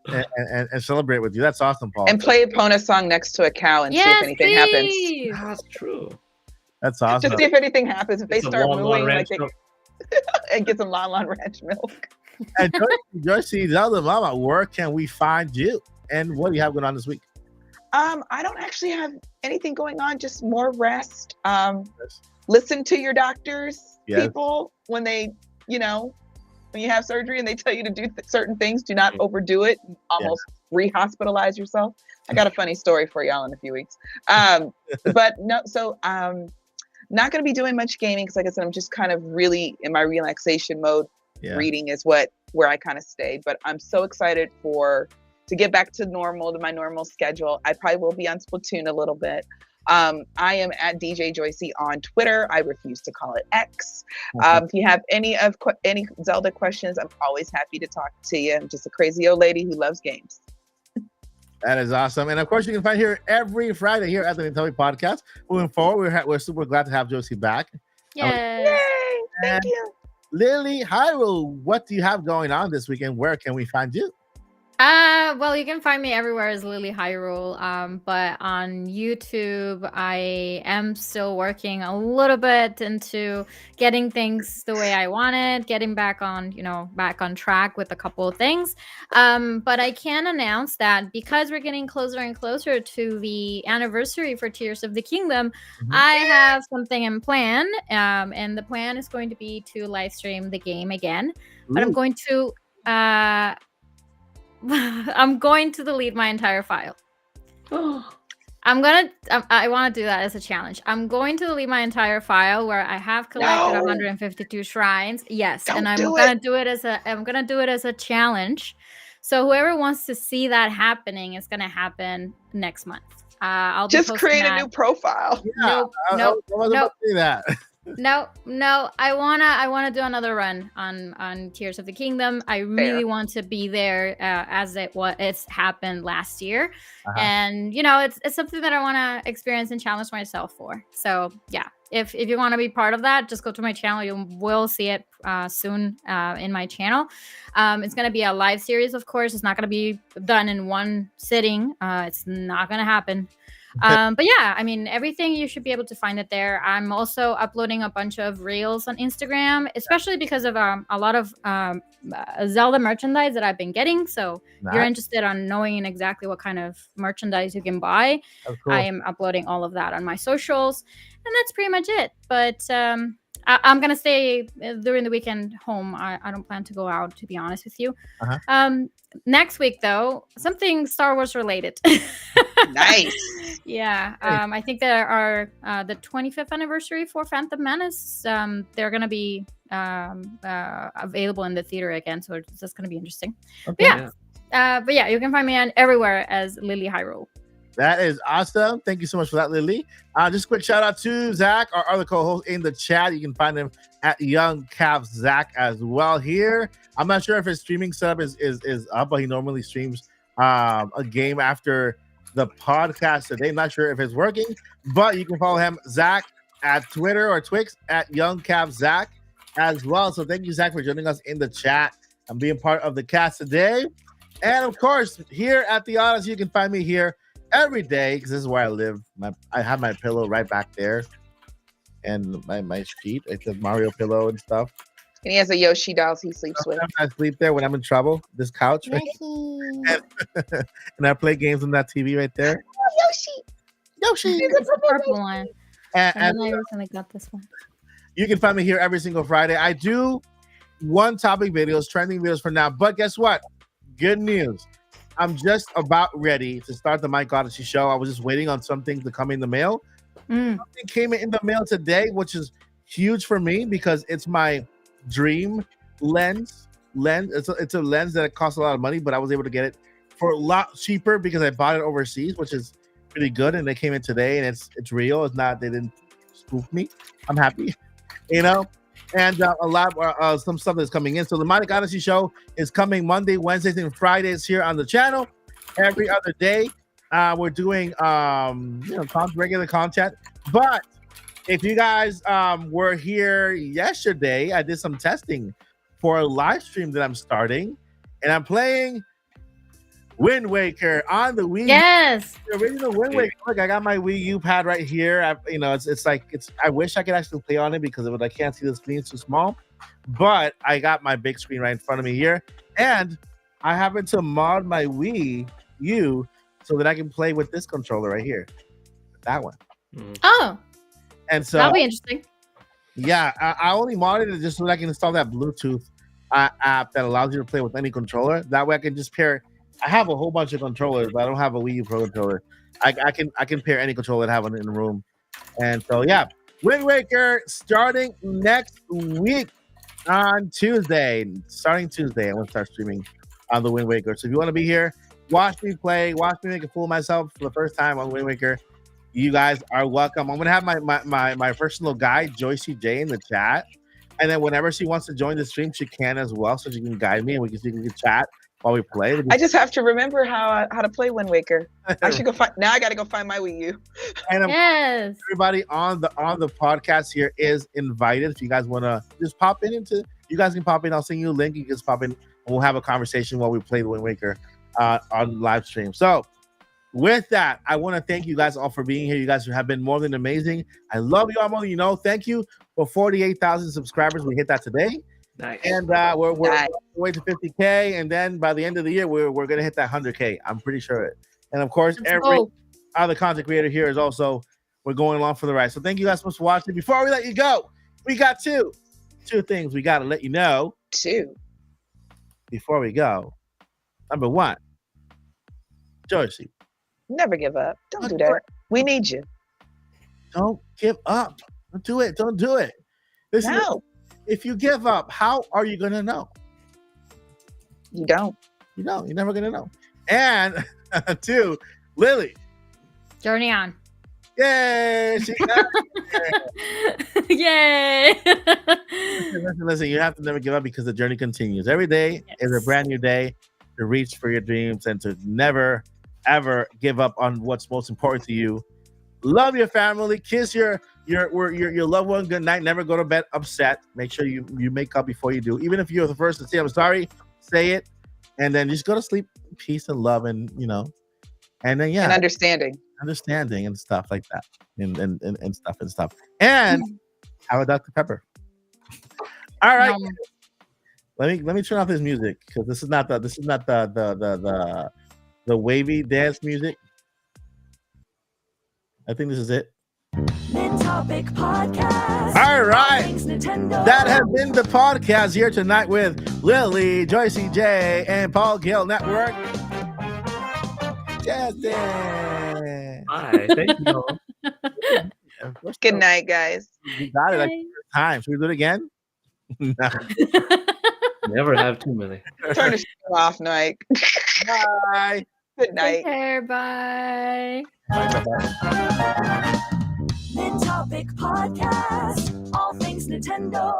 and celebrate with you. That's awesome, Paul. And play a Epona song next to a cow and see if anything happens. That's true. That's awesome. To see if anything happens. If they start moving, milk. And get some Lon Ranch milk. And Joycey, Zelda Mama, where can we find you? And what do you have going on this week? I don't actually have anything going on, just more rest. Listen to your doctors, people, when they, when you have surgery and they tell you to do certain things, do not overdo it, almost re-hospitalize yourself. I got a funny story for y'all in a few weeks. But no, so not going to be doing much gaming because, like I said, I'm just kind of really in my relaxation mode. Reading is where I kind of stay. But I'm so excited to get back to my normal schedule. I probably will be on Splatoon a little bit. I am at DJ Joycey on Twitter. I refuse to call it X. If you have any Zelda questions, I'm always happy to talk to you. I'm just a crazy old lady who loves games. That is awesome. And of course, you can find here every Friday here at the Nintopics Podcast. Moving forward, we're super glad to have Joycey back. Yay! Thank you. Lilly Hyrule, what do you have going on this weekend? Where can we find you? Well, you can find me everywhere as Lilly Hyrule. But on YouTube, I am still working a little bit into getting things the way I wanted, getting back on track with a couple of things. But I can announce that because we're getting closer and closer to the anniversary for Tears of the Kingdom, I have something in plan. And the plan is going to be to live stream the game again. But I'm going to delete my entire file. I want to do that as a challenge. I'm going to delete my entire file where I have collected 152 shrines. Yes, and I'm going to do it as a challenge. So whoever wants to see that happening, it's going to happen next month. I'll just create a new profile. Nope. See that. No. I wanna do another run on Tears of the Kingdom. I really want to be there as it's happened last year, and it's something that I want to experience and challenge myself for. So yeah, if you want to be part of that, just go to my channel. You will see it soon in my channel. It's gonna be a live series, of course. It's not gonna be done in one sitting. It's not gonna happen. But yeah, I mean, everything, you should be able to find it there. I'm also uploading a bunch of reels on Instagram, especially because of a lot of Zelda merchandise that I've been getting. So if you're interested on knowing exactly what kind of merchandise you can buy, cool. I am uploading all of that on my socials, and that's pretty much it. But I'm gonna stay during the weekend home. I don't plan to go out, to be honest with you. Next week, though, something Star Wars related. Nice. Yeah. I think there are the 25th anniversary for Phantom Menace. They're gonna be available in the theater again, so it's just gonna be interesting. Okay. But yeah, you can find me on everywhere as Lilly Hyrule. That is awesome. Thank you so much for that, Lily. Just a quick shout out to Zach, our other co-host in the chat. You can find him at Young Cav Zach as well here. I'm not sure if his streaming setup is up, but he normally streams a game after the podcast today. I'm not sure if it's working, but you can follow him, Zach, at Twitter or Twix at Young Cav Zach as well. So thank you, Zach, for joining us in the chat and being part of the cast today. And of course, here at the Odyssey, you can find me here every day because this is where I live. I have my pillow right back there, and my sheet. It's a Mario pillow and stuff. And he has a Yoshi doll he sleeps with. I sleep there when I'm in trouble. This couch, right? And I play games on that TV right there. Yoshi. It's the purple one. And I recently got this one. You can find me here every single Friday. I do one topic videos, trending videos for now. But guess what? Good news. I'm just about ready to start the Mike Odyssey show. I was just waiting on something to come in the mail. Something came in the mail today, which is huge for me because it's my dream lens. It's a lens that costs a lot of money, but I was able to get it for a lot cheaper because I bought it overseas, which is pretty good. And they came in today, and it's real. It's not, they didn't spoof me. I'm happy, you know. And a lot some stuff that's coming in. So the Mike Odyssey show is coming Monday, Wednesdays, and Fridays here on the channel. Every other day, we're doing regular content. But if you guys were here yesterday, I did some testing for a live stream that I'm starting, and I'm playing Wind Waker on the Wii. Yes, the original Wind Waker. Look, I got my Wii U pad right here. I wish I could actually play on it because I can't see the screen; it's too small. But I got my big screen right in front of me here, and I happen to mod my Wii U so that I can play with this controller right here, that one. Oh, and so that'll be interesting. Yeah, I only modded it just so that I can install that Bluetooth app that allows you to play with any controller. That way, I can just pair. I have a whole bunch of controllers, but I don't have a Wii U Pro controller. I can pair any controller that I have in the room. And so yeah, Wind Waker starting next week on Tuesday. Starting Tuesday, I'm gonna start streaming on the Wind Waker. So if you want to be here, watch me play, watch me make a fool of myself for the first time on Wind Waker, you guys are welcome. I'm gonna have my personal guide, Joycey J, in the chat. And then whenever she wants to join the stream, she can as well. So she can guide me and we can chat while we play. I just have to remember how to play Wind Waker. I should go find. Now I got to go find my Wii U. And yes, everybody on the podcast here is invited. If you guys want to just pop in you guys can pop in. I'll send you a link. You can just pop in and we'll have a conversation while we play the Wind Waker on live stream. So with that, I want to thank you guys all for being here. You guys have been more than amazing. I love you all more than you know. Thank you for 48,000 subscribers. We hit that today. Nice. And we're on the way to 50K, and then by the end of the year, we're gonna hit that 100K. I'm pretty sure. And of course, every other content creator here is also we're going along for the ride. So thank you guys so much for watching. Before we let you go, we got two things we gotta let you know. Before we go, number one, Joycey, never give up. Don't do that. We need you. Don't give up. Don't do it. Don't do it. If you give up, how are you going to know? You don't. You know. You're never going to know. And two, Lily. Journey on. Yay! Yay! Listen, you have to never give up because the journey continues. Every day is a brand new day to reach for your dreams and to never, ever give up on what's most important to you. Love your family. Kiss your loved one good night. Never go to bed upset. Make sure you make up before you do. Even if you're the first to say I'm sorry, say it, and then just go to sleep. Peace and love, and and then and understanding. understanding and stuff like that, and stuff. And how about Dr. Pepper? All right. Let me turn off this music because this is not the wavy dance music. I think this is it. Nintopic Podcast. All right. That has been the podcast here tonight with Lilly, Joycey J, and Paul Gale Network. Justin. Hi, thank you. Good night, guys. We got it like time. Should we do it again? No. Never have too many. Turn the show off, Mike. Bye. Good night. Take care. Bye. Nintopic Podcast. All things Nintendo.